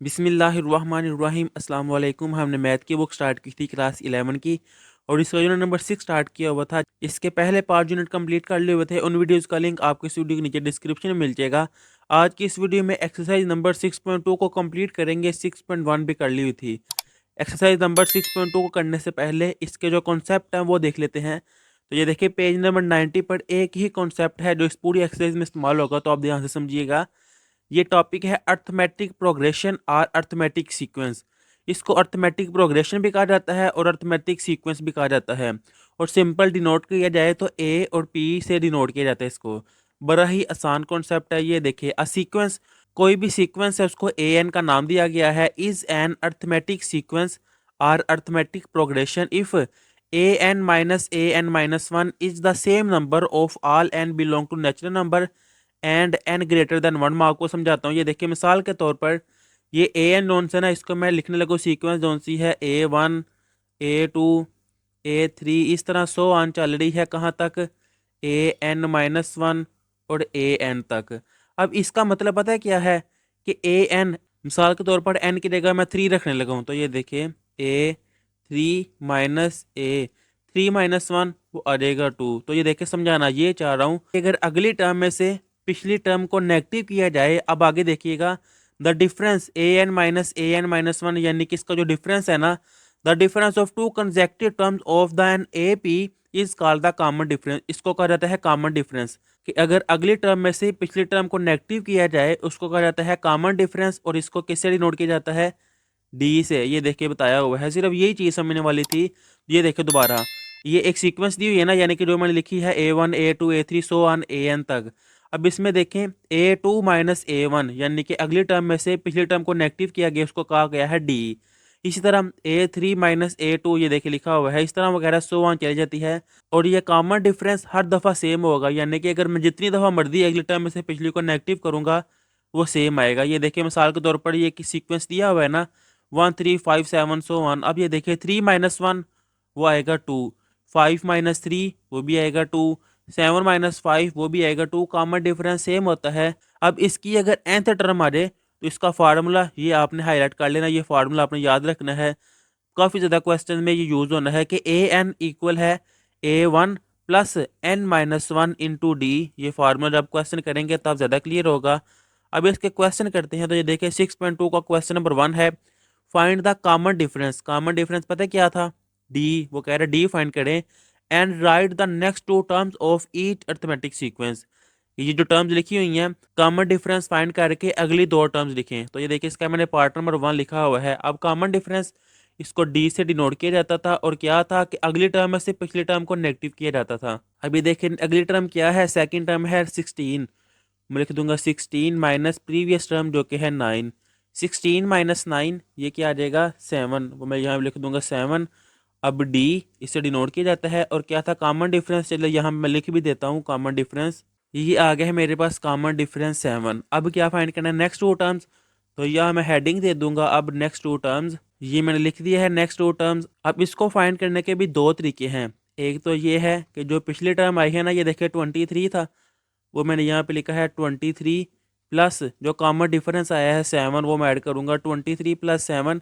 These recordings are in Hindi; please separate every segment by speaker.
Speaker 1: बिस्मिल्लाहिर्रहमानिर्रहीम अस्सलाम वालेकुम। हमने मैथ की बुक स्टार्ट की थी क्लास 11 की और इसका यूनिट नंबर 6 स्टार्ट किया हुआ था। इसके पहले 5 यूनिट कंप्लीट कर लिए हुए थे। उन वीडियोस का लिंक आपको इस वीडियो के नीचे डिस्क्रिप्शन में मिल जाएगा। आज की इस वीडियो में एक्सरसाइज नंबर 6.2 को कंप्लीट करेंगे। 6.1 भी कर ली हुई थी। एक्सरसाइज नंबर 6.2 को करने से पहले इसके जो कॉन्सेप्ट हैं वो देख लेते हैं। तो ये देखिए पेज नंबर 90 पर एक ही कॉन्सेप्ट है जो इस पूरी एक्सरसाइज में इस्तेमाल होगा, तो आप ध्यान से समझिएगा। ये टॉपिक है अर्थमेटिक प्रोग्रेशन और अर्थमेटिक सीक्वेंस। इसको अर्थमेटिक प्रोग्रेशन भी कहा जाता है और अर्थमेटिक सीक्वेंस भी कहा जाता है। और सिंपल डिनोट किया जाए तो ए और पी से डिनोट किया जाता है इसको। बड़ा ही आसान कॉन्सेप्ट है। ये देखिए अ सीक्वेंस, कोई भी सीक्वेंस है उसको ए एन का नाम दिया गया है। इज एन अर्थमेटिक सीक्वेंस और arithmetic progression if a n - a n - 1 is the same number of all n belong to natural number and N greater than one. मैं आपको समझाता हूँ। ये देखिए मिसाल के तौर पर ये ए एन जोन से ना, इसको मैं लिखने लगूँ सीक्वेंस जोन सी है A1 A2 A3, इस तरह सो ऑन चल रही है कहाँ तक, AN-1 और AN तक। अब इसका मतलब पता है क्या है कि AN, मिसाल के तौर पर n की जगह मैं 3 रखने लगा हूँ, तो ये देखिए A3 माइनस A3 - 1 वो आ जाएगा 2। तो ये देखिए समझाना ये चाह रहा हूँ कि अगर अगली टर्म में से पिछली टर्म को नेगेटिव किया जाए, अब आगे देखिएगा, द डिफरेंस AN - AN - 1 यानी कि इसका जो डिफरेंस है ना, the difference of two consecutive terms of the an A P is called the common difference. इसको कहा जाता है कॉमन डिफरेंस। कि अगर अगली टर्म में से पिछली टर्म को नेगेटिव किया जाए उसको कहा जाता है कॉमन डिफरेंस। और इसको किससे डिनोट किया जाता है, डी से। ये देखिए बताया हुआ है, सिर्फ यही चीज़ समझने वाली थी। ये देखिए दोबारा, ये एक सीक्वेंस दी हुई है ना, यानी कि जो मैंने लिखी है A1 A2 A3 so on AN तक। अब इसमें देखें A2 - A1 यानी कि अगली टर्म में से पिछली टर्म को नेगेटिव किया गया उसको कहा गया है डी। इसी तरह A3 - A2 ये देखिए लिखा हुआ है, इस तरह वगैरह सो ऑन चली जाती है। और ये कॉमन डिफरेंस हर दफ़ा सेम होगा, यानी कि अगर मैं जितनी दफ़ा मर्जी अगली टर्म में से पिछली को नेगेटिव करूँगा वो सेम आएगा। ये देखिए मिसाल के तौर पर ये सीक्वेंस दिया हुआ है ना, 1 3 5 7 सो वन। अब ये देखिए 3 - 1 वो आएगा 2, 5 - 3 वो भी आएगा 2, 7 - 5 वो भी आएगा 2। कॉमन डिफरेंस सेम होता है। अब इसकी अगर nth टर्म आ जाए तो इसका फार्मूला ये आपने हाईलाइट कर लेना, ये फार्मूला आपने याद रखना है। काफ़ी ज़्यादा क्वेश्चन में ये यूज़ होना है कि AN इक्वल है A1 plus N - 1 into D. ये फार्मूला जब क्वेश्चन करेंगे तब ज़्यादा क्लियर होगा। अब इसके क्वेश्चन करते हैं। तो ये देखिए 6.2 का क्वेश्चन नंबर 1 है, find the common difference. Common difference पता है क्या था, डी। वो कह रहे डी फाइंड करें and write the next two terms of each arithmetic sequence. ये जो टर्म्स लिखी हुई हैं कॉमन डिफरेंस फाइंड करके अगली दो टर्म्स लिखें। तो ये देखिए इसका मैंने पार्ट नंबर 1 लिखा हुआ है। अब कॉमन डिफरेंस इसको डी से डिनोट किया जाता था और क्या था कि अगली टर्म में से पिछली टर्म को नेगेटिव किया जाता था। अभी देखिए अगली टर्म क्या है, सेकंड टर्म है 16। मैं लिख दूंगा 16 माइनस प्रीवियस टर्म जो कि है 9। 16 - 9 ये क्या आ जाएगा 7, वो मैं यहाँ लिख दूंगा 7। अब डी इससे डिनोट किया जाता है और क्या था कॉमन डिफरेंस, चलो यहाँ मैं लिख भी देता हूँ कॉमन डिफरेंस। ये आ गया है मेरे पास कॉमन डिफरेंस 7। अब क्या फाइंड करना है, नेक्स्ट टू टर्म्स। तो यहाँ मैं हेडिंग दे दूंगा अब नेक्स्ट टू टर्म्स। ये मैंने लिख दिया है नेक्स्ट टू टर्म्स। अब इसको फाइंड करने के भी दो तरीके हैं। एक तो ये है कि जो पिछली टर्म आई है ना, ये देखिए 23 था, वो मैंने यहाँ पे लिखा है 23 प्लस जो कॉमन डिफरेंस आया है 7 वो मैं ऐड करूँगा। 23 + 7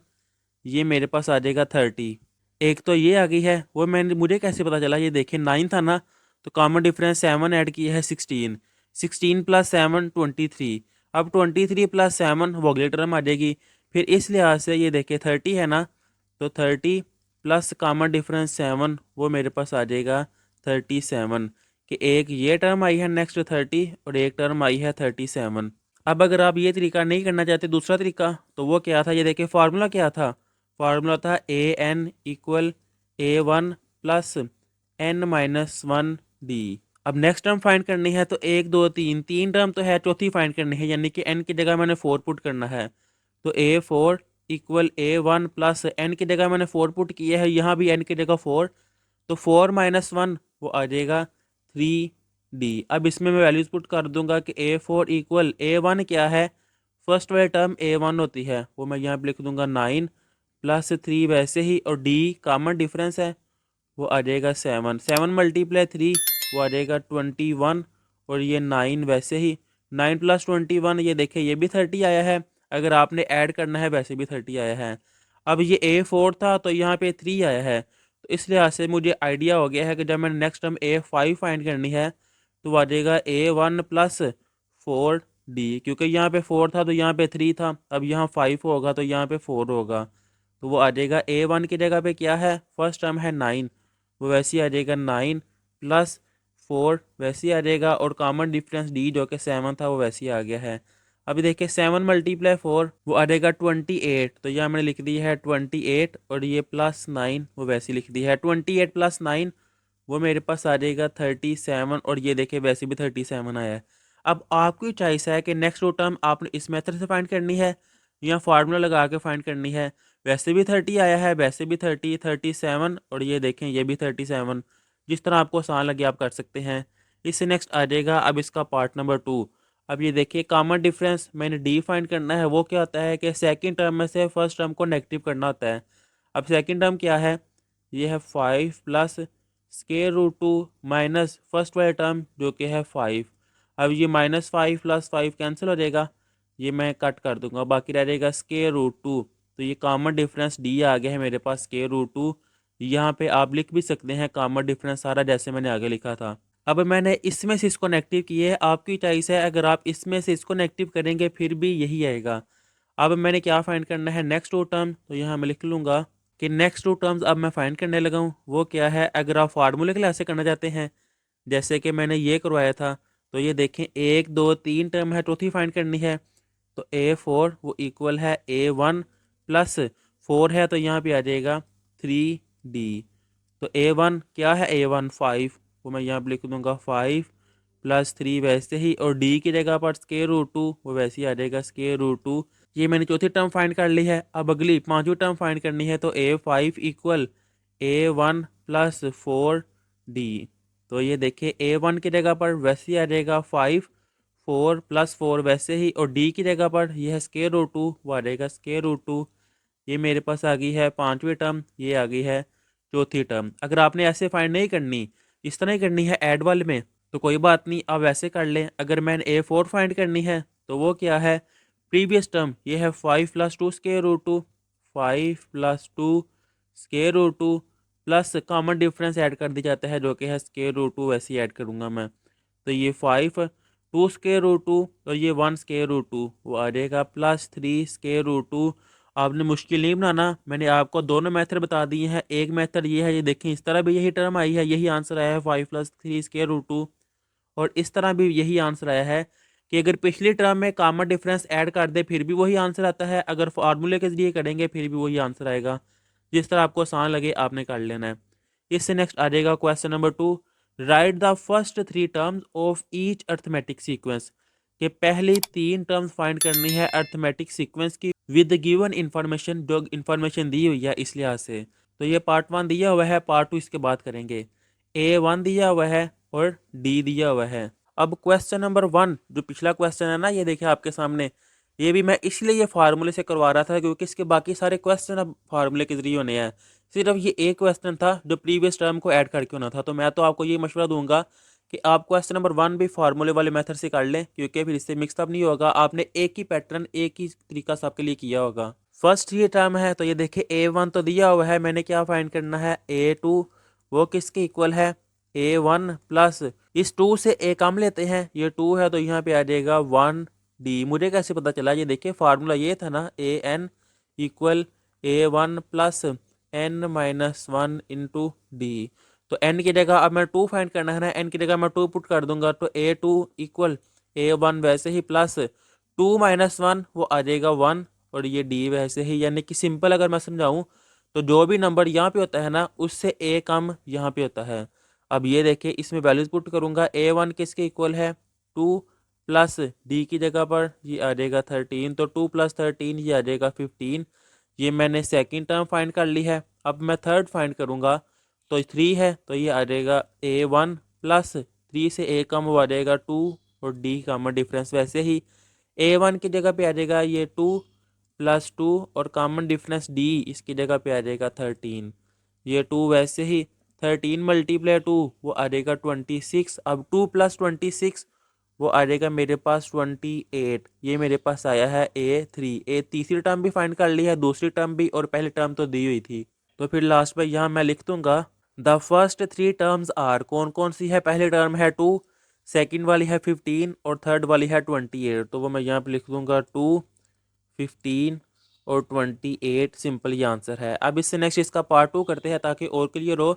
Speaker 1: ये मेरे पास आ जाएगा 30। एक तो ये आ गई है, वो मैंने मुझे कैसे पता चला, ये देखिए 9 था ना, तो कॉमन डिफरेंस 7 ऐड किया है 16। 16 + 7 23। अब 23 + 7 वो अगली टर्म आ जाएगी। फिर इस लिहाज से ये देखिए 30 है ना, तो 30 प्लस कॉमन डिफरेंस 7 वो मेरे पास आ जाएगा 37। कि एक ये टर्म आई है नेक्स्ट 30 और एक टर्म आई है 37। अब अगर आप ये तरीका नहीं करना चाहते, दूसरा तरीका, तो वो क्या था, ये देखिए फार्मूला क्या था, फार्मूला था AN equal A1 plus N - 1 D. अब नेक्स्ट टर्म फाइंड करनी है तो 1 2 3 तीन टर्म तो है, चौथी फाइंड करनी है, यानी कि n की जगह मैंने 4 पुट करना है। तो A4 equal A1 plus n की जगह मैंने 4 पुट किया है, यहाँ भी n की जगह 4, तो 4 - 1 वो आ जाएगा 3D। अब इसमें मैं वैल्यूज पुट कर दूंगा कि A4 इक्वल A1 क्या है, फर्स्ट वाली टर्म A1 होती है, वो मैं यहाँ पे लिख दूंगा 9 प्लस 3 वैसे ही, और D कॉमन डिफरेंस है वो आ जाएगा 7। 7 × 3 वो आ जाएगा 21, और ये 9 वैसे ही, 9 + 21 ये देखिए ये भी 30 आया है। अगर आपने ऐड करना है वैसे भी 30 आया है। अब ये A4 था तो यहाँ पे 3 आया है, तो इस लिहाज से मुझे आइडिया हो गया है कि जब मैंने नेक्स्ट टर्म A5 फाइंड करनी है तो आ जाएगा A1 प्लस 4D, क्योंकि यहाँ पे 4 था तो यहाँ पे 3 था, अब यहाँ 5 होगा तो यहाँ पे 4 होगा, तो वो आ जाएगा A1 की जगह पे क्या है, फर्स्ट टर्म है 9, वो वैसे ही आ जाएगा 9 प्लस 4 वैसे ही आ जाएगा, और कॉमन डिफरेंस D जो कि 7 था वो वैसे ही आ गया है। अभी देखिए 7 मल्टीप्लाई 4 वो आ जाएगा 28, तो यहाँ मैंने लिख दिया है 28, और ये प्लस 9 वो वैसे ही लिख दिया है 28 प्लस 9 वो मेरे पास आ जाएगा 37, और ये देखिए वैसे भी 37 आया है। अब आपकी चॉइस है कि नेक्स्ट टर्म आपने इस मेथड से फाइंड करनी है या फार्मूला लगा के फाइंड करनी है। वैसे भी 30 आया है, वैसे भी 30, 37, और ये देखें ये भी 37, जिस तरह आपको आसान लगे आप कर सकते हैं। इससे नेक्स्ट आ जाएगा अब इसका पार्ट नंबर 2। अब ये देखिए कॉमन डिफरेंस मैंने डी फाइंड करना है, वो क्या होता है कि सेकंड टर्म में से फर्स्ट टर्म को नेगेटिव करना होता है। अब सेकंड टर्म क्या है, ये है 5 plus square root 2 minus first वाला टर्म जो कि है 5। अब ये -5 प्लस 5 कैंसिल हो जाएगा, ये मैं कट कर दूंगा, बाकी रह जाएगा स्क्वायर रूट 2। तो ये कॉमन डिफरेंस डी आ गया है मेरे पास स्क्वायर रूट 2। यहाँ पे आप लिख भी सकते हैं कॉमन डिफरेंस सारा जैसे मैंने आगे लिखा था। अब मैंने इसमें से इसको नेगेटिव किए है, आपकी चॉइस है, अगर आप इसमें से इसको नेगेटिव करेंगे फिर भी यही आएगा। अब मैंने क्या फाइंड करना है, नेक्स्ट टू टर्म, तो यहाँ मैं लिख लूँगा कि नेक्स्ट टू टर्म्स अब मैं फाइंड करने लगा हूँ। वो क्या है, अगर आप फार्मूले के लिहाज से करना चाहते हैं जैसे कि मैंने ये करवाया था, तो ये देखें 1 2 3 टर्म है, चौथी फाइंड करनी है, तो A4 वो इक्वल है A1 प्लस 4 है तो यहाँ पे आ जाएगा 3D। तो A1 क्या है, A1 5, वो मैं यहाँ पे लिख दूंगा 5 प्लस 3 वैसे ही, और D की जगह पर स्क्वायर रूट 2 वो वैसे ही आ जाएगा स्क्वायर रूट 2। ये मैंने चौथी टर्म फाइंड कर ली है। अब अगली पांचवी टर्म फाइंड करनी है, तो A5 equal A1 plus 4D। तो ये देखिए A1 की जगह पर वैसे ही आ जाएगा 5, 4 प्लस 4 वैसे ही, और D की जगह पर यह है स्क्वायर रूट 2 वो आ जाएगा स्क्वायर रूट 2। ये मेरे पास आ गई है पांचवी टर्म, ये आ गई है चौथी टर्म। अगर आपने ऐसे फाइंड नहीं करनी, इस तरह ही करनी है ऐड वाले में, तो कोई बात नहीं, आप वैसे कर लें। अगर मैंने A4 फाइंड करनी है तो वो क्या है, प्रीवियस टर्म ये है 5 plus 2 square root 2, 5 plus 2 square root 2 plus common difference add कर दी जाता है जो कि है स्क्वायर रूट 2, वैसे ही ऐड करूँगा मैं। तो ये 5 2 स्क्वायर रूट 2 और ये 1 स्क्वायर रूट 2 वो आ जाएगा प्लस 3 स्क्वायर रूट 2। आपने मुश्किल नहीं बनाना, मैंने आपको दोनों मेथड बता दिए हैं। एक मेथड ये है, ये देखें इस तरह भी यही टर्म आई है, यही आंसर आया है 5 प्लस 3 स्क्वायर रूट 2, और इस तरह भी यही आंसर आया है कि अगर पिछली टर्म में कॉमन डिफरेंस ऐड कर दे फिर भी वही आंसर आता है, अगर फार्मूले के जरिए करेंगे फिर भी वही आंसर आएगा। जिस तरह आपको आसान लगे आपने कर लेना है। इससे नेक्स्ट आ जाएगा question number 2, right the first 3 terms of each arithmetic sequence, कि पहली 3 टर्म्स फाइंड करनी है अर्थमेटिक सीक्वेंस की विद गिवन इंफॉर्मेशन, जो इंफॉर्मेशन दी हुई है इस लिहाज से। तो ये पार्ट 1 दिया हुआ है, पार्ट 2 इसके बाद करेंगे। A1 दिया हुआ है और D दिया हुआ है। अब क्वेश्चन नंबर 1 जो पिछला क्वेश्चन है ना, ये देखिए आपके सामने, ये भी मैं इसलिए ये फार्मूले से करवा रहा था क्योंकि इसके बाकी सारे क्वेश्चन अब फार्मूले के जरिए होने हैं। सिर्फ ये एक क्वेश्चन था जो प्रीवियस टर्म को ऐड करके होना था, तो मैं तो आपको ये मशवरा दूंगा कि आप क्वेश्चन नंबर 1 भी फार्मूले वाले मेथड से कर लें, क्योंकि फिर इससे मिक्सअप नहीं होगा, आपने एक ही पैटर्न एक ही तरीका सबके लिए किया होगा। फर्स्ट ये टर्म है, तो ये देखिए A1 तो दिया हुआ है, मैंने क्या फाइंड करना है, A2 वो किसके इक्वल है, A1 प्लस इस 2 से A कम लेते हैं, ये 2 है तो यहाँ पे आ जाएगा 1D। मुझे कैसे पता चला, ये देखिए फार्मूला ये था ना, AN equal A1 plus N minus 1 into D. तो N की जगह अब मैं 2 फाइंड करना है ना, N की जगह मैं 2 पुट कर दूंगा, तो A2 इक्वल A1 वैसे ही प्लस 2 माइनस 1 वो आ जाएगा 1, और ये D वैसे ही, यानी कि सिंपल अगर मैं समझाऊँ तो जो भी नंबर यहाँ पे होता है ना उससे A कम यहाँ पे होता है। अब ये देखिए इसमें वैल्यूज पुट करूँगा, A1 किसके इक्वल है, 2 प्लस D की जगह पर ये आ जाएगा 13, तो 2 प्लस 13 ये आ जाएगा 15। ये मैंने सेकंड टर्म फाइंड कर ली है। अब मैं थर्ड फाइंड करूँगा, तो 3 है तो ये आ जाएगा A1 प्लस 3 से A कम वो आ जाएगा 2, और D कॉमन डिफरेंस वैसे ही A1 की जगह पे आ जाएगा ये 2 प्लस 2, और कॉमन डिफरेंस D इसकी जगह पे आ जाएगा 13, ये 2 वैसे ही 13 मल्टीप्लाई 2 वो आ जाएगा 26। अब 2 प्लस 26 वो आ जाएगा मेरे पास 28। ये मेरे पास आया है A3। तीसरी टर्म भी फाइंड कर ली है, दूसरी टर्म भी, और पहली टर्म तो दी हुई थी। तो फिर लास्ट में यहाँ मैं लिख दूंगा the first three terms are, कौन कौन सी है। पहली टर्म है 2, सेकंड वाली है 15 और थर्ड वाली है 28। तो वो मैं यहाँ पे लिख दूंगा 2, 15 और 28। सिंपल ये आंसर है। अब इससे नेक्स्ट इसका पार्ट 2 करते हैं ताकि और क्लियर हो।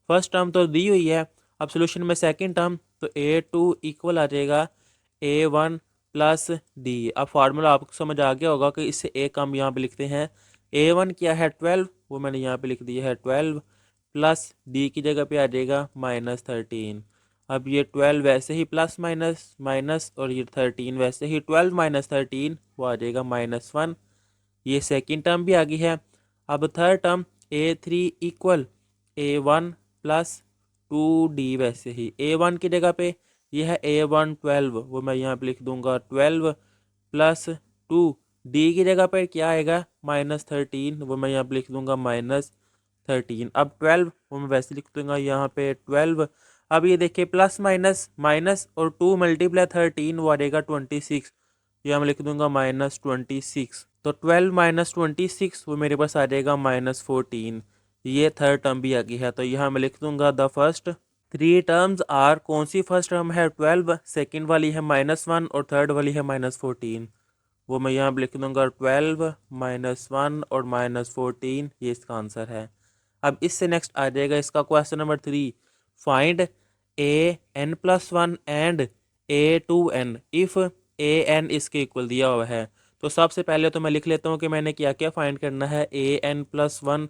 Speaker 1: फर्स्ट टर्म तो दी हुई है, अब सोल्यूशन में सेकंड टर्म, तो A2 इक्वल आ जाएगा A1 प्लस डी। अब फार्मूला आपको समझ आ गया होगा कि इससे एक हम यहाँ पे लिखते हैं। A1 क्या है 12, वो मैंने यहाँ पे लिख दिया है 12, प्लस डी की जगह पे आ जाएगा -13। अब ये 12 वैसे ही प्लस माइनस माइनस, और ये 13 वैसे ही 12 माइनस 13 वो आ जाएगा -1। ये सेकंड टर्म भी आ गई है। अब third term A3 equal A1 plus 2D, वैसे ही A1 की जगह पे ये है A1 12, वो मैं यहाँ पे लिख दूंगा 12 प्लस 2D की जगह पे क्या आएगा -13, वो मैं यहाँ पे लिख दूंगा -13। अब 12 वो मैं वैसे लिख दूंगा यहाँ पे 12। अब ये देखिए प्लस माइनस माइनस और 2 मल्टीप्लाई 13 वो आ जाएगा 26। यहाँ मैं लिख दूंगा -26। तो 12 -26 वो मेरे पास आ जाएगा -14। ये थर्ड टर्म भी आ गई है। तो यहाँ मैं लिख दूंगा the first three terms are, कौन सी फर्स्ट टर्म है 12, सेकंड वाली है -1 और थर्ड वाली है -14। वो मैं यहाँ पे लिख दूंगा 12 -1 और -14। ये इसका आंसर है। अब इससे नेक्स्ट आ जाएगा इसका question number 3। Find an+1 and A2n if an इसके इक्वल दिया हुआ है। तो सबसे पहले तो मैं लिख लेता हूँ कि मैंने क्या क्या फाइंड करना है। an+1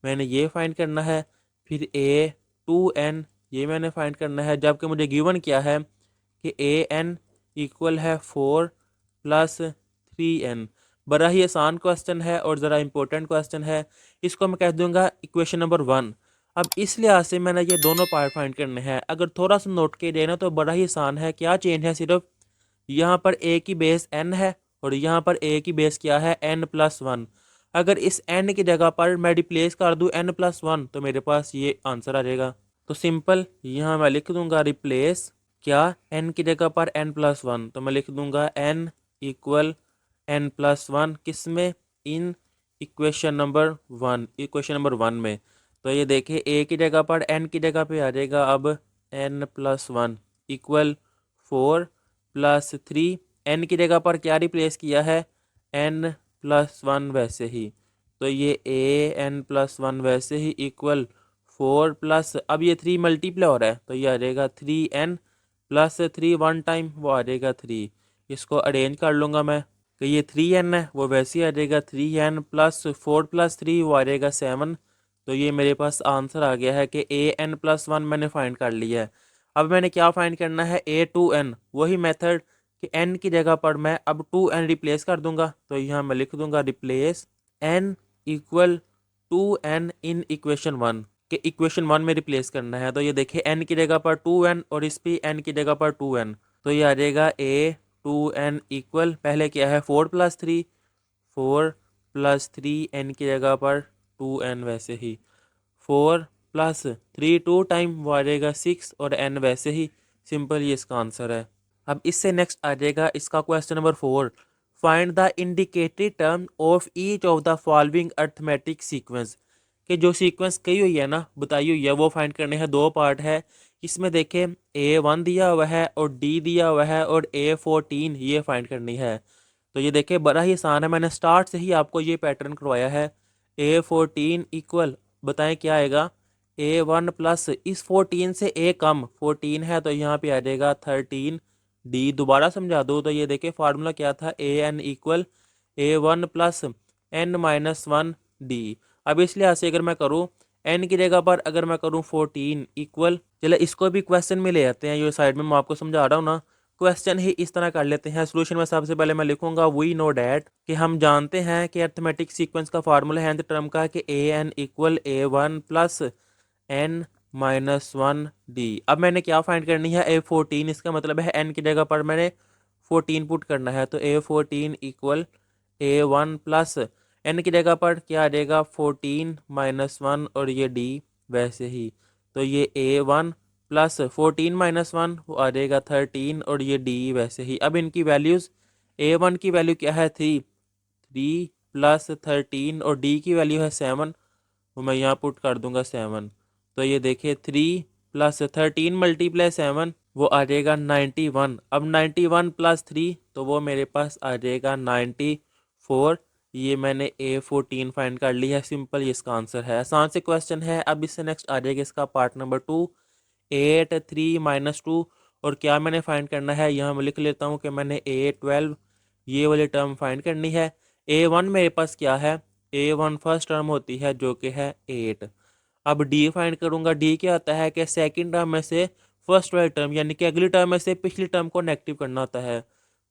Speaker 1: मैंने ये फाइंड करना है, फिर A2n ये मैंने फाइंड करना है, जबकि मुझे गिवन क्या है कि an इक्वल है 4 + 3n। बड़ा ही आसान क्वेश्चन है और ज़रा इंपॉर्टेंट क्वेश्चन है। इसको मैं कह दूंगा इक्वेशन नंबर 1। अब इस लिहाज से मैंने ये दोनों पार्ट फाइंड करने हैं। अगर थोड़ा सा नोट किए जाए ना तो बड़ा ही आसान है। क्या चेंज है, सिर्फ यहाँ पर a की बेस n है और यहाँ पर a की बेस क्या है n+1। अगर इस n की जगह पर मैं रिप्लेस कर दूँ n+1 तो मेरे पास ये आंसर आ जाएगा। तो सिंपल यहाँ मैं लिख दूंगा रिप्लेस क्या n की जगह पर n+1, तो मैं लिख दूंगा n इक्वल n+1 किस में, इन इक्वेशन नंबर 1 में। तो ये देखिए a की जगह पर n की जगह पे आ जाएगा अब n+1 इक्वल 4 + 3। n की जगह पर क्या रिप्लेस किया है n+1 वैसे ही, तो ये an+1 वैसे ही इक्वल 4 प्लस, अब ये 3 मल्टीप्लाई हो रहा है तो ये आ जाएगा 3n + 3 वन टाइम वो आ जाएगा 3। इसको अरेंज कर लूँगा मैं कि ये 3n है वो वैसे ही आ जाएगा 3n + 4 + 3 वो आ जाएगा 7। तो ये मेरे पास आंसर आ गया है कि an+1 मैंने फाइंड कर लिया है। अब मैंने क्या फाइंड करना है A2n, वही मेथड कि n की जगह पर मैं अब 2n रिप्लेस कर दूंगा। तो यहाँ मैं लिख दूंगा replace n equal 2n in equation 1 के इक्वेशन 1 में रिप्लेस करना है। तो ये देखिए n की जगह पर 2n और इस पे n की जगह पर 2n, तो ये आ जाएगा A2n इक्वल पहले क्या है 4 + 3, 4 + 3 n की जगह पर 2n वैसे ही 4 + 3 2 टाइम वो आ जाएगा 6 और n वैसे ही। सिंपल ये इसका आंसर है। अब इससे नेक्स्ट आ जाएगा इसका question number 4। Find the indicated term of each of the following arithmetic sequence, कि जो सीक्वेंस कही हुई है ना बताई हुई है वो फाइंड करने हैं। दो पार्ट है इसमें, देखें A1 दिया हुआ है और D दिया हुआ है और A14 ये फाइंड करनी है। तो ये देखें बड़ा ही आसान है, मैंने स्टार्ट से ही आपको ये पैटर्न करवाया है। A14 इक्वल बताएं क्या आएगा A1 प्लस इस 14 से A कम 14 है तो यहाँ पे आ जाएगा 13D। दोबारा समझा दो तो ये देखें फार्मूला क्या था AN इक्वल A1 + n-1D। अब इस लिहाज से अगर मैं करूँ n की जगह पर अगर मैं करूँ 14 इक्वल, चलो इसको भी क्वेश्चन में ले आते हैं। ये साइड में मैं आपको समझा रहा हूँ ना, क्वेश्चन ही इस तरह कर लेते हैं। सोल्यूशन में सबसे पहले मैं लिखूंगा वी नो डैट कि हम जानते हैं कि अर्थमेटिक सीक्वेंस का फार्मूला है nth टर्म का कि an इक्वल A1 + n-1D। अब मैंने क्या फाइंड करनी है A14, इसका मतलब है n की जगह पर मैंने 14 पुट करना है। तो A14 इक्वल A1 + n की जगह पर क्या आ जाएगा 14 - 1 और ये D वैसे ही। तो ये A1 प्लस 14 - 1 वो आ जाएगा 13 और ये डी वैसे ही। अब इनकी वैल्यूज़, A1 की वैल्यू क्या है 3 प्लस 13 और डी की वैल्यू है 7, वो मैं यहाँ पुट कर दूंगा 7। तो ये देखिए 3 + 13 × 7 वो आ जाएगा 91। अब 91 + 3 तो वो मेरे पास आ जाएगा 94। ये मैंने A14 फाइंड कर लिया है, सिंपल ये इसका आंसर है। आसान से क्वेश्चन है। अब इससे नेक्स्ट आ जाएगा इसका पार्ट नंबर 2, 8 3 - 2। और क्या मैंने फाइंड करना है, यहाँ मैं लिख लेता हूँ कि मैंने A12 ये वाली टर्म फाइंड करनी है। A1 मेरे पास क्या है, A1 फर्स्ट टर्म होती है जो कि है 8। अब डी फाइंड करूंगा। डी क्या होता है कि सेकंड टर्म में से फर्स्ट वाली टर्म यानी कि अगली टर्म में से पिछली टर्म को नेगेटिव करना होता है।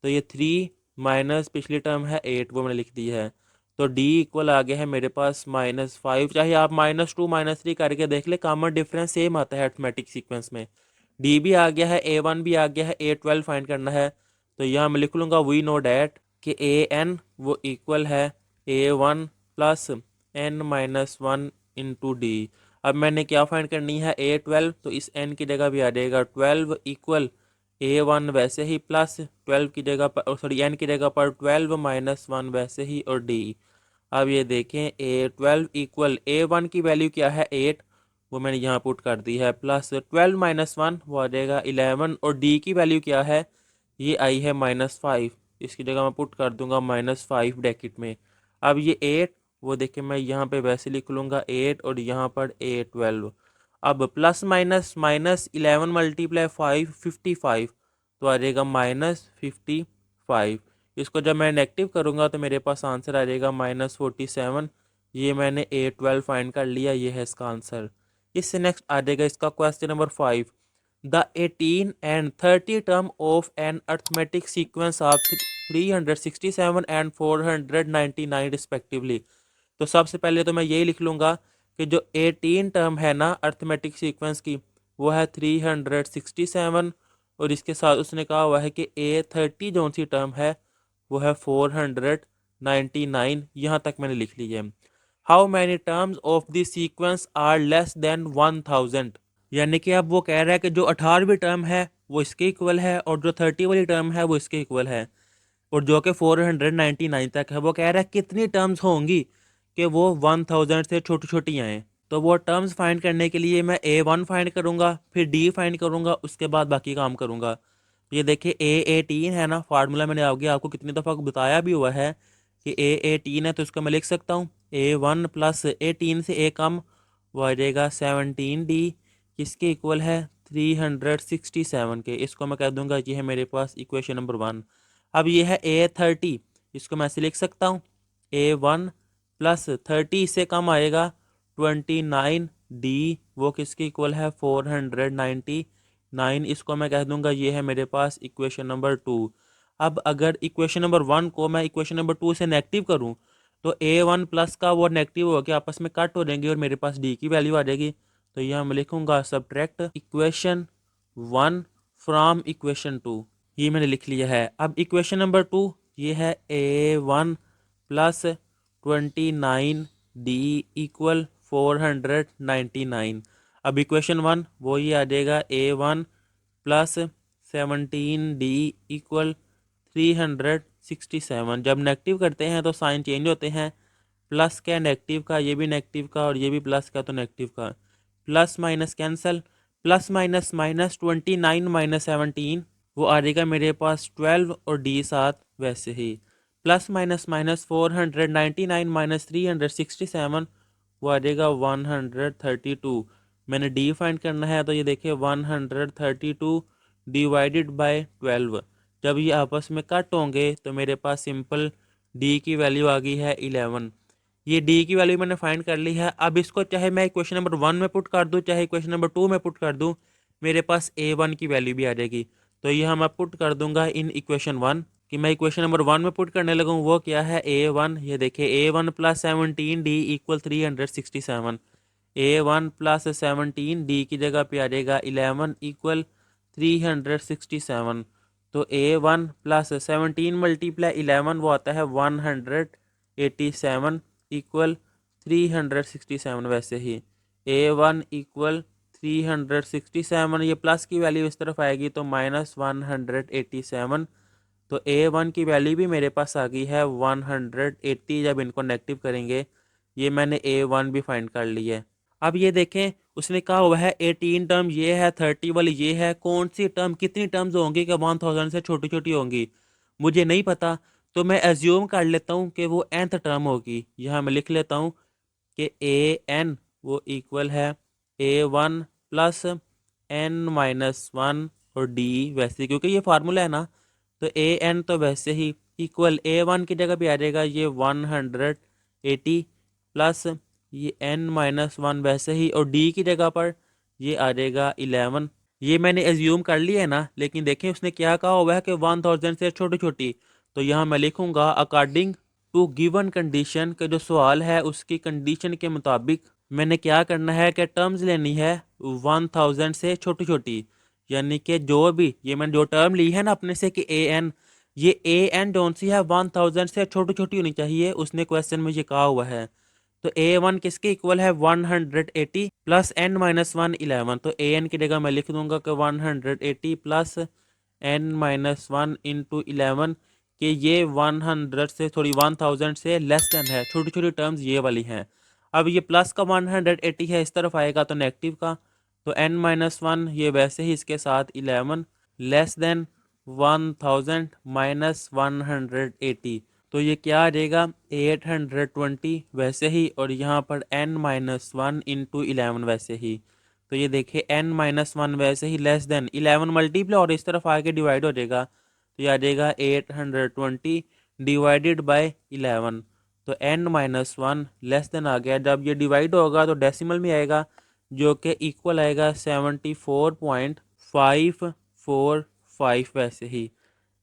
Speaker 1: तो ये 3 माइनस पिछली टर्म है 8, वो मैंने लिख दी है। तो डी इक्वल आ गया है मेरे पास -5। चाहे आप -2 -3 करके देख ले, कॉमन डिफरेंस सेम आता है अरिथमेटिक सीक्वेंस में। डी भी आ गया है, A1 भी आ गया है, A12 फाइंड करना है। तो यहाँ मैं लिख लूँगा वी नो डैट कि AN वो इक्वल है A1 + n - 1 इंटू डी। अब मैंने क्या फाइंड करनी है A12, तो इस n की जगह भी आ जाएगा 12 इक्वल A1 वैसे ही प्लस 12 की जगह पर, सॉरी n की जगह पर 12 - 1 वैसे ही और डी। अब ये देखें A12 इक्वल A1 की वैल्यू क्या है 8, वो मैंने यहाँ पुट कर दी है, प्लस 12 - 1 वो आ जाएगा 11 और डी की वैल्यू क्या है, ये आई है -5। इसकी जगह मैं पुट कर दूंगा -5 ब्रैकेट में। अब ये 8 वो देखिए मैं यहाँ पे वैसे लिख लूँगा 8 और यहाँ पर A12। अब प्लस माइनस -11 × 5 55, तो आ जाएगा -55। इसको जब मैं नेगेटिव करूँगा तो मेरे पास आंसर आ जाएगा -47। ये मैंने A12 फाइंड कर लिया, ये है इसका आंसर। इससे नेक्स्ट आ जाएगा इसका question number 5। The 18 and 30 term of an arithmetic sequence of 367 and 499 respectively। तो सबसे पहले तो मैं यही लिख लूँगा कि जो 18 टर्म है ना अर्थमेटिक सीक्वेंस की, वो है 367 और इसके साथ उसने कहा हुआ है कि A30 जो सी टर्म है वो है 499। यहाँ तक मैंने लिख ली है। How many terms of the sequence are less than 1000। यानी कि अब वो कह रहा है कि जो 18वीं टर्म है वो इसके इक्वल है और जो 30 वाली टर्म है वो इसके इक्वल है, और जो कि 499 तक है। वो कह रहा है कितनी टर्म्स होंगी कि वो 1000 से छोटी छोटी आएँ। तो वो टर्म्स फाइंड करने के लिए मैं A1 फाइंड करूँगा, फिर डी फाइंड करूँगा, उसके बाद बाकी काम करूँगा। ये देखिए A18 है ना, फार्मूला मैंने आगे आपको कितनी दफ़ा बताया भी हुआ है कि A18 है, तो इसको मैं लिख सकता हूँ A1 + 18 से A कम, वो आ जाएगा 17D, किसके इक्वल है 367 के। इसको मैं कह दूंगा ये है मेरे पास इक्वेशन नंबर 1। अब ये है A30, इसको मैं ऐसे लिख सकता हूँ A1 + 30 इससे कम आएगा 29D, वो किसके इक्वल है 499। इसको मैं कह दूंगा ये है मेरे पास इक्वेशन नंबर 2। अब अगर इक्वेशन नंबर 1 को मैं इक्वेशन नंबर 2 से नेगेटिव करूँ तो A1 प्लस का वो नेगेटिव हो के आपस में कट हो जाएंगे और मेरे पास डी की वैल्यू आ जाएगी। तो यहाँ मैं लिखूंगा सब्ट्रैक्ट इक्वेशन 1 फ्रॉम इक्वेशन 2। ये मैंने लिख लिया है। अब इक्वेशन नंबर 2 ये है A1 + 29D इक्वल 499। अब इक्वेशन 1 वो ये आ जाएगा A1 + 17D इक्वल 367। जब नेगेटिव करते हैं तो साइन चेंज होते हैं, प्लस का नेगेटिव का, ये भी नेगेटिव का और ये भी प्लस का तो नेगेटिव का, plus minus cancel, plus minus -29 - 17 वो आ जाएगा मेरे पास 12 और डी साथ वैसे ही, प्लस माइनस -499 - 367 वो आ जाएगा 132। मैंने डी फाइंड करना है, तो ये देखिए 132 डिवाइडेड बाय 12। जब ये आपस में कट होंगे तो मेरे पास सिंपल डी की वैल्यू आ गई है 11। ये डी की वैल्यू मैंने फाइंड कर ली है। अब इसको चाहे मैं इक्वेशन नंबर 1 में पुट कर दूं चाहे इक्वेशन नंबर 2 में पुट कर दूं, मेरे पास A1 की वैल्यू भी आ जाएगी। तो यह मैं पुट कर दूंगा इन इक्वेशन 1 कि मैं इक्वेशन नंबर 1 में पुट करने लगूँ, वो क्या है A1। ये देखिए A1 + 17D equal 367। A1 + 17D की जगह पे आ जाएगा 11 इक्वल 367। तो A1 + 17 × 11 वो आता है 187 इक्वल 367 वैसे ही। A1 इक्वल 367, ये प्लस की वैल्यू इस तरफ आएगी तो -187। तो A1 की वैल्यू भी मेरे पास आ गई है 180। जब इनको नेगेटिव करेंगे, ये मैंने A1 भी फाइंड कर ली है। अब ये देखें, उसने कहा हुआ है 18 टर्म ये है, 30 वाली ये है, कौन सी टर्म कितनी टर्म्स होंगी कि 1000 से छोटी छोटी होंगी, मुझे नहीं पता। तो मैं एज्यूम कर लेता हूँ कि वो nth टर्म होगी। यहाँ मैं लिख लेता हूँ कि an वो इक्वल है A1 प्लस n-1 और d वैसे, क्योंकि ये फार्मूला है ना, तो an तो वैसे ही इक्वल A1 की जगह पे आ जाएगा ये 180 प्लस ये n-1 वैसे ही, और d की जगह पर ये आ जाएगा 11। ये मैंने एज्यूम कर लिया है ना, लेकिन देखें उसने क्या कहा हुआ है कि 1000 से छोटी छोटी। तो यहाँ मैं लिखूंगा अकॉर्डिंग टू गिवन कंडीशन के जो सवाल है उसकी कंडीशन के मुताबिक मैंने क्या करना है कि टर्म्स लेनी है 1000 से छोटी छोटी। यानी कि जो भी ये मैंने जो टर्म ली है ना अपने से कि an, ये an कौन सी है 1000 से छोटी छोटी होनी चाहिए, उसने क्वेश्चन में ये कहा हुआ है। तो A1 किसके इक्वल है 180 प्लस n-1 11। तो an की जगह मैं लिख दूंगा कि 180 प्लस n-1 इंटू 11, कि ये 100 से थोड़ी 1000 से लेस देन है, छोटी छोटी टर्म्स ये वाली हैं। अब ये प्लस का 180 है, इस तरफ आएगा तो नेगेटिव का, तो n-1 ये वैसे ही इसके साथ 11 लेस देन 1000 माइनस 180, तो ये क्या आ जाएगा 820 वैसे ही, और यहाँ पर n-1 इंटू 11 वैसे ही। तो ये देखिए n-1 वैसे ही लेस देन 11 मल्टीप्लाई और इस तरफ आके डिवाइड हो जाएगा, तो ये आ जाएगा 820 डिवाइडेड बाय 11। तो n-1 लेस देन आ गया। जब ये डिवाइड होगा तो डेसिमल में आएगा, जो कि इक्वल आएगा 74.545 वैसे ही।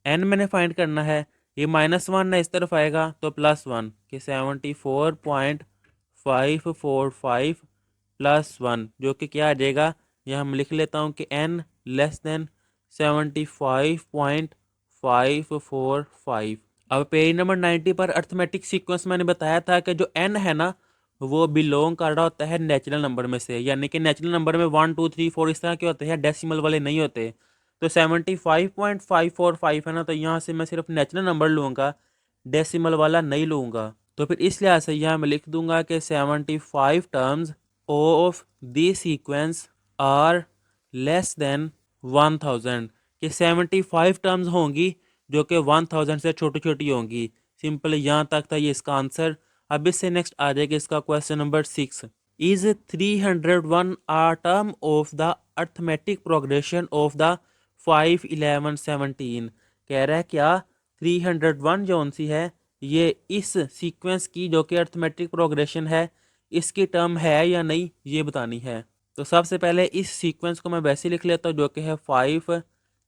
Speaker 1: n मैंने फाइंड करना है, ये -1 है इस तरफ आएगा तो +1, कि 74.545 +1, जो कि क्या आ जाएगा, यहाँ हम लिख लेता हूँ कि n लेस देन 75.545। अब पेज नंबर 90 पर अर्थमेटिक सीक्वेंस मैंने बताया था कि जो n है ना, वो बिलोंग कर रहा होता है नेचुरल नंबर में से। यानी कि नेचुरल नंबर में 1 2 3 4 इस तरह के होते हैं, डेसिमल वाले नहीं होते। तो 75.545 है ना, तो यहाँ से मैं सिर्फ नेचुरल नंबर लूँगा, डेसिमल वाला नहीं लूँगा। तो फिर इस लिहाज से यहाँ मैं लिख दूंगा कि 75 terms of this sequence are less than 1000, कि 75 टर्म्स होंगी जो कि 1000 से छोटी छोटी होंगी। सिंपल यहाँ तक था ये इसका आंसर। अब इससे नेक्स्ट आ जाएगा इसका question number 6। Is 301 a term of the arithmetic progression of the 5 11 17। कह रहा है क्या 301 जो सी है ये इस सीक्वेंस की जो कि अर्थमेटिक प्रोग्रेशन है इसकी टर्म है या नहीं, ये बतानी है। तो सबसे पहले इस सीक्वेंस को मैं वैसे लिख लेता हूँ जो कि है 5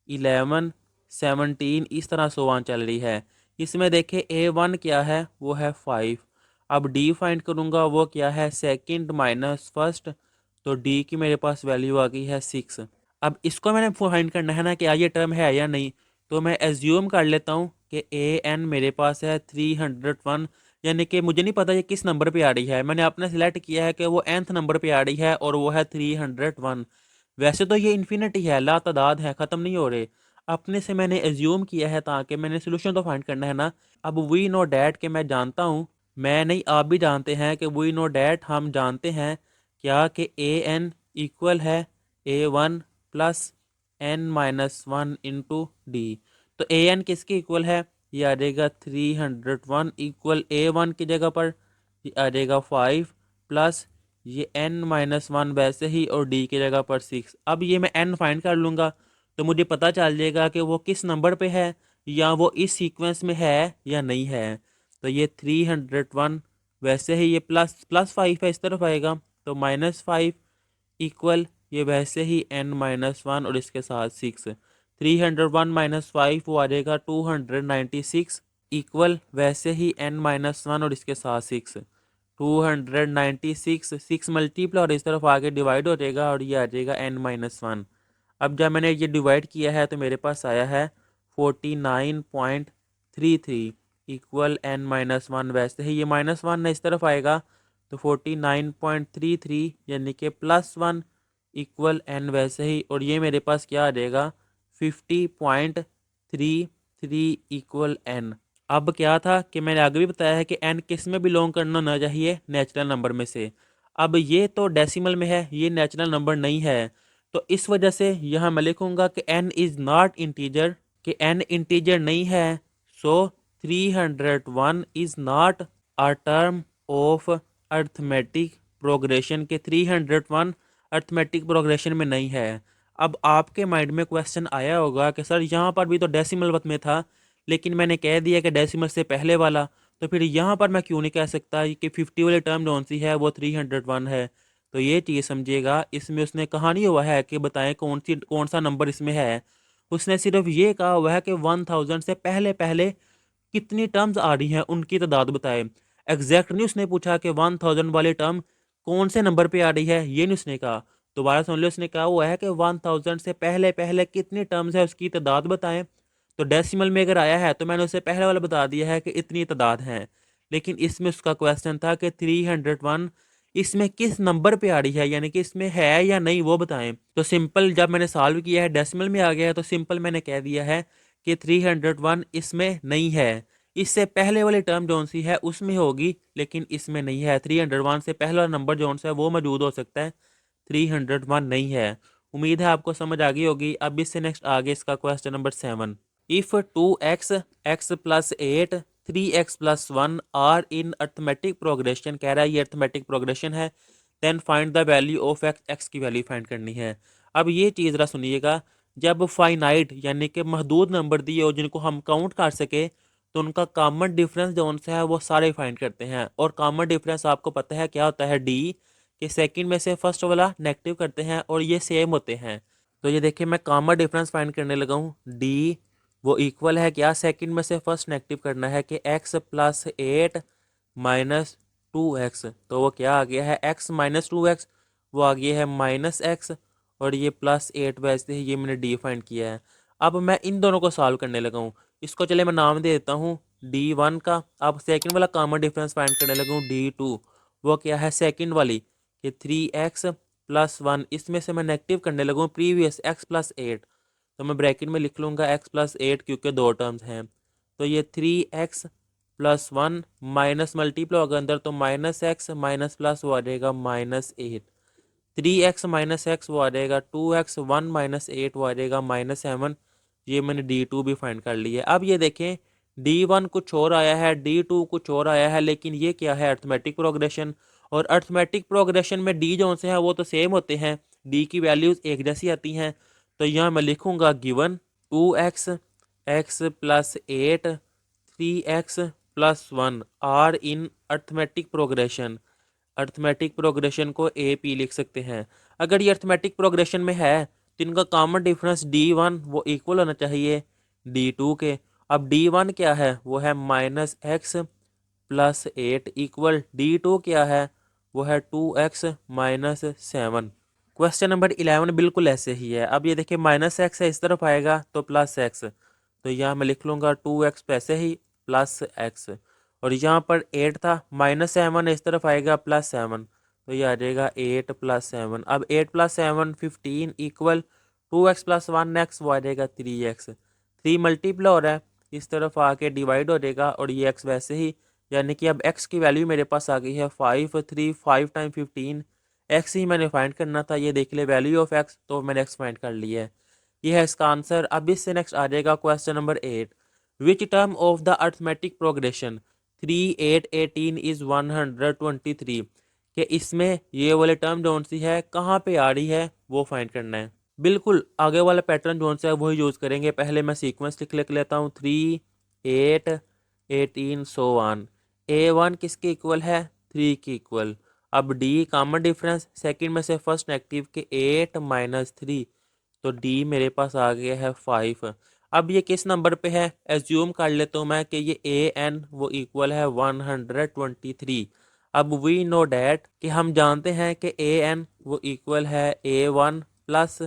Speaker 1: 11 17, इस तरह सोवान चल रही है। इसमें देखे A1 क्या है, वो है 5। अब D फाइंड करूँगा, वो क्या है सेकंड माइनस फर्स्ट, तो D की मेरे पास वैल्यू आ गई है 6। अब इसको मैंने फाइंड करना है ना कि ये टर्म है या नहीं, तो मैं एज्यूम कर लेता हूँ कि AN मेरे पास है 301। यानी कि मुझे नहीं पता ये किस नंबर पे आ रही है, मैंने आपने सिलेक्ट किया है कि वो nth नंबर पे आ रही है और वो है 301। वैसे तो ये इन्फिनिटी है, ला तादाद है, ख़त्म नहीं हो रहे। अपने से मैंने एज्यूम किया है ताकि मैंने सोल्यूशन तो फाइंड करना है ना। अब वी नो डैट के मैं जानता हूँ, मैं नहीं आप भी जानते हैं कि वी नो डैट हम जानते हैं क्या कि AN इक्वल है A1 plus n-1 into D. तो AN किसके इक्वल है, ये आ जाएगा 301 इक्वल A1 की जगह पर ये आ जाएगा 5 प्लस ये n-1 वैसे ही और d की जगह पर 6। अब ये मैं n फाइंड कर लूँगा तो मुझे पता चल जाएगा कि वो किस नंबर पे है या वो इस सीक्वेंस में है या नहीं है। तो ये 301 वैसे ही ये +5 है इस तरफ आएगा, तो -5 इक्वल ये वैसे ही n-1 और इसके साथ 6। 301 -5 वो आ जाएगा 296 इक्वल वैसे ही n-1 और इसके साथ 6। 296 6 मल्टीप्लाई और इस तरफ आगे डिवाइड हो जाएगा और ये आ जाएगा n-1। अब जब मैंने ये डिवाइड किया है तो मेरे पास आया है 49.33 इक्वल n-1। वैसे ही ये -1 इस तरफ आएगा तो 49.33 यानी कि +1 इक्वल एन वैसे ही, और ये मेरे पास क्या आ जाएगा 50.33 इक्वल एन। अब क्या था कि मैंने आगे भी बताया है कि एन किस में बिलोंग करना ना चाहिए, नेचुरल नंबर में से। अब ये तो डेसिमल में है, ये नेचुरल नंबर नहीं है, तो इस वजह से यहाँ मैं लिखूंगा कि एन इज़ नॉट इंटीजर, कि एन इंटीजर नहीं है। सो 301 is not a term of arithmetic progression, के 301 अर्थमेटिक प्रोग्रेशन में नहीं है। अब आपके माइंड में क्वेश्चन आया होगा कि सर यहाँ पर भी तो डेसिमल वक्त में था, लेकिन मैंने कह दिया कि डेसिमल से पहले वाला, तो फिर यहाँ पर मैं क्यों नहीं कह सकता कि 50 वाली टर्म कौन सी है, वो 301 है। तो ये चीज़ समझिएगा, इसमें उसने कहा नहीं हुआ है कि बताएं कौन सा नंबर इसमें है। उसने सिर्फ ये कहा हुआ है कि 1000 से पहले पहले कितनी टर्म्स आ रही हैं उनकी तादाद बताए। एग्जैक्ट नहीं उसने पूछा कि 1000 वाली टर्म कौन से नंबर पे आ रही है, ये नहीं उसने कहा। दोबारा सुन लो, उसने कहा हुआ है कि 1000 से पहले पहले कितनी टर्म्स है उसकी तादाद बताएं। तो डेसिमल में अगर आया है तो मैंने उसे पहले वाला बता दिया है कि इतनी तादाद है, लेकिन इसमें उसका क्वेश्चन था कि 301 इसमें किस नंबर पे आ रही है, यानी कि इसमें है या नहीं वो बताएं। तो सिंपल जब मैंने सॉल्व किया है डेसिमल में आ गया है, तो सिंपल मैंने कह दिया है कि 301 इसमें नहीं है। इससे पहले वाली टर्म जौन सी है उसमें होगी, लेकिन इसमें नहीं है। 301 से पहला वाला नंबर जौन सा है वो मौजूद हो सकता है, 301 नहीं है। उम्मीद है आपको समझ आ गई होगी। अब इससे नेक्स्ट आगे इसका question number 7। If 2x x plus 8 3x plus 1 are in arithmetic progression, कह रहा है ये अर्थमेटिक प्रोग्रेशन है, then find the value of X, X की वैल्यू फाइंड करनी है। अब ये चीज़ ज़रा सुनिएगा, जब फाइनाइट यानी कि महदूद नंबर दिए हो जिनको हम काउंट कर सके, तो उनका कॉमन डिफरेंस जो उनसे है वो सारे फाइंड करते हैं। और कॉमन डिफरेंस आपको पता है क्या होता है, डी, कि सेकंड में से फर्स्ट वाला नेगेटिव करते हैं और ये सेम होते हैं। तो ये देखिए मैं कॉमन डिफरेंस फाइंड करने लगा हूँ, डी वो इक्वल है क्या, सेकंड में से फर्स्ट नेगेटिव करना है कि x प्लस 8 माइनस 2x, तो वो क्या आ गया है x माइनस 2x, वो आ गया है माइनस एक्स, और ये प्लस 8 वैसे ही ये मैंने डी फाइंड किया है। अब मैं इन दोनों को सॉल्व करने लगा हूँ। इसको चले मैं नाम दे देता हूँ D1 का। अब सेकंड वाला कॉमन डिफरेंस फाइंड करने लगा हूँ D2, वो क्या है सेकंड वाली कि 3x प्लस 1, इसमें से मैं नेगेटिव करने लगा हूँ प्रीवियस x प्लस 8, तो मैं ब्रैकेट में लिख लूँगा x प्लस 8 क्योंकि दो टर्म्स हैं। तो ये 3x प्लस 1 माइनस मल्टीप्लाई होगा अंदर, तो माइनस एक्स माइनस प्लस वो आ जाएगा -8, 3x माइनस एक्स वो आ जाएगा 2x, 1 माइनस 8 वो आ जाएगा -7। ये मैंने D2 भी फाइंड कर लिया है। अब ये देखें D1 कुछ और आया है, D2 कुछ और आया है, लेकिन ये क्या है अर्थमेटिक प्रोग्रेशन, और अर्थमेटिक प्रोग्रेशन में डी जो से हैं वो तो सेम होते हैं, डी की वैल्यूज़ एक जैसी आती हैं। तो यहाँ मैं लिखूँगा given 2x x plus 8 3x plus 1 are in arithmetic progression. Arithmetic progression को ए पी लिख सकते हैं। अगर ये अर्थमेटिक प्रोग्रेशन में है तो इनका कॉमन डिफरेंस D1 वो इक्वल होना चाहिए D2 के। अब D1 क्या है, वो है -x प्लस 8 इक्वल D2 क्या है, वो है 2x माइनस 7। क्वेश्चन नंबर 11 बिल्कुल ऐसे ही है। अब ये देखिए -x है, इस तरफ आएगा तो प्लस एक्स, तो यहाँ मैं लिख लूँगा 2x ऐसे ही प्लस एक्स, और यहाँ पर 8 था, -7 इस तरफ आएगा +7, तो ये आ जाएगा 8 + 7। अब 8 + 7 15 इक्वल 2x + 1x, वो आ जाएगा 3x। 3 मल्टीप्लाई हो रहा है, इस तरफ आके डिवाइड हो जाएगा, और ये x वैसे ही, यानी कि अब x की वैल्यू मेरे पास आ गई है 5 3 5 टाइम 15। एक्स ही मैंने फाइंड करना था, ये देख ले वैल्यू ऑफ एक्स, तो मैंने एक्स फाइंड कर लिया है। ये है इसका आंसर। अब इससे नेक्स्ट आ जाएगा question number 8। Which term of the arithmetic progression 3 8 18 is 123, कि इसमें ये वाले टर्म जौन सी है कहाँ पे आ रही है वो फाइंड करना है। बिल्कुल आगे वाला पैटर्न जौन सा है वही यूज़ करेंगे। पहले मैं सीक्वेंस लिख लेता हूँ 3 8 18 सो ऑन। A1 किसके इक्वल है, 3 की इक्वल। अब डी कॉमन डिफरेंस, सेकंड में से फर्स्ट नेगेटिव के 8 - 3, तो डी मेरे पास आ गया है 5। अब ये किस नंबर पे है, एज्यूम कर लेता हूँ मैं कि ये an वो इक्वल है 123। अब वी नो डैट कि हम जानते हैं कि an वो इक्वल है A1 plus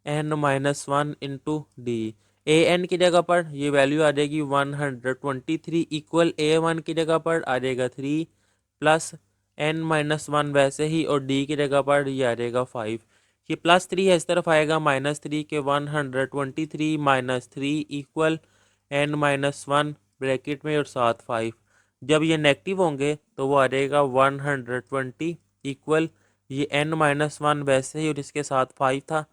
Speaker 1: n-1 into D. an की जगह पर ये वैल्यू आ जाएगी 123 इक्वल A1 की जगह पर आ जाएगा 3 प्लस n-1 वैसे ही, और d की जगह पर ये आ जाएगा 5। ये +3 है, इस तरफ आएगा -3 के 123 -3 इक्वल n-1 ब्रैकेट में और साथ 5। जब ये नेगेटिव होंगे तो वो आ जाएगा 120 इक्वल ये n-1 वैसे ही और इसके साथ 5 था,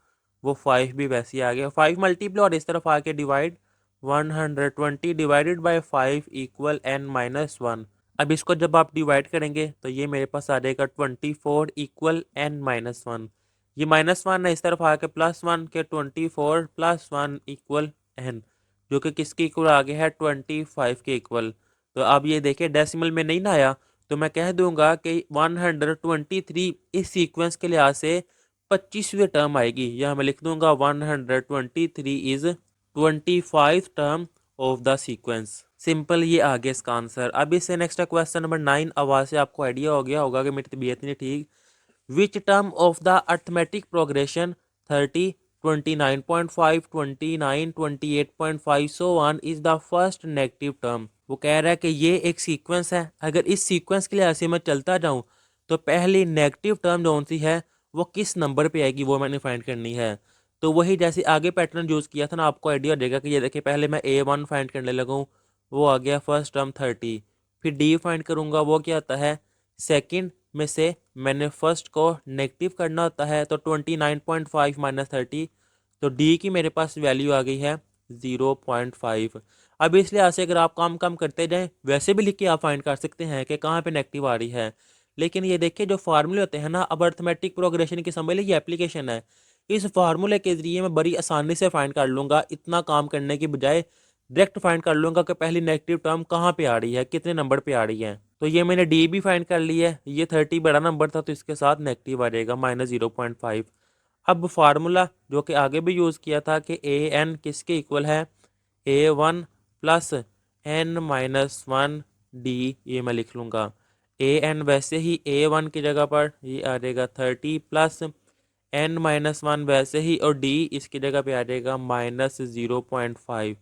Speaker 1: वो 5 भी वैसे ही आ गया। 5 मल्टीप्लाई और इस तरफ आके divide, 120 divided by 5 equal n-1। अब इसको जब आप डिवाइड करेंगे तो ये मेरे पास आ जाएगा 24 इक्वल n-1। ये -1 है, इस तरफ आके +1 के 24 + 1 इक्वल n, जो कि किसके इक्वल आ गया है 25 के इक्वल। तो अब ये देखिए डेसिमल में नहीं ना आया, तो मैं कह दूंगा कि 123 इस सीक्वेंस के लिहाज से 25वीं टर्म आएगी। यह मैं लिख दूंगा 123 is 25 term of the sequence. Simple, ये आ गया इसका आंसर। अब इससे नेक्स्ट क्वेश्चन नंबर 9। आवाज से आपको आइडिया हो गया होगा कि मेरी तबीयत नहीं ठीक। Which term of the arithmetic progression 30, 29.5, 29, 28.5 so on is the first negative term? वो कह रहा है कि ये एक सीक्वेंस है, अगर इस सीक्वेंस के लिए ऐसे मैं चलता जाऊं तो पहली नेगेटिव टर्म जो सी है वो किस नंबर पे आएगी, वो मैंने फाइंड करनी है। तो वही जैसे आगे पैटर्न यूज़ किया था ना, आपको आइडिया हो जाएगा कि ये देखिए पहले मैं A1 फाइंड करने लगूँ, वो आ गया फर्स्ट टर्म 30। फिर डी फाइंड करूँगा, वो क्या आता है सेकंड में से मैंने फर्स्ट को नेगेटिव करना होता है, तो 29.5 माइनस 30, तो डी की मेरे पास वैल्यू आ गई है 0.5। अब इस लिहाज से अगर आप काम कम करते जाएं, वैसे भी लिख के आप फाइंड कर सकते हैं कि कहाँ पे नेगेटिव आ रही है। लेकिन ये देखिए जो फार्मूले होते हैं ना, अब अर्थमेटिक प्रोग्रेशन की समझ लीजिए एप्लीकेशन है, इस फार्मूले के जरिए मैं बड़ी आसानी से फाइंड कर लूँगा, इतना काम करने की बजाय डायरेक्ट फाइंड कर लूँगा कि पहली नेगेटिव टर्म कहाँ पे आ रही है, कितने नंबर पे आ रही है। तो ये मैंने डी भी फाइंड कर लिया है, ये 30 बड़ा नंबर था तो इसके साथ नेगेटिव आ जाएगा -0.5। अब फार्मूला जो कि आगे भी यूज़ किया था कि ए एन किसके इक्वल है, A1 प्लस n-1 डी, ये मैं लिख लूँगा। A n वैसे ही A1 की जगह पर ये आ जाएगा 30 प्लस n-1 वैसे ही, और डी इसकी जगह पे आ जाएगा -0.5।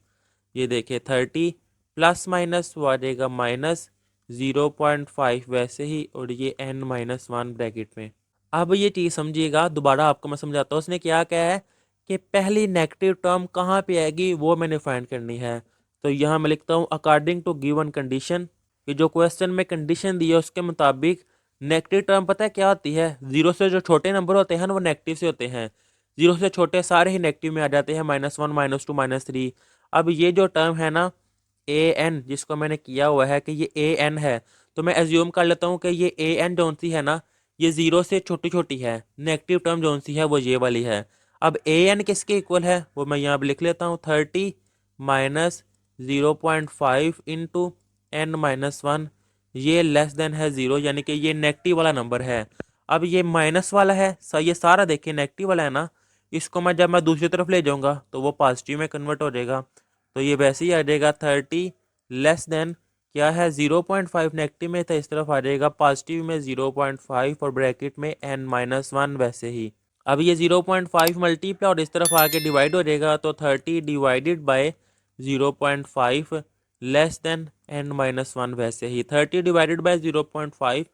Speaker 1: ये देखिए 30 प्लस माइनस वो आ जाएगा -0.5 वैसे ही, और ये n-1 ब्रैकेट में। अब ये चीज़ समझिएगा, दोबारा आपको मैं समझाता हूँ। उसने क्या कहा है कि पहली नेगेटिव टर्म कहाँ पे आएगी वो मैंने फाइंड करनी है। तो यहाँ मैं लिखता हूँ अकॉर्डिंग टू गिवन कंडीशन, कि जो क्वेश्चन में कंडीशन दी है उसके मुताबिक नेगेटिव टर्म पता है क्या होती है, जीरो से जो छोटे नंबर होते हैं ना वो नेगेटिव से होते हैं, जीरो से छोटे सारे ही नेगेटिव में आ जाते हैं, -1 -2 -3। अब ये जो टर्म है ना an, जिसको मैंने किया हुआ है कि ये an है, तो मैं एज्यूम कर लेता हूँ कि ये an जो सी है ना ये जीरो से छोटी छोटी है, नेगेटिव टर्म जो सी है वो ये वाली है। अब an किसके इक्वल है वो मैं यहाँ पर लिख लेता हूँ, 30 माइनस 0.5 इंटू n-1, ये लेस देन है 0, यानी कि ये नेगेटिव वाला नंबर है। अब ये माइनस वाला है, ये सारा देखिए नेगेटिव वाला है ना, इसको मैं जब मैं दूसरी तरफ ले जाऊंगा तो वो पॉजिटिव में कन्वर्ट हो जाएगा। तो ये वैसे ही आ जाएगा 30 लेस देन क्या है 0.5, नेगेटिव में था, इस तरफ आ जाएगा पॉजिटिव में 0.5 और ब्रैकेट में n-1 वैसे ही। अब ये 0.5 मल्टीप्लाई और इस तरफ आके डिवाइड हो जाएगा, तो 30 divided by 0.5 less than n-1 वैसे ही। 30 डिवाइडेड बाय 0.5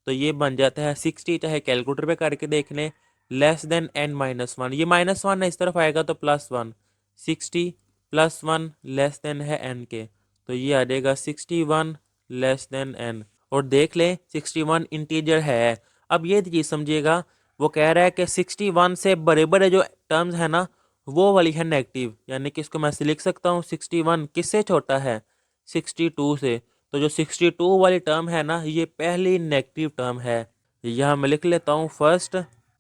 Speaker 1: तो ये बन जाता है 60, चाहे कैलकुलेटर पे करके देख लें, लेस देन n-1। ये -1 है, इस तरफ आएगा तो +1, 60 +1 लेस देन है n के, तो ये आ जाएगा 61 लेस देन n। और देख लें 61 इंटीजर है। अब ये चीज़ समझिएगा, वो कह रहा है कि 61 से बड़े बड़े जो टर्म्स है ना वो वाली है नेगेटिव, यानी कि इसको मैं लिख सकता हूँ 61 किससे छोटा है, 62 से। तो जो 62 वाली टर्म है ना ये पहली नेगेटिव टर्म है। यह मैं लिख लेता हूँ, फर्स्ट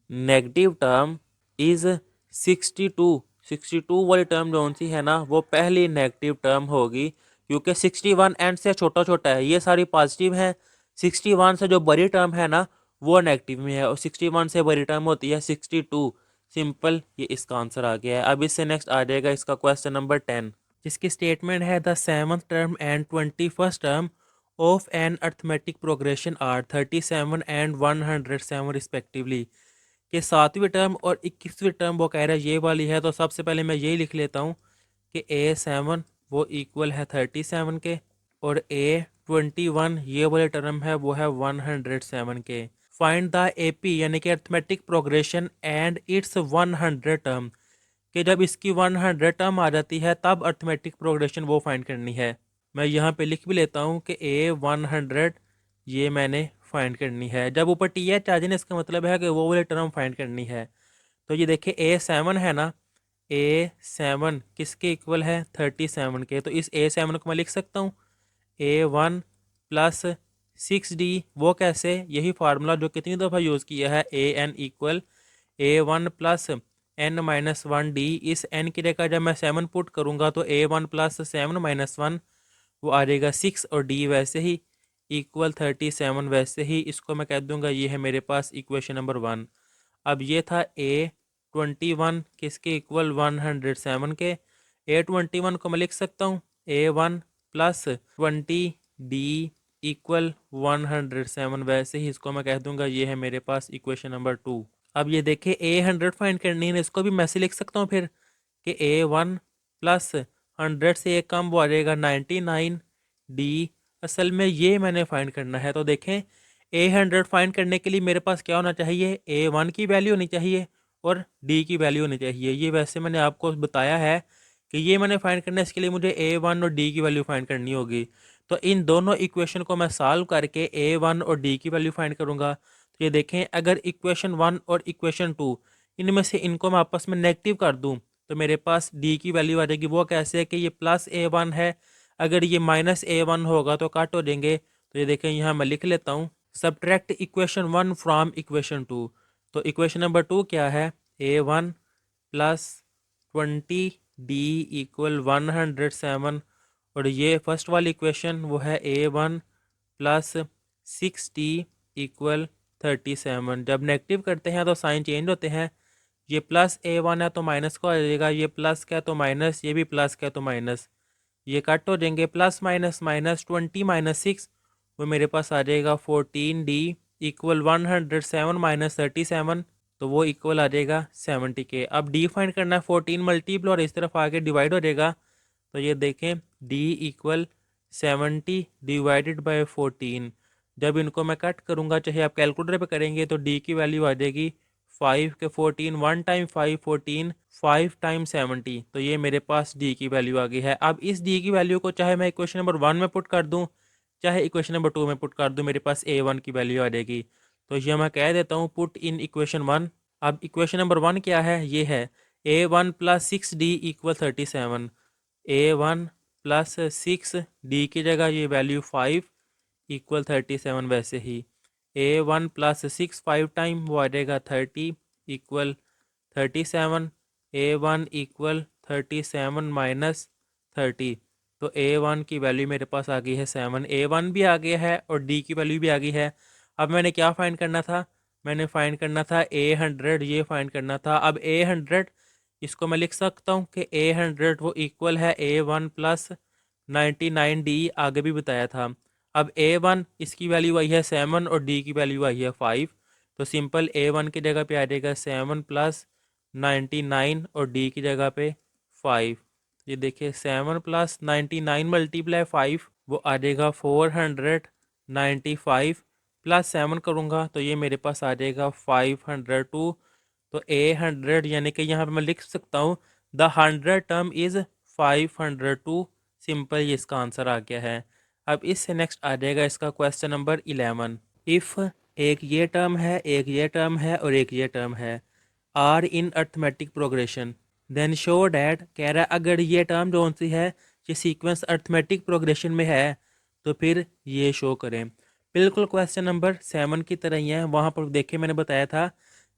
Speaker 1: नेगेटिव टर्म इज 62। 62 वाली टर्म जो सी है ना वो पहली नेगेटिव टर्म होगी, क्योंकि 61 एंड से छोटा छोटा है, ये सारी पॉजिटिव है। 61 से जो बड़ी टर्म है ना वो नेगेटिव में है, और 61 से बड़ी टर्म होती है 62। सिंपल, ये इसका आंसर आ गया है। अब इससे नेक्स्ट आ जाएगा इसका क्वेश्चन नंबर 10, जिसकी स्टेटमेंट है the 7th term and 21st term of an arithmetic progression are 37 and 107 respectively, कि 7वीं टर्म और 21वीं टर्म वो कह रहा है ये वाली है। तो सबसे पहले मैं यही लिख लेता हूँ कि A7 वो इक्वल है 37 के, और A21 ये वाली टर्म है वो है 107 के। फाइंड द AP यानी कि arithmetic progression and it's 100 term, कि जब इसकी 100 टर्म आ जाती है तब अर्थमेटिक प्रोग्रेशन वो फाइंड करनी है। मैं यहाँ पे लिख भी लेता हूँ कि A100 ये मैंने फाइंड करनी है। जब ऊपर TH आ जाए इसका मतलब है कि वो वाली टर्म फाइंड करनी है। तो ये देखिए A7 है ना, A7 किसके इक्वल है 37 के। तो इस A7 को मैं लिख सकता हूँ A1 प्लस 6D। वो कैसे, यही फार्मूला जो कितनी दफ़ा यूज़ किया है, AN equal A1 plus N-1D। इस N की जगह जब मैं 7 पुट करूँगा तो A1 प्लस 7-1 वो आ जाएगा 6, और D वैसे ही इक्वल 37 वैसे ही। इसको मैं कह दूँगा ये है मेरे पास इक्वेशन नंबर 1। अब ये था A21 किसके इक्वल 107 के। A21 को मैं लिख सकता हूँ A1 प्लस 20D इक्वल 107 वैसे ही। इसको मैं कह दूँगा ये है मेरे पास इक्वेशन नंबर 2। अब ये देखिए A100 फाइंड करनी है, इसको भी मैं से लिख सकता हूँ फिर कि A1 प्लस 100 से एक कम वो आ जाएगा 99D। असल में ये मैंने फाइंड करना है। तो देखें A100 फाइंड करने के लिए मेरे पास क्या होना चाहिए, A1 की वैल्यू होनी चाहिए और D की वैल्यू होनी चाहिए। ये वैसे मैंने आपको बताया है कि ये मैंने फाइंड करना है, इसके लिए मुझे A1 और D की वैल्यू फाइंड करनी होगी। तो इन दोनों इक्वेशन को मैं सॉल्व करके A1 और D की वैल्यू फाइंड करूँगा। तो ये देखें अगर इक्वेशन 1 और इक्वेशन 2 इनमें से इनको मैं आपस में नेगेटिव कर दूं तो मेरे पास D की वैल्यू आ जाएगी। वो कैसे है कि ये प्लस A1 है, अगर ये माइनस A1 होगा तो कट हो जाएंगे। तो ये देखें यहाँ मैं लिख लेता हूँ सब्ट्रैक्ट इक्वेशन 1 फ्रॉम इक्वेशन 2। तो इक्वेशन नंबर 2 क्या है, A1 प्लस 20D इक्वल 107, और ये फर्स्ट वाली इक्वेशन वो है A1 प्लस 6D इक्वल 37। जब नेगेटिव करते हैं तो साइन चेंज होते हैं। ये प्लस A1 है तो माइनस को आ जाएगा, ये प्लस का है तो माइनस, ये भी प्लस का है तो माइनस, ये कट हो जाएंगे। प्लस माइनस माइनस 20 - 6 वो मेरे पास आ जाएगा 14D इक्वल 107 माइनस 37, तो वो इक्वल आ जाएगा 70 के। अब D फाइंड करना है, 14 मल्टीपल और इस तरफ आगे डिवाइड हो जाएगा। तो ये देखें D इक्वल 70 डिवाइडेड बाय 14। जब इनको मैं कट करूँगा, चाहे आप कैलकुलेटर पे करेंगे, तो D की वैल्यू आ जाएगी 5 के 14, 1 टाइम 5 14, 5 टाइम 70। तो ये मेरे पास D की वैल्यू आ गई है। अब इस D की वैल्यू को चाहे मैं इक्वेशन नंबर 1 में पुट कर दूँ चाहे इक्वेशन नंबर 2 में पुट कर दूँ, मेरे पास A1 की वैल्यू आ जाएगी। तो ये मैं कह देता हूँ पुट इन इक्वेशन 1। अब इक्वेशन नंबर 1 क्या है, ये है A1 plus 6D equal 37। A1 plus 6D की जगह ये वैल्यू 5 इक्वल 37 वैसे ही। A1 प्लस 6 5 टाइम वो आ जाएगा 30 इक्वल 37। A1 equal 37 minus 30। तो A1 की वैल्यू मेरे पास आ गई है 7। A1 भी आ गया है और D की वैल्यू भी आ गई है। अब मैंने क्या फाइंड करना था, मैंने फाइंड करना था A100, ये फाइंड करना था। अब A100 इसको मैं लिख सकता हूँ कि A100 वो इक्वल है A1 प्लस 99D, आगे भी बताया था। अब A1 इसकी वैल्यू आई है 7 और D की वैल्यू आई है 5। तो सिंपल A1 की जगह पे आ जाएगा 7 प्लस 99 और D की जगह पे 5। ये देखिए 7 प्लस 99 मल्टीप्लाई 5 वो आ जाएगा 495, प्लस 7 करूँगा तो ये मेरे पास आ जाएगा 502। तो A100 यानी कि यहाँ पे मैं लिख सकता हूँ द 100 टर्म इज़ 502। सिंपल ये इसका आंसर आ गया है। अब इससे नेक्स्ट आ जाएगा इसका क्वेश्चन नंबर 11। इफ़ एक ये टर्म है, एक ये टर्म है और एक ये टर्म है, are in arithmetic progression, then show that, कह रहा है अगर ये टर्म जो सी है ये सीक्वेंस अर्थमेटिक प्रोग्रेशन में है तो फिर ये शो करें। बिल्कुल क्वेश्चन नंबर 7 की तरह ही है। वहाँ पर देखिए मैंने बताया था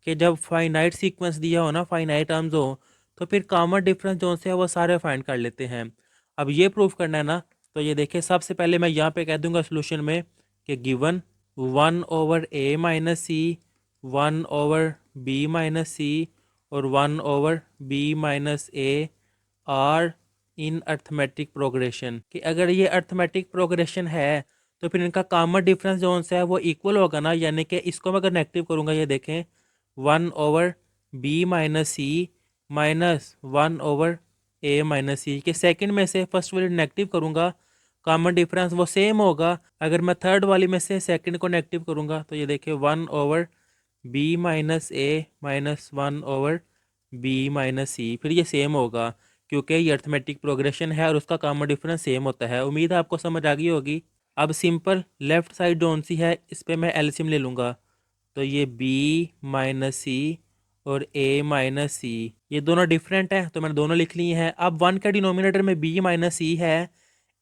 Speaker 1: कि जब फाइनाइट सीक्वेंस दिया हो ना, फाइनाइट टर्म्स हो, तो फिर कॉमन डिफरेंस जो से है वो सारे फाइंड कर लेते हैं। अब ये प्रूफ करना है ना, तो ये देखिए सबसे पहले मैं यहाँ पे कह दूंगा सोल्यूशन में कि गिवन 1/a-c, 1/b-c और 1/b-a are in arithmetic progression, कि अगर ये अर्थमेटिक प्रोग्रेशन है तो फिर इनका कॉमन डिफरेंस जो सा है वो इक्वल होगा ना। यानी कि इसको मैं अगर नेगेटिव करूँगा, ये देखें 1/b-c माइनस 1/a-c के सेकंड में से फर्स्ट वाली नेगेटिव करूँगा कॉमन डिफरेंस वो सेम होगा। अगर मैं थर्ड वाली में से सेकंड को नेगेटिव करूँगा तो ये देखिए 1/b-a-1/b-c, फिर ये सेम होगा क्योंकि ये अर्थमेटिक प्रोग्रेशन है और उसका कॉमन डिफरेंस सेम होता है। उम्मीद है आपको समझ आ गई होगी। अब सिंपल लेफ्ट साइड कौन सी है, इस पर मैं एलसीएम ले लूँगा। तो ये b-c और a-c, ये दोनों डिफरेंट है तो मैंने दोनों लिख लिए हैं। अब वन का डिनोमिनेटर में b-c है,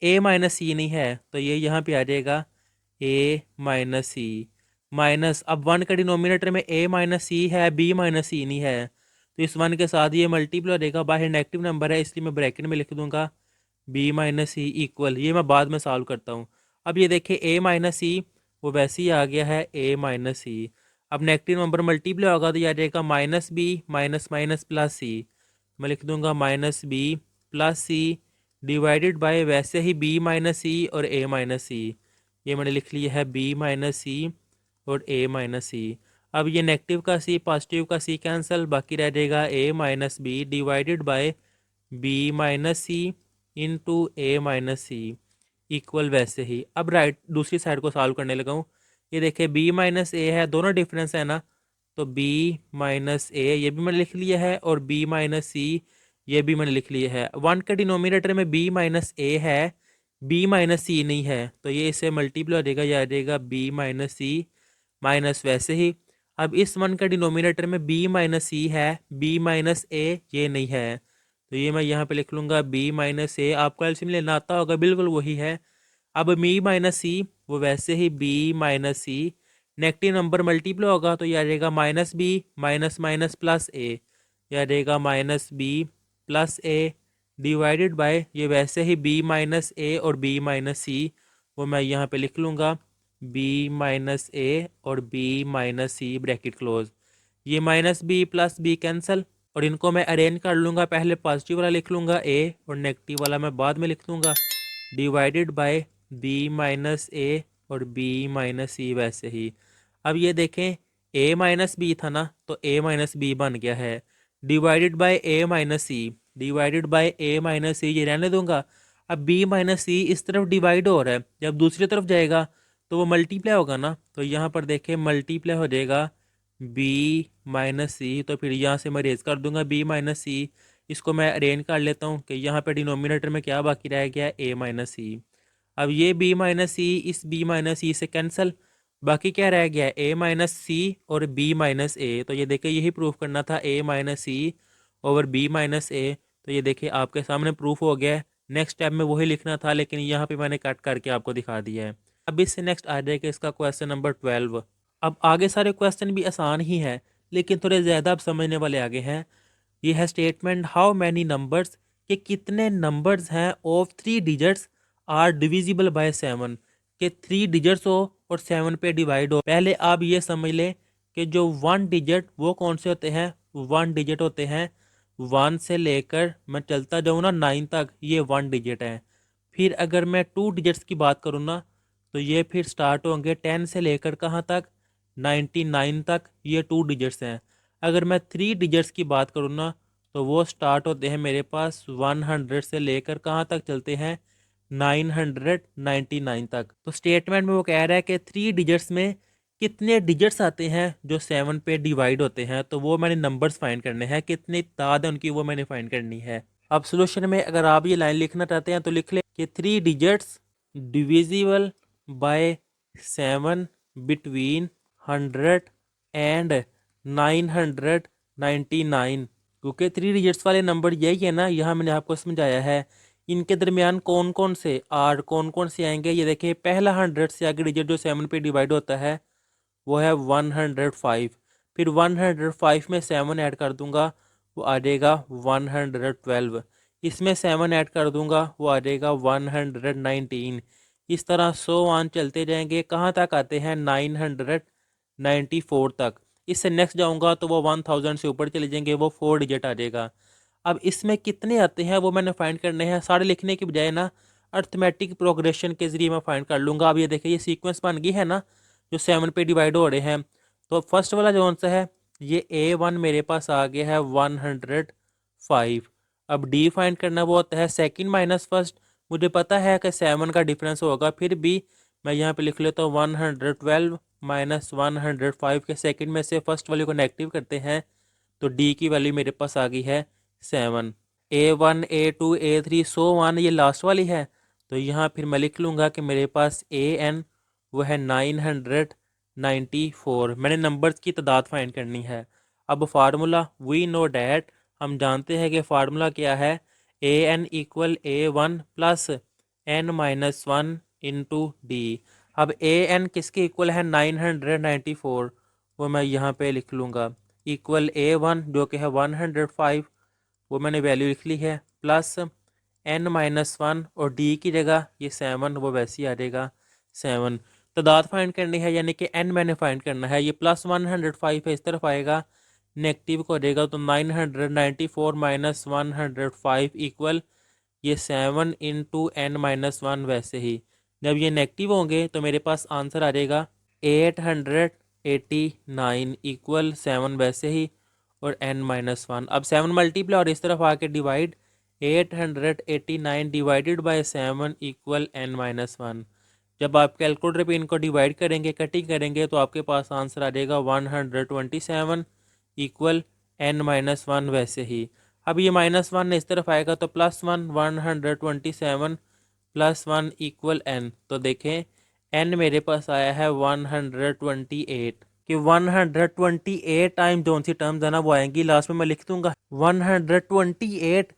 Speaker 1: a-c नहीं है, तो ये यहाँ पे आ जाएगा a-c माइनस। अब वन का डिनोमिनेटर में a-c है, b-c नहीं है, तो इस वन के साथ ये मल्टीप्लाई हो जाएगा। बाहर नेगेटिव नंबर है इसलिए मैं ब्रैकेट में लिख दूंगा b-c इक्वल, ये मैं बाद में सॉल्व करता हूँ। अब ये देखिए a-c वो वैसे ही आ गया है a-c। अब नेगेटिव नंबर मल्टीप्लाई होगा तो ये आ जाएगा -b minus minus plus C. मैं लिख दूंगा -b plus C divided by वैसे ही b-c और a-c। ये मैंने लिख लिया है b-c और a-c। अब ये नेगेटिव का c पॉजिटिव का c कैंसिल, बाकी रह जाएगा a-b divided by b-c into a-c equal वैसे ही। अब राइट दूसरी साइड को सॉल्व करने लगा हूँ। ये देखिए b-a है, दोनों डिफरेंस है ना, तो b-a ये भी मैंने लिख लिया है और b-c ये भी मैंने लिख लिया है। वन के डिनोमिनेटर में b-a है, b-c नहीं है, तो ये इससे मल्टीप्लाई हो जाएगा, ये आ जाएगा b-c माइनस वैसे ही। अब इस वन का डिनोमिनेटर में b-c है, b-a ये नहीं है, तो ये मैं यहाँ पे लिख लूँगा b-a। आपको एलसीएम लेना आता होगा, बिल्कुल वही है। अब b-c वो वैसे ही b-c, नेगेटिव नंबर मल्टीप्लाई होगा तो ये आ जाएगा -b minus minus plus a, ये आ जाएगा -b plus a divided by ये वैसे ही b-a और b-c, वो मैं यहाँ पे लिख लूँगा b-a और b-c ब्रैकेट क्लोज। ये -b प्लस b कैंसिल और इनको मैं अरेंज कर लूँगा। पहले पॉजिटिव वाला लिख लूँगा a और नेगेटिव वाला मैं बाद में लिख दूँगा डिवाइडेड बाय b-a और b-c वैसे ही। अब ये देखें a-b था ना, तो a-b बन गया है divided by a-c, divided by a-c ये रहने दूंगा। अब b-c इस तरफ डिवाइड हो रहा है, जब दूसरी तरफ जाएगा तो वो मल्टीप्लाई होगा ना, तो यहाँ पर देखें मल्टीप्लाई हो जाएगा b-c, तो फिर यहाँ से मैं रेज कर दूंगा b-c। इसको मैं अरेंज कर लेता हूँ कि यहाँ पे डिनोमिनेटर में क्या बाकी रह गया a-c। अब ये b-c इस b-c से कैंसिल, बाकी क्या रह गया a-c और b-a। तो ये देखिए यही प्रूफ करना था a-c ओवर b-a, तो ये देखिए आपके सामने प्रूफ हो गया है। नेक्स्ट स्टेप में वही लिखना था लेकिन यहाँ पे मैंने कट करके आपको दिखा दिया है। अब इससे नेक्स्ट आ जाएगा इसका क्वेश्चन नंबर 12। अब आगे सारे क्वेश्चन भी आसान ही हैं लेकिन थोड़े ज़्यादा आप समझने वाले आगे हैं। ये है स्टेटमेंट हाउ मैनी नंबर्स, कि कितने नंबर्स हैं of 3 digits are divisible by 7, के 3 डिजिट्स हो और 7 पे डिवाइड हो। पहले आप ये समझ लें कि जो 1 डिजिट वो कौन से होते हैं, 1 डिजिट होते हैं 1 से लेकर मैं चलता जाऊँ ना 9 तक, ये 1 डिजिट है। फिर अगर मैं 2 डिजिट्स की बात करूँ ना, तो ये फिर स्टार्ट होंगे 10 से लेकर कहाँ तक, 99 तक, ये 2 डिजिट्स हैं। अगर मैं 3 डिजिट्स की बात करूँ ना, तो वो स्टार्ट होते हैं मेरे पास 100 से लेकर कहाँ तक चलते हैं, 999 तक। तो स्टेटमेंट में वो कह रहा है कि 3 डिजिट्स में कितने डिजिट्स आते हैं जो 7 पे डिवाइड होते हैं, तो वो मैंने नंबर्स फाइंड करने हैं, कितनी तादाद है उनकी वो मैंने फाइंड करनी है। अब सोल्यूशन में अगर आप ये लाइन लिखना चाहते हैं तो लिख ले कि 3 digits divisible by 7 between 100 and 999, क्योंकि 3 डिजिट्स वाले नंबर यही है ना, यहाँ मैंने आपको समझाया है। इनके दरमियान कौन कौन से आर कौन कौन से आएंगे, ये देखिए पहला 100 से आगे डिजिट जो 7 पे डिवाइड होता है वो है 105। फिर 105 में 7 ऐड कर दूंगा वो आ जाएगा 112। इसमें 7 ऐड कर दूंगा वो आ जाएगा 119। इस तरह 100 वन चलते जाएंगे, कहाँ तक आते हैं 994 तक। इससे नेक्स्ट जाऊंगा तो वो 1000 से ऊपर चले जाएंगे, वो 4 डिजिट आ जाएगा। अब इसमें कितने आते हैं वो मैंने फाइंड करने हैं, सारे लिखने की बजाय ना अर्थमेटिक प्रोग्रेशन के जरिए मैं फाइंड कर लूँगा। अब ये देखिए ये सीक्वेंस बन गई है ना, जो 7 पे डिवाइड हो रहे हैं। तो फर्स्ट वाला जो सा है ये A1 मेरे पास आ गया है 105। अब डी फाइंड करना वो होता है सेकंड माइनस फर्स्ट, मुझे पता है कि 7 का डिफरेंस होगा, फिर भी मैं यहाँ पे लिख लेता हूँ 112 माइनस 105 के सेकंड में से फर्स्ट वैल्यू को नेगेटिव करते हैं तो डी की वैल्यू मेरे पास आ गई है 7। A1 A2 A3 so one ये लास्ट वाली है, तो यहाँ फिर मैं लिख लूँगा कि मेरे पास AN वो है 994। मैंने नंबर्स की तादाद फाइंड करनी है। अब फार्मूला वी नो डैट, हम जानते हैं कि फार्मूला क्या है, AN equal A1 plus N-1 into D. अब AN किसके इक्वल है 994, वो मैं यहाँ पे लिख लूँगा इक्वल A1 जो कि है 105, वो मैंने वैल्यू लिख ली है, प्लस N-1 और डी की जगह ये 7 वो वैसे ही आ जाएगा 7। तादाद फाइंड करनी है यानी कि N मैंने फाइंड करना है, ये प्लस 105 है इस तरफ आएगा, नेगेटिव को देगा तो 994 माइनस 105 इक्वल ये 7 इंटू N-1 वैसे ही। जब ये नेगेटिव होंगे तो मेरे पास आंसर आ जाएगा 889 इक्वल 7 वैसे ही और N-1। अब 7 मल्टीप्लाई और इस तरफ आके divide, 889 divided by 7 equal N-1। जब आप कैलकुलेटर पे इनको डिवाइड करेंगे, कटिंग करेंगे, तो आपके पास आंसर आ जाएगा 127 इक्वल N-1 वैसे ही। अब ये -1 इस तरफ आएगा तो +1, 127 +1 इक्वल N। तो देखें N मेरे पास आया है 128, कि 128 टाइम जो सी टर्म्स है ना वो आएंगी, लास्ट में मैं लिख दूंगा 128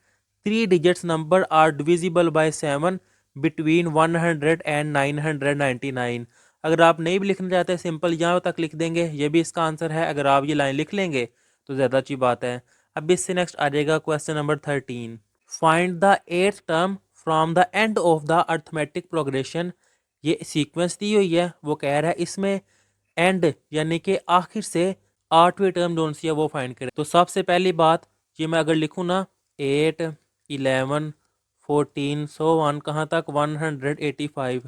Speaker 1: 3 digits number are divisible by 7 between 100 and 999। अगर आप नहीं भी लिखना चाहते सिंपल यहाँ तक लिख देंगे, ये भी इसका आंसर है। अगर आप ये लाइन लिख लेंगे तो ज़्यादा अच्छी बात है। अब इससे नेक्स्ट आ जाएगा question number 13, find the 8th term from the end of the arithmetic progression. ये सीक्वेंस दी हुई है, वो कह रहा है इसमें एंड यानी कि आखिर से 8वीं टर्म जो सी है वो फाइंड करें। तो सबसे पहली बात ये मैं अगर लिखूँ ना 8 11 14 सो वन कहाँ तक 185।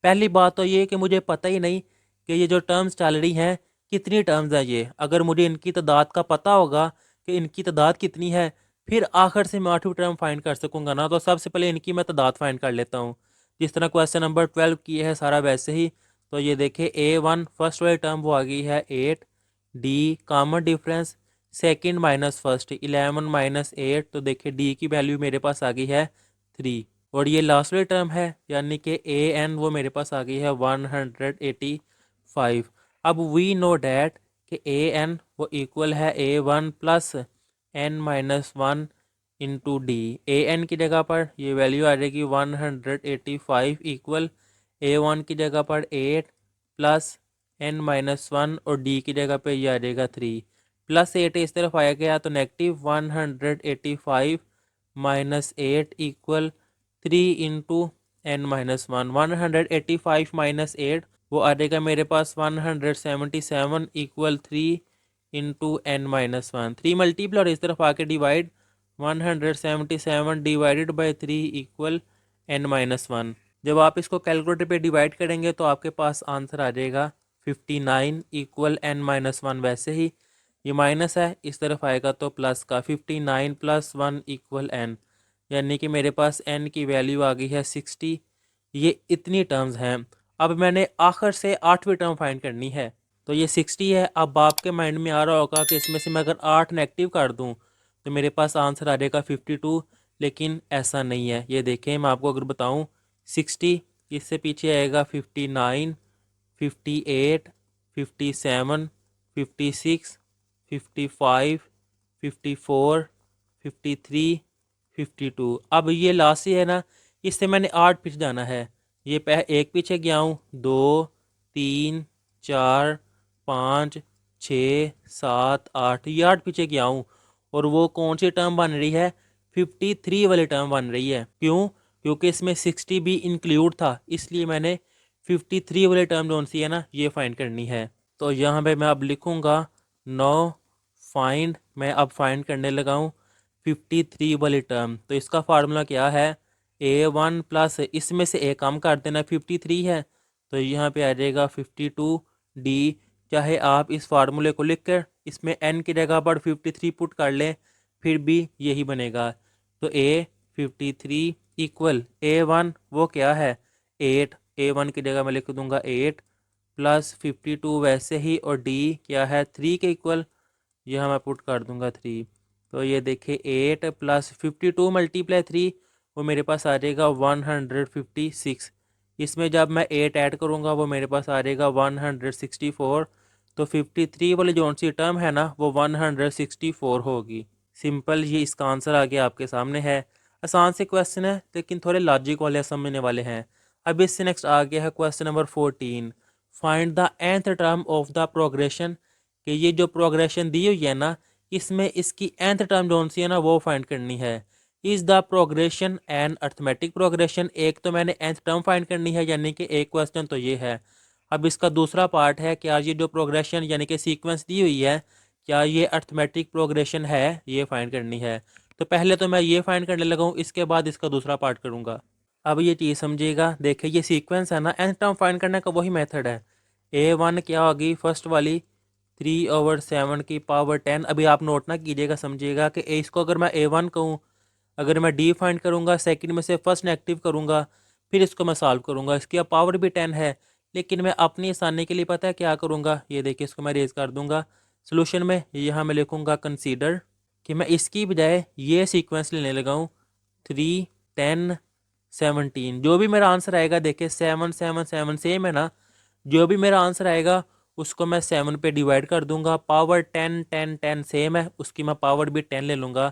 Speaker 1: पहली बात तो ये कि मुझे पता ही नहीं कि ये जो टर्म्स चल रही हैं कितनी टर्म्स हैं ये। अगर मुझे इनकी तादाद का पता होगा कि इनकी तादाद कितनी है, फिर आखिर से मैं 8वीं टर्म फाइंड कर सकूंगा ना। तो सबसे पहले इनकी मैं तादाद फाइंड कर लेता हूँ, जिस तरह क्वेश्चन नंबर 12 की है सारा वैसे ही। तो ये देखिए A1 फर्स्ट वाली टर्म वो आ गई है 8, D common difference second minus first 11 minus 8, तो देखिए डी की वैल्यू मेरे पास आ गई है 3। और ये लास्ट वाली टर्म है यानी कि AN वो मेरे पास आ गई है 185। अब वी नो डैट कि AN वो इक्वल है A1 plus N-1 into D. AN की जगह पर ये वैल्यू आ जाएगी 185 इक्वल A1 की जगह पर 8 प्लस N-1 और डी की जगह पे ये आ जाएगा 3, प्लस 8 इस तरफ आया गया तो negative 185 minus 8 equal 3 into N-1। 185 minus 8 वो आ जाएगा मेरे पास 177 इक्वल 3 इंटू N-1। 3 मल्टीप्लाई और इस तरफ आके divide, 177 divided by 3 equal N-1। जब आप इसको कैलकुलेटर पे डिवाइड करेंगे तो आपके पास आंसर आ जाएगा 59 इक्वल N-1। वैसे ही ये माइनस है, इस तरफ आएगा तो प्लस का 59 प्लस 1 इक्वल N, यानी कि मेरे पास N की वैल्यू आ गई है 60। ये इतनी टर्म्स हैं। अब मैंने आखिर से 8वीं टर्म फाइंड करनी है, तो ये 60 है। अब आपके माइंड में आ रहा होगा कि इसमें से मैं अगर 8 नेगेटिव कर दूं तो मेरे पास आंसर आ जाएगा 52, लेकिन ऐसा नहीं है। ये देखें मैं आपको अगर बताऊं 60 इससे पीछे आएगा 59 58 57 56 55 54 53 52। अब ये लास्ट ही है ना, इससे मैंने 8 पीछे जाना है। ये एक पीछे गया हूँ, 2 3 4 5 6 7 8, ये 8 पीछे गया हूँ। और वो कौन सी टर्म बन रही है, 53 वाली टर्म बन रही है। क्यों? क्योंकि इसमें 60 भी इंक्लूड था, इसलिए मैंने 53 वाली टर्म जो सी है ना ये फाइंड करनी है। तो यहाँ पे मैं अब लिखूँगा नो फाइंड, मैं अब फाइंड करने लगा हूँ 53 वाली टर्म। तो इसका फार्मूला क्या है, A1 प्लस इसमें से A कम कर देना, 53 है तो यहाँ पे आ जाएगा 52 डी। चाहे आप इस फार्मूले को लिख कर इसमें N की जगह पर 53 पुट कर लें, फिर भी यही बनेगा। तो A 53 इक्वल A1 वो क्या है 8, A1 की जगह मैं लिख दूंगा 8 प्लस 52 वैसे ही, और D क्या है 3 के इक्वल, यह मैं पुट कर दूंगा 3। तो ये देखिए 8 प्लस 52 मल्टीप्लाई 3, वो मेरे पास आ जाएगा 156। इसमें जब मैं 8 ऐड करूँगा वो मेरे पास आ जाएगा 164। तो 53 वाली जो सी टर्म है ना वो 164 होगी। सिंपल, ये इसका आंसर आगे आपके सामने है। आसान से क्वेश्चन है लेकिन थोड़े लॉजिक वाले समझने वाले हैं। अब इससे नेक्स्ट आ गया है question number 14। Find the nth term of the progression. कि ये जो प्रोग्रेशन दी हुई है ना, इसमें इसकी nth टर्म जो सी है ना वो फाइंड करनी है। Is the progression an arithmetic progression. एक तो मैंने nth टर्म फाइंड करनी है, यानी कि एक क्वेश्चन तो ये है। अब इसका दूसरा पार्ट है कि आज ये जो प्रोग्रेशन यानी कि सीक्वेंस दी हुई है, क्या ये अर्थमेटिक प्रोग्रेशन है, ये फाइंड करनी है। तो पहले तो मैं ये फाइंड करने लगा हूँ, इसके बाद इसका दूसरा पार्ट करूँगा। अब ये चीज़ समझिएगा, देखिए ये सीक्वेंस है ना, nth टर्म फाइंड करने का वही मेथड है। A1 क्या होगी फर्स्ट वाली 3/7 की पावर 10। अभी आप नोट ना कीजिएगा, समझिएगा कि इसको अगर मैं A1 कहूँ, अगर मैं D फाइंड करूँगा, सेकंड में से फर्स्ट नेगेटिव करूँगा, फिर इसको मैं सॉल्व करूँगा, इसकी अब पावर भी 10 है। लेकिन मैं अपनी आसानी के लिए पता है क्या करूँगा, ये देखिए इसको मैं रेज कर दूँगा सोल्यूशन में। यहाँ मैं लिखूँगा कंसीडर, कि मैं इसकी बजाय ये सीक्वेंस लेने लगा हूँ 3, 10, 17। जो भी मेरा आंसर आएगा, देखिए 7, 7, 7 सेम है ना, जो भी मेरा आंसर आएगा उसको मैं 7 पे डिवाइड कर दूंगा। पावर 10, 10, 10 सेम है, उसकी मैं पावर भी 10 ले लूँगा,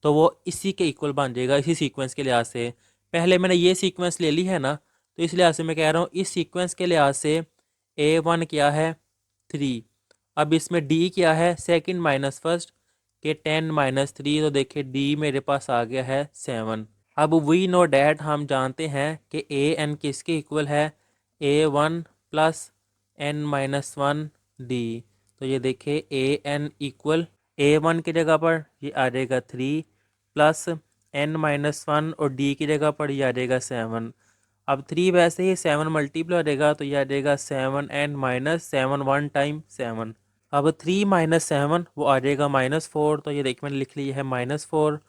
Speaker 1: तो वो इसी के इक्वल बन जाएगा। इसी सीक्वेंस के लिहाज से पहले मैंने ये सीक्वेंस ले ली है ना, तो इस लिहाज से मैं कह रहा हूँ इस सीक्वेंस के लिहाज से A1 क्या है 3। अब इसमें D क्या है सेकंड माइनस फर्स्ट के 10 माइनस 3, तो देखिए D मेरे पास आ गया है 7। अब वी नो डैट, हम जानते हैं कि A n किसके इक्वल है A1 प्लस n-1 D। तो ये देखिए A n इक्वल A1 की जगह पर ये आ जाएगा 3 प्लस n-1, और D की जगह पर ये आ जाएगा 7। अब 3 वैसे ही 7 मल्टीप्लाई हो जाएगा, तो ये आ जाएगा 7n-7 1 टाइम 7। अब 3 माइनस 7 वो आ जाएगा -4, तो ये देखिए मैंने लिख लिया है -4।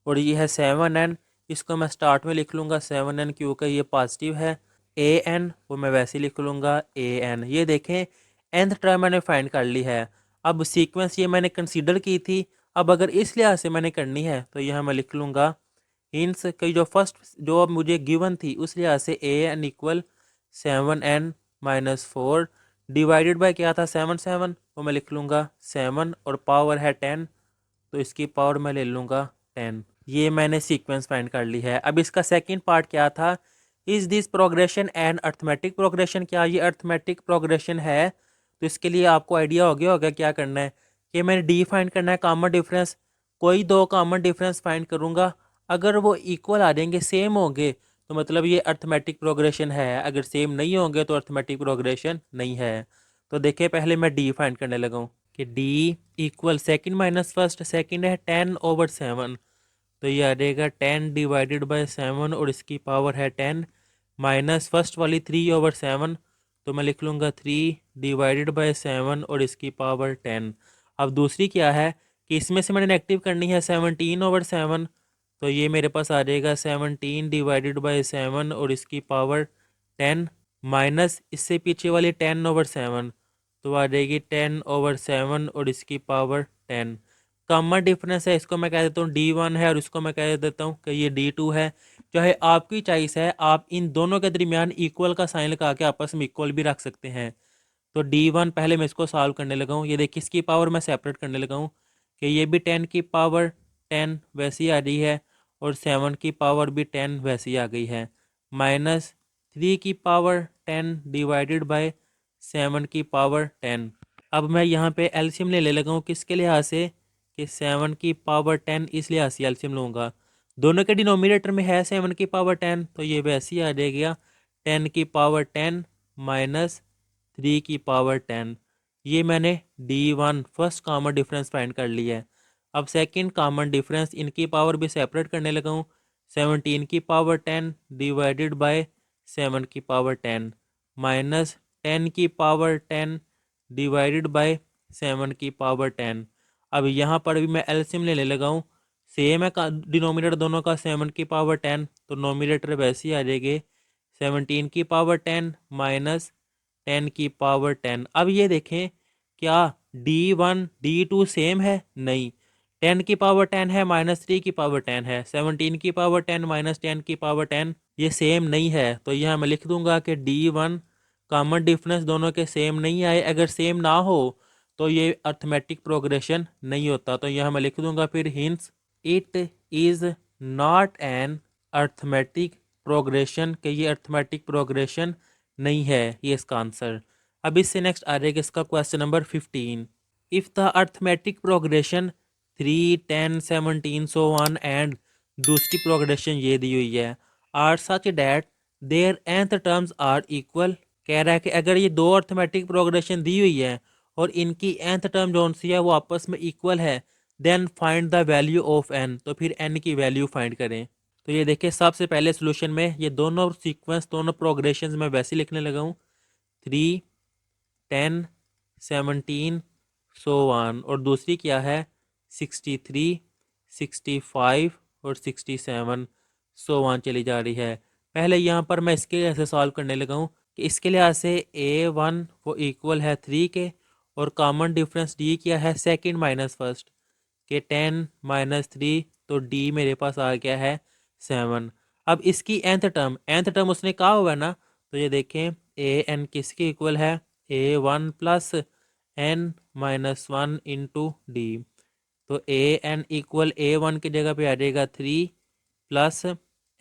Speaker 1: और ये है 7n, इसको मैं स्टार्ट में लिख लूँगा 7n, क्योंकि ये पॉजिटिव है। an वो मैं वैसे ही लिख लूँगा an। ये देखें nth टर्म मैंने फाइंड कर ली है। अब सीक्वेंस ये मैंने कंसीडर की थी, अब अगर इस लिहाज से मैंने करनी है तो यहाँ मैं लिख लूँगा हिंस की जो फर्स्ट जो अब मुझे गिवन थी उस लिहाज से an equal 7n-4 divided by क्या था 7 7, वो मैं लिख लूँगा 7, और पावर है 10, तो इसकी पावर मैं ले लूँगा 10। ये मैंने सीक्वेंस फाइंड कर ली है। अब इसका सेकंड पार्ट क्या था, is this progression an arithmetic progression. क्या ये अर्थमेटिक प्रोग्रेशन है? तो इसके लिए आपको आइडिया हो गया होगा क्या करना है, कि मैंने डी फाइंड करना है कॉमन डिफरेंस। कोई दो कॉमन डिफरेंस फाइंड करूँगा, अगर वो इक्वल आ जाएंगे, सेम होंगे, तो मतलब ये अर्थमेटिक प्रोग्रेशन है। अगर सेम नहीं होंगे तो अर्थमेटिक प्रोग्रेशन नहीं है। तो देखिए पहले मैं डी फाइंड करने लगा हूँ कि D equal second minus first, second है 10/7, तो ये आ जाएगा 10 डिवाइडेड बाय 7, और इसकी पावर है 10, माइनस फर्स्ट वाली 3/7, तो मैं लिख लूँगा 3 डिवाइडेड बाय 7, और इसकी पावर 10। अब दूसरी क्या है कि इसमें से मैंने नेगेटिव करनी है 17/7, तो ये मेरे पास आ जाएगा 17 डिवाइडेड बाय 7, और इसकी पावर 10, माइनस इससे पीछे वाली 10/7, तो आ जाएगी 10/7, और इसकी पावर 10। कॉमन डिफरेंस है, इसको मैं कह देता हूँ D1 है, और इसको मैं कह देता हूँ कि ये D2 है। चाहे आपकी चॉइस है, आप इन दोनों के दरमियान इक्वल का साइन लगा के आपस में इक्वल भी रख सकते हैं। तो D1 पहले मैं इसको सॉल्व करने लगा हूँ, ये देखिए इसकी पावर मैं सेपरेट करने लगा हूँ कि ये भी 10 की पावर 10 वैसी आ रही है, और 7 की पावर भी 10 वैसी आ गई है, माइनस 3 की पावर 10 डिवाइडेड बाय 7 की पावर 10। अब मैं यहाँ पे एलसीएम ले लगा हूँ किसके लिहाज से, कि 7 की पावर 10, इस लिहाज से एलसीएम लूँगा। दोनों के डिनोमिनेटर में है 7 की पावर 10, तो ये वैसे ही आ जाएगा 10 की पावर 10 माइनस 3 की पावर 10। ये मैंने D1 first common difference find कर लिया है। अब सेकंड कॉमन डिफरेंस, इनकी पावर भी सेपरेट करने लगा हूँ। 17 की पावर 10 डिवाइडेड बाय 7 की पावर 10, माइनस 10 की पावर 10 डिवाइडेड बाय 7 की पावर 10। अब यहाँ पर भी मैं एलसीएम लेने लगा हूँ। सेम है डिनोमिनेटर दोनों का 7 की पावर 10, तो नोमिनेटर वैसे ही आ जाएगी 17 की पावर 10 माइनस 10 की पावर 10। अब ये देखें क्या D1 D2 सेम है? नहीं। 10 की पावर 10 है माइनस 3 की पावर 10 है, 17 की पावर 10 माइनस 10 की पावर 10 ये सेम नहीं है। तो यहाँ मैं लिख दूंगा कि D1 कॉमन डिफरेंस दोनों के सेम नहीं आए। अगर सेम ना हो तो ये अर्थमेटिक प्रोग्रेशन नहीं होता। तो यहाँ मैं लिख दूंगा फिर hints it is not an arithmetic progression, कि ये अर्थमेटिक प्रोग्रेशन नहीं है, ये इसका आंसर। अब इससे नेक्स्ट आ जाएगा इसका question number 15। If the arithmetic progression 3 10 17 so on and दूसरी प्रोग्रेशन ये दी हुई है are such that their nth terms are equal. कह रहा है कि अगर ये दो अर्थमेटिक प्रोग्रेशन दी हुई है और इनकी nth टर्म जोन सी है वो आपस में इक्वल है, then find the value of n। तो फिर n की वैल्यू फाइंड करें। तो ये देखिए सबसे पहले सोल्यूशन में ये दोनों सीक्वेंस दोनों प्रोग्रेशन मैं वैसे लिखने लगा हूँ 3 10 17 सो वन, और दूसरी क्या है 63 65 और 67 सो वन चली जा रही है। पहले यहाँ पर मैं इसके लिए ऐसे सॉल्व करने लगा हूँ कि इसके लिहाज से A1 वो इक्वल है 3 के, और कॉमन डिफरेंस D क्या है सेकंड माइनस फर्स्ट के 10 माइनस 3, तो D मेरे पास आ गया है 7। अब इसकी nth टर्म उसने कहा हुआ है ना, तो ये देखें an किसके इक्वल है A1 plus n minus 1 into D. तो an इक्वल A1 की जगह पे आ जाएगा 3 प्लस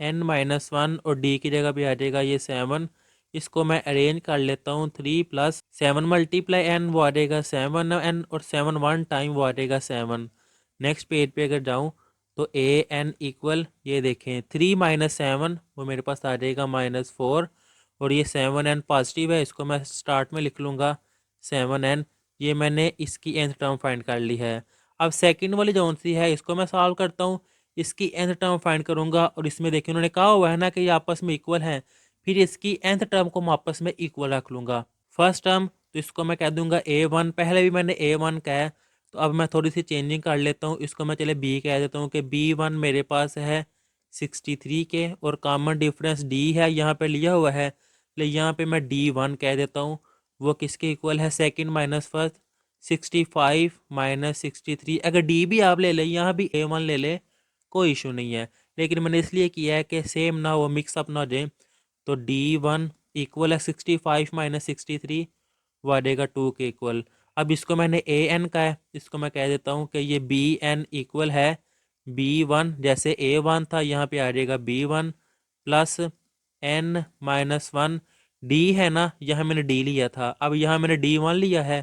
Speaker 1: n माइनस 1 और d की जगह पे आ जाएगा ये 7। इसको मैं अरेंज कर लेता हूँ 3 प्लस 7 मल्टीप्लाई n वो आ जाएगा 7n, और 7 वन टाइम वो आ जाएगा 7। नेक्स्ट पेज पे अगर जाऊँ तो an इक्वल ये देखें 3 माइनस 7 वो मेरे पास आ जाएगा -4, और ये 7n पॉजिटिव है, इसको मैं स्टार्ट में लिख लूँगा 7n। ये मैंने इसकी nth टर्म फाइंड कर ली है। अब सेकंड वाली जो सी है इसको मैं सॉल्व करता हूँ, इसकी nth टर्म फाइंड करूँगा, और इसमें देखिए उन्होंने कहा हुआ है ना कि ये आपस में इक्वल हैं, फिर इसकी nth टर्म को मैं आपस में इक्वल रख लूँगा। फर्स्ट टर्म तो इसको मैं कह दूँगा A1, पहले भी मैंने A1 कहा है, तो अब मैं थोड़ी सी चेंजिंग कर लेता हूँ, इसको मैं चले B कह देता हूँ कि B1 मेरे पास है 63 के, और कॉमन डिफरेंस D है यहाँ पे लिया हुआ है, ले यहाँ पे मैं D1 कह देता हूँ, वो किसके इक्वल है सेकंड माइनस फर्स्ट 65 माइनस 63। अगर डी भी आप ले लें यहाँ भी A1 ले ले कोई इशू नहीं है, लेकिन मैंने इसलिए किया है कि सेम ना हो मिक्सअप ना हो जाए। तो D1 इक्वल है 65 माइनस 63, वो आ जाएगा 2 के इक्वल। अब इसको मैंने an का है, इसको मैं कह देता हूँ कि ये bn इक्वल है B1, जैसे A1 था यहाँ पे आ जाएगा B1 plus n minus 1। d है ना, यहाँ मैंने d लिया था, अब यहाँ मैंने D1 लिया है,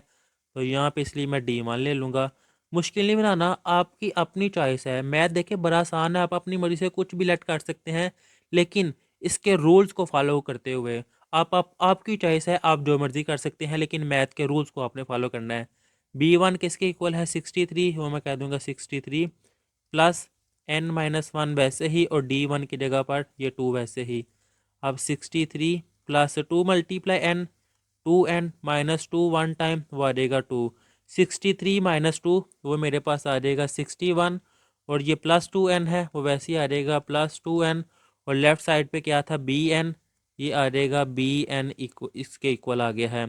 Speaker 1: तो यहाँ पे इसलिए मैं D1 ले लूँगा। मुश्किल नहीं बनाना, आपकी अपनी चॉइस है। मैथ देखिए बड़ा आसान है, आप अपनी मर्जी से कुछ भी लेट कर सकते हैं, लेकिन इसके रूल्स को फॉलो करते हुए। आप आपकी चॉइस है, आप जो मर्जी कर सकते हैं, लेकिन मैथ के रूल्स को आपने फॉलो करना है। B1 किसके इक्वल है 63, वो मैं कह दूंगा 63 प्लस n माइनस 1 वैसे ही, और D1 की जगह पर ये 2 वैसे ही। अब 63 plus 2 multiply n, 2n minus 2 one time वो आ जाएगा 2। 63 माइनस 2 वो मेरे पास आ जाएगा 61, और ये प्लस 2n है वो वैसे ही आ जाएगा प्लस 2n, और लेफ्ट साइड पे क्या था bn, ये आ जाएगा bn इसके इक्वल आ गया है।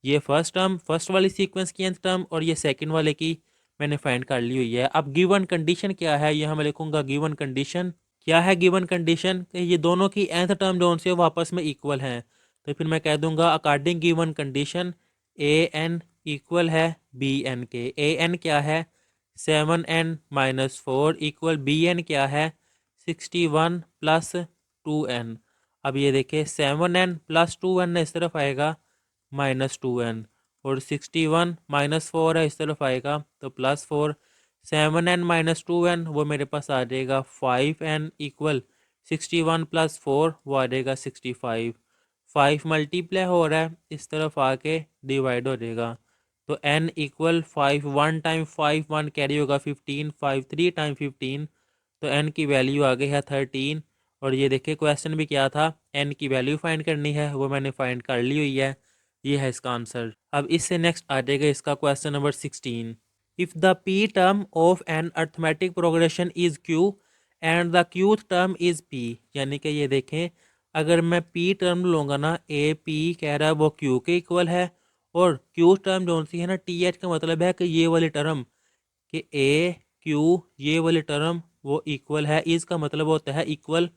Speaker 1: ये फर्स्ट वाली सीक्वेंस की nth टर्म, और ये सेकंड वाले की मैंने फाइंड कर ली हुई है। अब गिवन कंडीशन क्या है, यहाँ मैं लिखूंगा गिवन कंडीशन। क्या है गिवन कंडीशन कि ये दोनों की nth टर्म जो से वो आपस में इक्वल हैं, तो फिर मैं कह दूंगा according given condition an equal है bn के। an क्या है 7n माइनस 4 इक्वल bn क्या है 61 प्लस 2n। अब ये देखिए 7n प्लस 2n इस तरफ आएगा -2n, और 61 माइनस 4 है इस तरफ आएगा तो +4। 7n माइनस 2n वो मेरे पास आ जाएगा 5n इक्वल 61 प्लस 4 वो आ जाएगा 65। 5 मल्टीप्लाई हो रहा है इस तरफ आके डिवाइड हो जाएगा, तो n equal 5 one time 5 1 carry होगा 15, 5 3 टाइम 15, तो n की वैल्यू आ गई है 13। और ये देखिए क्वेश्चन भी क्या था, n की वैल्यू फाइंड करनी है, वो मैंने फाइंड कर ली हुई है। ये है इसका आंसर। अब इससे नेक्स्ट आ जाएगा इसका question number 16। If the p term of an arithmetic progression is q and the qth term is p, यानी कि ये देखें अगर मैं पी टर्म लूँगा ना, ए पी कह रहा है वो क्यू के इक्वल है, और क्यू टर्म जो सी है ना टी एच का मतलब है कि ये वाली टर्म कि ए क्यू ये वाली टर्म वो इक्वल है, इसका मतलब होता है इक्वल,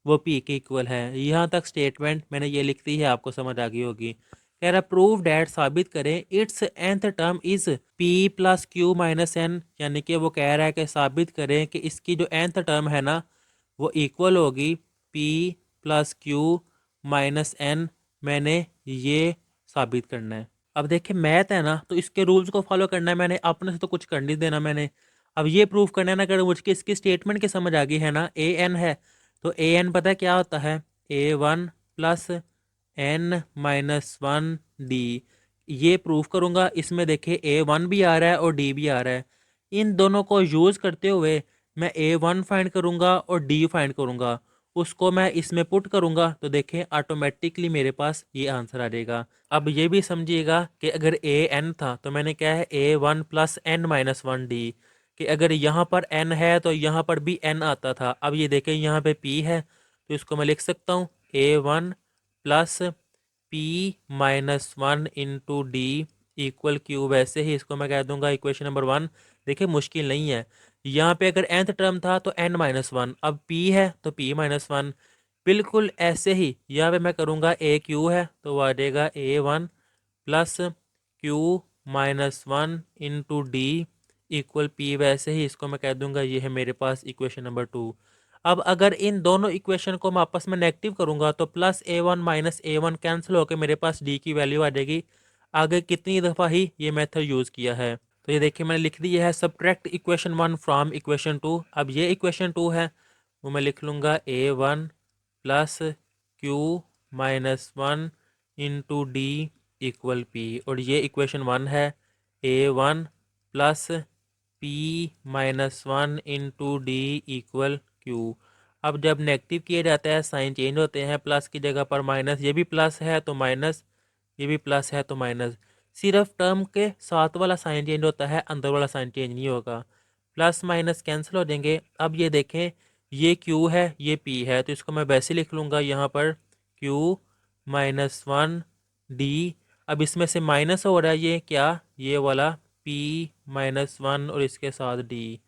Speaker 1: वो पी के इक्वल है। यहाँ तक स्टेटमेंट मैंने ये लिख दी है, आपको समझ आ गई होगी। कह रहा प्रूव डैट, साबित करें, it's nth term is P plus Q minus N, यानी कि वो कह रहा है कि साबित करें कि इसकी जो nth टर्म है ना वो इक्वल होगी P plus Q minus N. मैंने ये साबित करना है। अब देखिए मैथ है ना, तो इसके रूल्स को फॉलो करना है मैंने, अपने से तो कुछ कर नहीं देना मैंने। अब ये प्रूफ करना है ना, अगर मुझे इसकी स्टेटमेंट की समझ आ गई है ना, ए एन है तो ए एन पता है क्या होता है, a one plus N minus one d. ये प्रूफ करूँगा, इसमें देखिए ए वन भी आ रहा है और डी भी आ रहा है। इन दोनों को यूज़ करते हुए मैं ए वन फाइंड करूँगा और डी फाइंड करूँगा, उसको मैं इसमें पुट करूँगा तो देखें ऑटोमेटिकली मेरे पास ये आंसर आ जाएगा। अब ये भी समझिएगा कि अगर ए एन था तो मैंने क्या है a one plus N minus one d, कि अगर यहाँ पर एन है तो यहाँ पर भी एन आता था। अब ये देखें यहाँ पे पी है तो इसको मैं लिख सकता हूँ a one plus p minus one into d equal q. वैसे ही इसको मैं कह दूंगा इक्वेशन नंबर वन। देखिए मुश्किल नहीं है, यहाँ पे अगर nth टर्म था तो n माइनस वन, अब p है तो p माइनस वन। बिल्कुल ऐसे ही यहाँ पे मैं करूँगा ए क्यू है तो वो आ जाएगा a one plus Q minus one into d equal p. वैसे ही इसको मैं कह दूंगा ये है मेरे पास इक्वेशन नंबर टू। अब अगर इन दोनों इक्वेशन को मैं आपस में नेगेटिव करूंगा तो प्लस ए वन माइनस ए वन कैंसिल होकर मेरे पास डी की वैल्यू आ जाएगी। आगे कितनी दफ़ा ही ये मेथड यूज़ किया है, तो ये देखिए मैंने लिख दिया है subtract equation one from equation two. अब ये इक्वेशन टू है वो मैं लिख लूँगा a one plus Q minus one into d equal p, और ये इक्वेशन वन है a one plus p minus one into d equal q. अब जब नेगेटिव किया जाता है साइन चेंज होते हैं, प्लस की जगह पर माइनस, ये भी प्लस है तो माइनस, ये भी प्लस है तो माइनस। सिर्फ टर्म के साथ वाला साइन चेंज होता है, अंदर वाला साइन चेंज नहीं होगा। प्लस माइनस कैंसिल हो जाएंगे। अब ये देखें ये क्यू है ये पी है तो इसको मैं वैसे लिख लूँगा यहाँ पर क्यू माइनस वन डी। अब इसमें से माइनस हो रहा है ये क्या, ये वाला पी माइनस वन और इसके साथ डी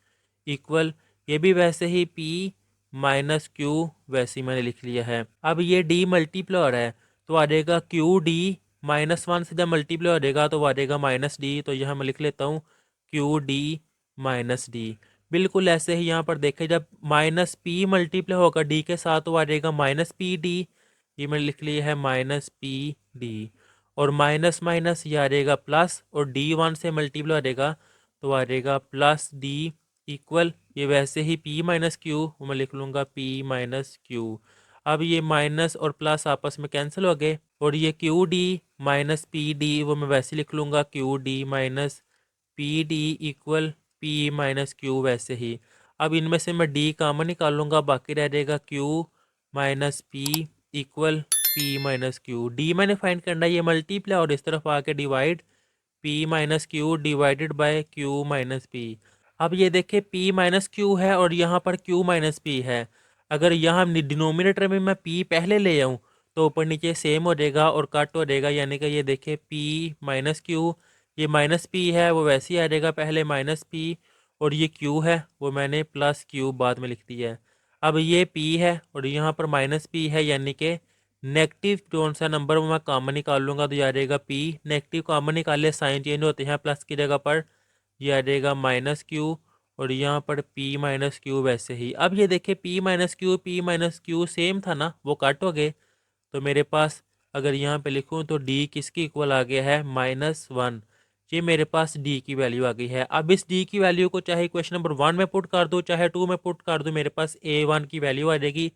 Speaker 1: इक्वल, ये भी वैसे ही पी माइनस क्यू वैसे ही मैंने लिख लिया है। अब ये डी मल्टीप्लाई हो रहा है तो आ जाएगा क्यू डी माइनस वन से जब मल्टीप्लाई हो जाएगा तो आ जाएगा माइनस डी, तो यहाँ मैं लिख लेता हूँ क्यू डी माइनस डी। बिल्कुल ऐसे ही यहाँ पर देखें जब माइनस पी मल्टीप्लाई होगा डी के साथ तो आ जाएगा माइनस पी डी, ये मैंने लिख लिया है माइनस पी डी। और माइनस माइनस ये आ जाएगा प्लस, और डी वन से मल्टीप्लाई हो जाएगा तो आ जाएगा प्लस डी इक्वल, ये वैसे ही p माइनस क्यू मैं लिख लूँगा p माइनस क्यू। अब ये माइनस और प्लस आपस में कैंसिल हो गए, और ये Q D minus P D वो मैं वैसे लिख लूँगा Q D minus P D equal p minus Q वैसे ही। अब इनमें से मैं d कॉमन निकाल लूँगा, बाकी रह जाएगा q minus P equal p minus Q. D मैंने फाइंड करना है, ये मल्टीप्लाई और इस तरफ आके divide, p minus Q divided by q minus P. अब ये देखिए p माइनस क्यू है और यहाँ पर q माइनस पी है। अगर यहाँ डिनोमिनेटर में मैं p पहले ले आऊँ तो ऊपर नीचे सेम हो जाएगा और कट हो जाएगा, यानी कि ये देखिए p माइनस क्यू, ये माइनस p है वो वैसे ही आ जाएगा पहले माइनस p, और ये q है वो मैंने प्लस q बाद में लिख दिया है। अब ये p है और यहाँ पर माइनस p है, यानी कि नेगेटिव कौन सा नंबर मैं कॉमन निकाल लूँगा तो ये आ जाएगा p। नेगेटिव कॉमन निकाले साइन चेंज होते हैं, प्लस की जगह पर ये आ जाएगा माइनस क्यू, और यहाँ पर p माइनस क्यू वैसे ही। अब ये देखिए p माइनस क्यू सेम था ना, वो कट हो गए, तो मेरे पास अगर यहाँ पे लिखूँ तो d किसकी इक्वल आ गया है माइनस वन। ये मेरे पास d की वैल्यू आ गई है। अब इस d की वैल्यू को चाहे इक्वेशन नंबर वन में पुट कर दूँ चाहे टू में पुट कर दूँ, मेरे पास a वन की वैल्यू आ जाएगी।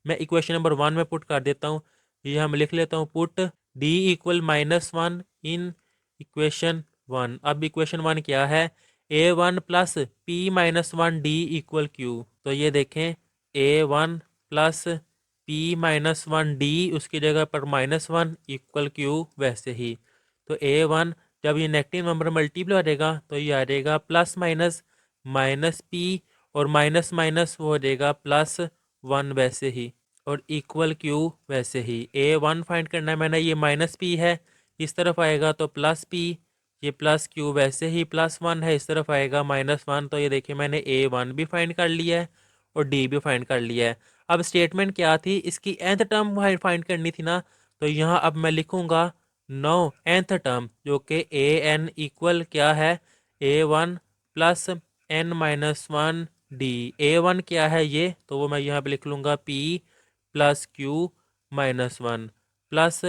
Speaker 1: मैं इक्वेशन नंबर वन में पुट कर देता हूँ, ये हम लिख लेता हूँ put d equal minus one in equation one. अब इक्वेशन वन क्या है, a one plus p minus one d equal q. तो ये देखें a one plus p minus one D उसकी जगह पर माइनस वन इक्वल क्यू वैसे ही। तो ए वन जब ये नेगेटिव नंबर मल्टीप्लाई हो जाएगा तो ये आ जाएगा प्लस माइनस माइनस पी, और माइनस माइनस वो हो जाएगा प्लस वन वैसे ही, और इक्वल क्यू वैसे ही। ए वन फाइंड करना है मैंने, ये माइनस पी है, इस तरफ आएगा तो प्लस पी, ये प्लस क्यू वैसे ही प्लस वन है, इस तरफ आएगा माइनस वन। तो ये देखिए मैंने ए वन भी फाइंड कर लिया है और डी भी फाइंड कर लिया है। अब स्टेटमेंट क्या थी, इसकी nth टर्म फाइंड करनी थी ना, तो यहाँ अब मैं लिखूंगा नो nth टर्म, जो कि ए एन इक्वल क्या है, a one plus N minus one d. A one क्या है ये, तो वो मैं यहाँ पे लिख लूँगा P plus Q minus one plus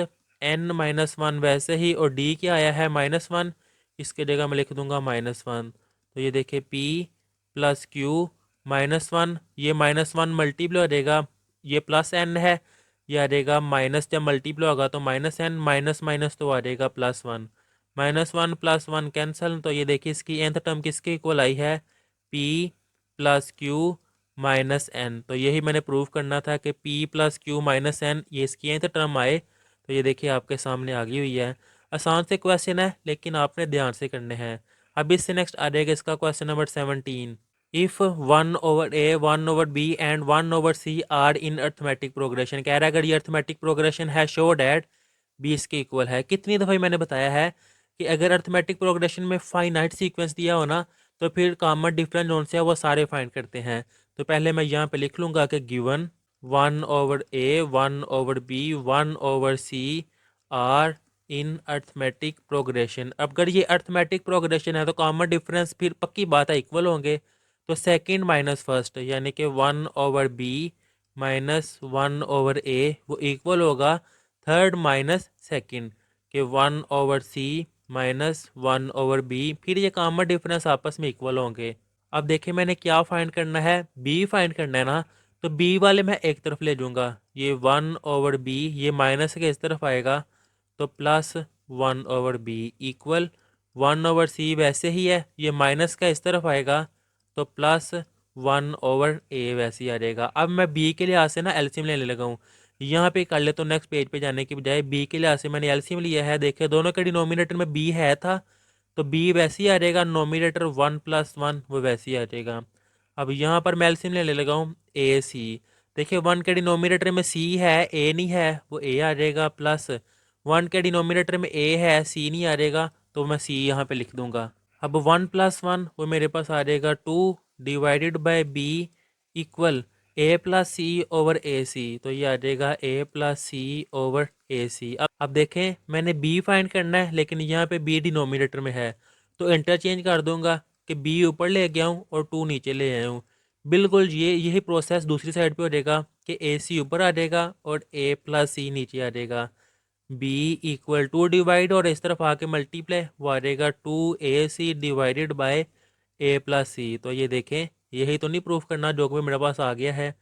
Speaker 1: N minus one वैसे ही, और डी क्या आया है माइनस वन, इसके जगह मैं लिख दूंगा माइनस वन। तो ये देखिए P plus Q minus one, ये माइनस वन मल्टीप्लाई हो जाएगा, ये प्लस एन है, ये आ जाएगा माइनस, जब मल्टीप्लाई होगा तो माइनस एन, माइनस माइनस तो आ जाएगा plus one, minus one plus one cancel. तो ये देखिए इसकी nth टर्म किसके इक्वल आई है, P plus Q minus N. तो यही मैंने प्रूव करना था कि P plus Q minus N ये इसकी nth टर्म आए। तो ये देखिए आपके सामने आ गई हुई है। आसान से क्वेश्चन है लेकिन आपने ध्यान से करने हैं। अब इससे नेक्स्ट आ जाएगा इसका question number 17। If one over A, one over B and one over C are in arithmetic progression, कह रहा है अगर ये अर्थमेटिक प्रोग्रेशन है शो डैट बी इसके इक्वल है। कितनी दफ़ा मैंने बताया है कि अगर अर्थमेटिक प्रोग्रेशन में फाइनाइट सीक्वेंस दिया हो ना, तो फिर कॉमन डिफरेंस जोन से है वो सारे फाइंड करते हैं। तो पहले मैं यहाँ पे लिख लूँगा कि given one over A, one over B, one over C are in arithmetic progression. अब अगर ये अर्थमेटिक प्रोग्रेशन है तो कॉमन डिफरेंस फिर पक्की बात है इक्वल होंगे। तो सेकंड माइनस फर्स्ट, यानी कि one over B minus one over ए वो इक्वल होगा थर्ड माइनस सेकंड के one over c minus one over b, फिर ये कॉमन डिफरेंस आपस में इक्वल होंगे। अब देखिए मैंने क्या फाइंड करना है, बी फाइंड करना है ना, तो बी वाले मैं एक तरफ ले जाऊंगा, ये वन ओवर बी ये माइनस के इस तरफ आएगा तो plus one over b equal one over c वैसे ही है, ये माइनस का इस तरफ आएगा तो प्लस वन ओवर ए वैसे ही आ जाएगा। अब मैं बी के लिहाज से ना एलसीएम लेने लगा हूँ, यहाँ पे कर ले तो नेक्स्ट पेज पे जाने की बजाय बी के लिहाज से मैंने एलसीएम लिया है। देखिए दोनों के डिनोमिनेटर में बी है था तो बी वैसे ही आ जाएगा, नोमिनेटर वन प्लस वन वो वैसे ही आ जाएगा। अब यहाँ पर मैं एलसीएम लेने लगा हूँ ए सी, देखिए वन के डिनोमिनेटर में सी है ए नहीं है वो ए आ जाएगा, प्लस वन के डिनोमिनेटर में ए है सी नहीं आ जाएगा तो मैं सी यहाँ पे लिख दूंगा। अब वन प्लस वन वो मेरे पास आ जाएगा two divided by b equal a plus c over a c, तो ये आ जाएगा ए प्लस सी ओवर ए सी। अब देखें मैंने बी फाइंड करना है लेकिन यहाँ पे बी डिनोमिनेटर में है तो इंटरचेंज कर दूंगा कि बी ऊपर ले गया हूँ और टू नीचे ले आया हूँ। बिल्कुल यही प्रोसेस दूसरी साइड पे हो जाएगा कि ए सी ऊपर आ जाएगा और ए प्लस सी नीचे आ जाएगा, बी इक्वल टू डिवाइड और इस तरफ आके मल्टीप्लाई वो आ जाएगा two A C divided by A plus C. तो ये देखें यही तो नहीं प्रूफ करना जो कि मेरे पास आ गया है,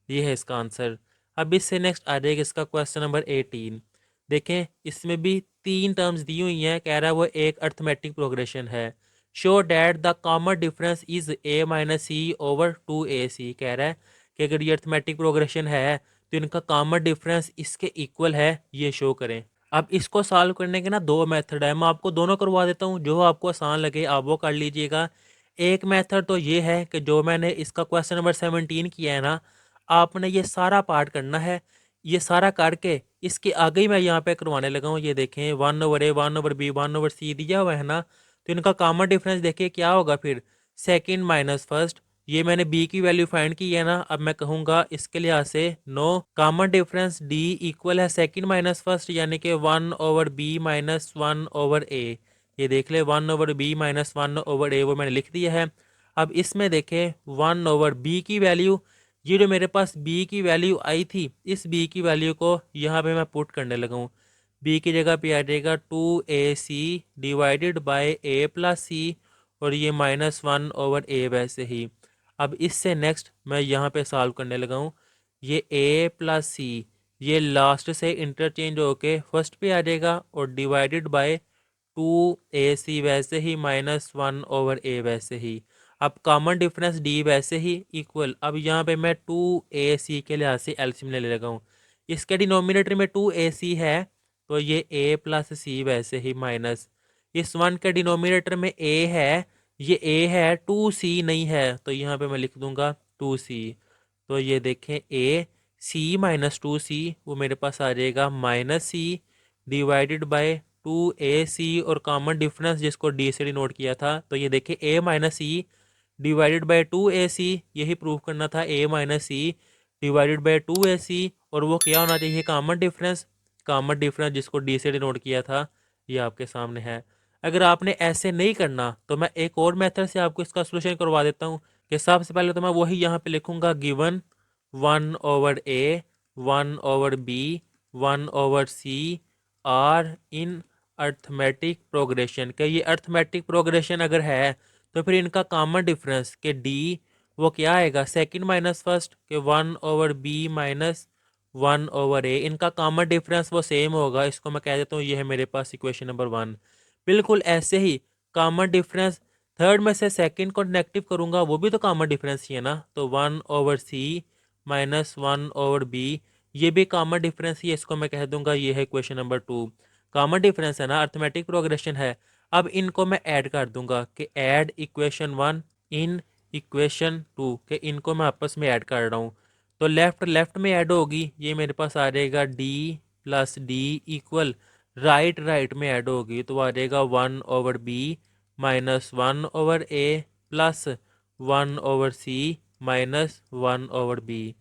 Speaker 1: ये है इसका आंसर। अब इससे नेक्स्ट आ जाएगा इसका क्वेश्चन नंबर 18। देखें इसमें भी तीन टर्म्स दी हुई हैं, कह रहा है वो एक अर्थमेटिक प्रोग्रेशन है। Show that the common difference is A minus C over two A C, कह रहा है कि अगर ये अर्थमेटिक प्रोग्रेशन है तो इनका कॉमन डिफरेंस इसके इक्वल है, ये शो करें। अब इसको सॉल्व करने के ना दो मेथड है, मैं आपको दोनों करवा देता हूँ, जो आपको आसान लगे आप वो कर लीजिएगा। एक मेथड तो ये है कि जो मैंने इसका क्वेश्चन नंबर 17 किया है ना, आपने ये सारा पार्ट करना है, ये सारा करके इसके आगे ही मैं यहाँ पे करवाने लगा हूँ। ये देखें one over A, one over B, one over C दिया हुआ है ना, तो इनका कॉमन डिफरेंस देखिए क्या होगा फिर, सेकंड माइनस फर्स्ट। ये मैंने बी की वैल्यू फाइंड की है ना, अब मैं कहूँगा इसके लिहाज से now common difference D equal है सेकंड माइनस फर्स्ट, यानी कि one over B minus one over A. ये देख ले one over B minus one over ए वो मैंने लिख दिया है। अब इसमें देखें वन ओवर बी की वैल्यू, ये जो मेरे पास बी की वैल्यू आई थी इस बी की वैल्यू को यहाँ पे मैं पुट करने लगा हूँ। बी की जगह पे आ जाएगा two A C divided by A plus C, और ये माइनस वन ओवर ए वैसे ही। अब इससे नेक्स्ट मैं यहाँ पे सॉल्व करने लगा हूँ, ये ए प्लस सी ये लास्ट से इंटरचेंज होके फर्स्ट पे आ जाएगा और डिवाइडेड बाय टू ए सी वैसे ही माइनस वन ओवर ए वैसे ही। अब कॉमन डिफरेंस डी वैसे ही इक्वल, अब यहाँ पे मैं टू ए सी के लिहाज से एलसीएम ले लगा हूँ, इसके डिनोमिनेटर में टू ए सी है तो ये ए प्लस सी वैसे ही माइनस, इस 1 के डिनोमिनेटर में a है, ये a है, 2c नहीं है, तो यहाँ पे मैं लिख दूंगा 2c। तो ये देखें a c माइनस 2c वो मेरे पास आ जाएगा minus c divided by 2ac, और कॉमन डिफरेंस जिसको d से डिनोट किया था, तो ये देखें a minus c divided by 2ac, यही प्रूव करना था, a minus c divided by 2ac, और वो क्या होना चाहिए, कॉमन डिफरेंस। कॉमन डिफरेंस जिसको d से डिनोट किया था ये आपके सामने है। अगर आपने ऐसे नहीं करना तो मैं एक और मेथड से आपको इसका सोल्यूशन करवा देता हूँ कि सबसे पहले तो मैं वही यहाँ पे लिखूंगा, given 1/a 1/b 1/c are in arithmetic progression. क्या ये अर्थमेटिक प्रोग्रेशन अगर है तो फिर इनका कॉमन डिफरेंस के डी वो क्या आएगा, सेकंड माइनस फर्स्ट के 1/b माइनस 1/a, इनका कॉमन डिफरेंस वो सेम होगा। इसको मैं कह देता हूँ ये है मेरे पास इक्वेशन नंबर 1। बिल्कुल ऐसे ही कॉमन डिफरेंस थर्ड में से सेकंड को नेगेटिव करूंगा, वो भी तो कॉमन डिफरेंस ही है ना, तो 1/c माइनस 1/b, ये भी कॉमन डिफरेंस ही है, इसको मैं कह दूंगा ये है इक्वेशन नंबर 2। कॉमन डिफरेंस है ना, अर्थमेटिक प्रोग्रेशन है। अब इनको मैं ऐड कर दूंगा कि ऐड इक्वेशन 1 इन इक्वेशन 2, के इनको मैं आपस में ऐड कर रहा हूँ, तो लेफ्ट लेफ्ट में ऐड होगी, ये मेरे पास आ जाएगा d plus D equal right right में ऐड होगी, तो आ जाएगा 1/b minus 1/a plus 1/c minus 1/b।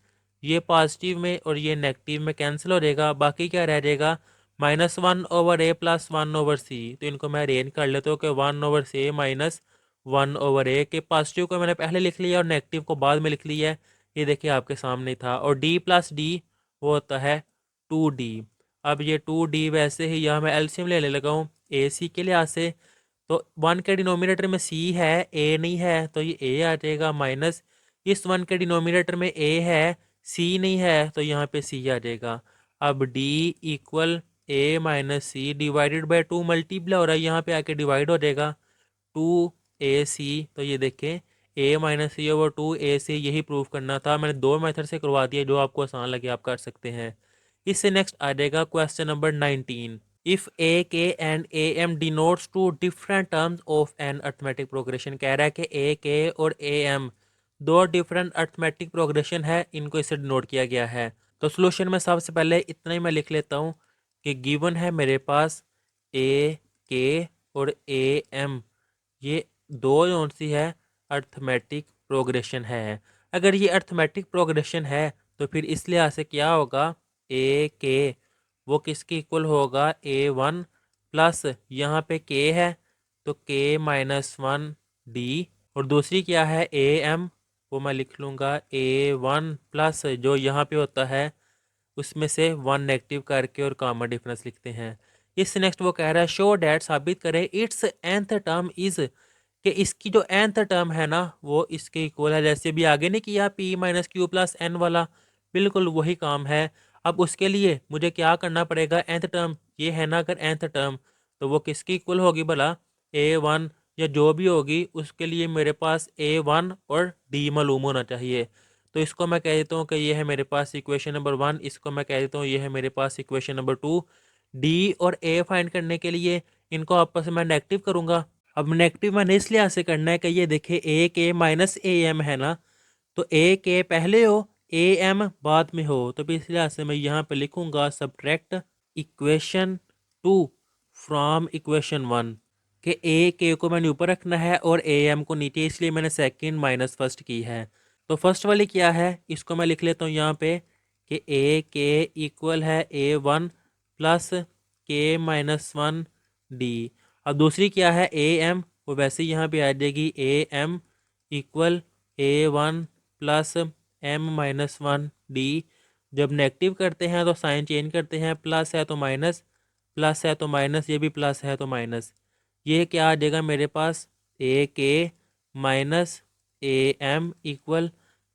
Speaker 1: ये पॉजिटिव में और ये नेगेटिव में कैंसिल हो जाएगा, बाकी क्या रह जाएगा, -1/a प्लस 1/c। तो इनको मैं अरेंज कर लेता हूँ कि 1/c माइनस 1/a, के पॉजिटिव को मैंने पहले लिख लिया और नेगेटिव को बाद में लिख लिया है, ये देखिए आपके सामने था। और d प्लस डी वो होता है 2d। अब ये 2d वैसे ही यहाँ मैं एलसीएम लेने लगा हूँ ए सी के लिहाज से, तो 1 के डिनोमिनेटर में c है, a नहीं है, तो ये a आ जाएगा, माइनस इस 1 के डिनोमिनेटर में a है, c नहीं है, तो यहाँ पे c आ जाएगा। अब d equal a minus c divided by 2 multiply हो रहा है, यहाँ पे आके डिवाइड हो जाएगा 2ac। तो ये देखें a minus C over 2ac, यही प्रूव करना था, मैंने दो मेथड से करवा दिया, जो आपको आसान लगे आप कर सकते हैं। इससे नेक्स्ट आ जाएगा question number 19। If a k and a m denotes two different terms of an arithmetic progression, कह रहा है कि ए के और ए एम दो डिफरेंट अर्थमेटिक प्रोग्रेशन है, इनको इससे डिनोट किया गया है। तो सोल्यूशन में सबसे पहले इतना ही मैं लिख लेता हूँ कि गिवन है मेरे पास ए के और ए एम, ये दो कौन सी है, अर्थमेटिक प्रोग्रेशन है। अगर ये अर्थमेटिक प्रोग्रेशन है तो फिर इस लिहाज से क्या होगा, ए के वो किसके इक्वल होगा, a1 प्लस यहाँ पे k है तो k-1d, और दूसरी क्या है am, वो मैं लिख लूँगा a1 प्लस जो यहाँ पे होता है उसमें से 1 नेगेटिव करके और कॉमन डिफरेंस लिखते हैं। इससे नेक्स्ट वो कह रहा है शो डैट, साबित करे इट्स nth टर्म इज, कि इसकी जो nth टर्म है ना वो इसके इक्वल है, जैसे भी आगे नहीं किया p minus q plus n वाला, बिल्कुल वही काम है। अब उसके लिए मुझे क्या करना पड़ेगा, nth टर्म ये है ना, अगर nth टर्म तो वो किसकी इक्वल होगी भला, a1 या जो भी होगी, उसके लिए मेरे पास a1 और d मालूम होना चाहिए। तो इसको मैं कह देता हूँ कि ये है मेरे पास इक्वेशन नंबर 1, इसको मैं कह देता हूँ ये है मेरे पास इक्वेशन नंबर 2। डी और ए फाइंड करने के लिए इनको आपस में मैं नेगेटिव करूँगा। अब नेगेटिव मैंने इस लिहाज से करना है कि ये देखे ए के माइनस ए एम है ना, तो ए के पहले हो ए एम बाद में हो, तो इस लिहाज से मैं यहाँ पे लिखूँगा सब्ट्रैक्ट इक्वेशन 2 फ्रॉम इक्वेशन 1, कि ए के को मैंने ऊपर रखना है और ए एम को नीचे, इसलिए मैंने सेकंड माइनस फर्स्ट की है। तो फर्स्ट वाली क्या है, इसको मैं लिख लेता हूँ यहाँ पे कि ए के इक्वल है a1 प्लस k-1d। अब दूसरी क्या है ए एम, वो वैसे ही यहाँ पे आ जाएगी am equal a1 plus m-1d। जब नेगेटिव करते हैं तो साइन चेंज करते हैं, प्लस है तो माइनस, प्लस है तो माइनस, ये भी प्लस है तो माइनस, ये क्या आ जाएगा मेरे पास a k minus a m equal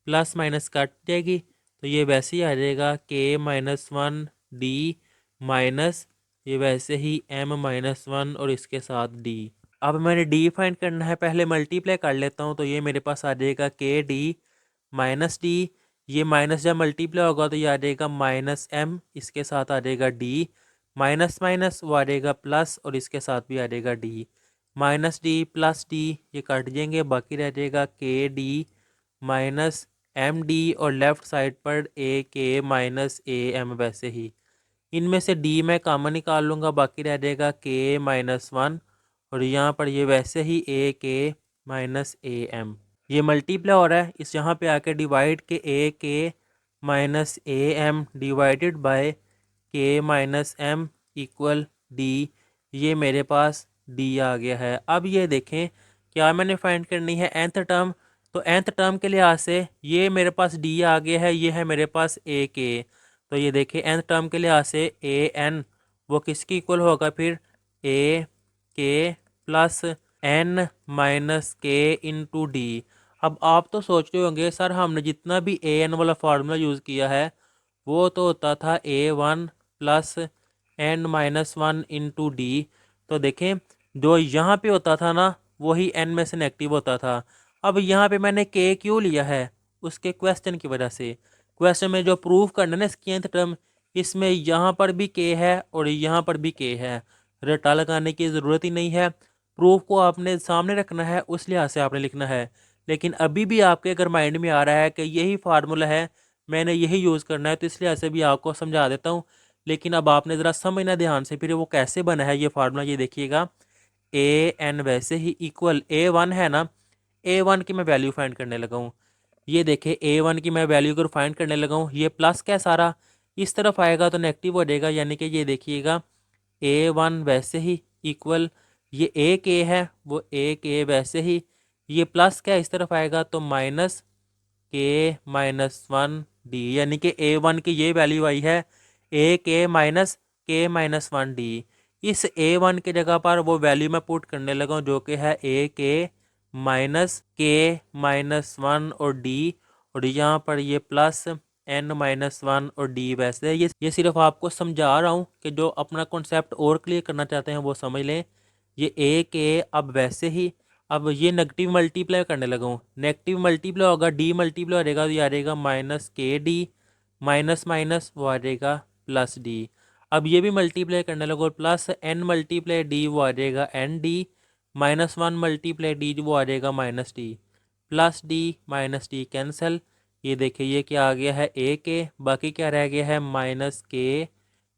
Speaker 1: plus minus cut जाएगी, तो ये वैसे ही आ जाएगा k-1d माइनस ये वैसे ही m-1 और इसके साथ d। अब मैंने d फाइंड करना है, पहले मल्टीप्लाई कर लेता हूँ, तो ये मेरे पास आ जाएगा kd माइनस डी, ये माइनस जब मल्टीप्लाई होगा तो ये आ जाएगा -m, इसके साथ आ जाएगा d, माइनस माइनस वो आ जाएगा प्लस और इसके साथ भी आ जाएगा D, minus d plus D ये कट जाएंगे, बाकी रह जाएगा के डी माइनस एम डी और लेफ़्ट साइड पर ए के माइनस ए एम। वैसे ही इनमें से डी मैं कॉमन निकाल लूँगा, बाकी रह जाएगा के माइनस वन और यहाँ पर ये वैसे ही ए के माइनस ए एम। ये मल्टीप्लाई हो रहा है, इस यहाँ पे आके डिवाइड के a k minus a m divided by k minus m equal d. ये मेरे पास डी आ गया है। अब ये देखें क्या मैंने फाइंड करनी है nth टर्म, तो nth टर्म के लिहाज से ये मेरे पास डी आ गया है, ये है मेरे पास ए के। तो ये देखिए nth टर्म के लिहाज से ए एन वो किसकी इक्वल होगा फिर, ए के प्लस एन माइनस के इंटू डी। अब आप तो सोच रहे होंगे सर हमने जितना भी ए एन वाला फार्मूला यूज़ किया है वो तो होता था A one plus N minus one into D. तो देखें जो यहाँ पे होता था ना वही एन में से नेगेटिव होता था। अब यहाँ पे मैंने के क्यों लिया है, उसके क्वेश्चन की वजह से। क्वेश्चन में जो प्रूव करना है ना इसकी nth टर्म, इसमें यहाँ पर भी के है और यहाँ पर भी के है, रटा लगाने की ज़रूरत ही नहीं है। प्रूफ को आपने सामने रखना है, उस लिहाज से आपने लिखना है। लेकिन अभी भी आपके अगर माइंड में आ रहा है कि यही फार्मूला है, मैंने यही यूज़ करना है, तो इस लिहाज से भी आपको समझा देता हूँ। लेकिन अब आपने ज़रा समझना ध्यान से फिर वो कैसे बना है ये फार्मूला। ये देखिएगा ए एन वैसे ही इक्वल ए वन है ना, ए वन की मैं वैल्यू फाइंड करने लगा हूँ। ये देखे ए वन की मैं वैल्यू अगर फाइंड करने लगा हूँ, ये प्लस क्या सारा इस तरफ आएगा तो नेगेटिव हो जाएगा, यानी कि ये देखिएगा ए वन वैसे ही इक्वल ये ए के है वो ए के वैसे ही, ये प्लस क्या इस तरफ आएगा तो माइनस के माइनस वन डी, यानी कि ए वन की ये वैल्यू आई है ए के माइनस वन डी। इस ए वन की जगह पर वो वैल्यू मैं पुट करने लगा हूँ जो कि है ए के माइनस वन और डी, और यहाँ पर ये प्लस एन माइनस वन और डी। वैसे ये सिर्फ आपको समझा रहा हूँ कि जो अपना कॉन्सेप्ट और क्लियर करना चाहते हैं वो समझ लें। ये ए के अब वैसे ही अब ये नेगेटिव मल्टीप्लाई करने लगा हूँ, नेगेटिव मल्टीप्लाई होगा डी मल्टीप्लाई हो जाएगा तो ये आ जाएगा माइनस के डी माइनस माइनस वो आ जाएगा प्लस डी। अब ये भी मल्टीप्लाई करने लगो, प्लस एन मल्टीप्लाई डी वो आ जाएगा n d minus one multiply d वो आ जाएगा minus d, plus d minus d cancel. ये देखिए ये क्या आ गया है ए के, बाकी क्या रह गया है माइनस के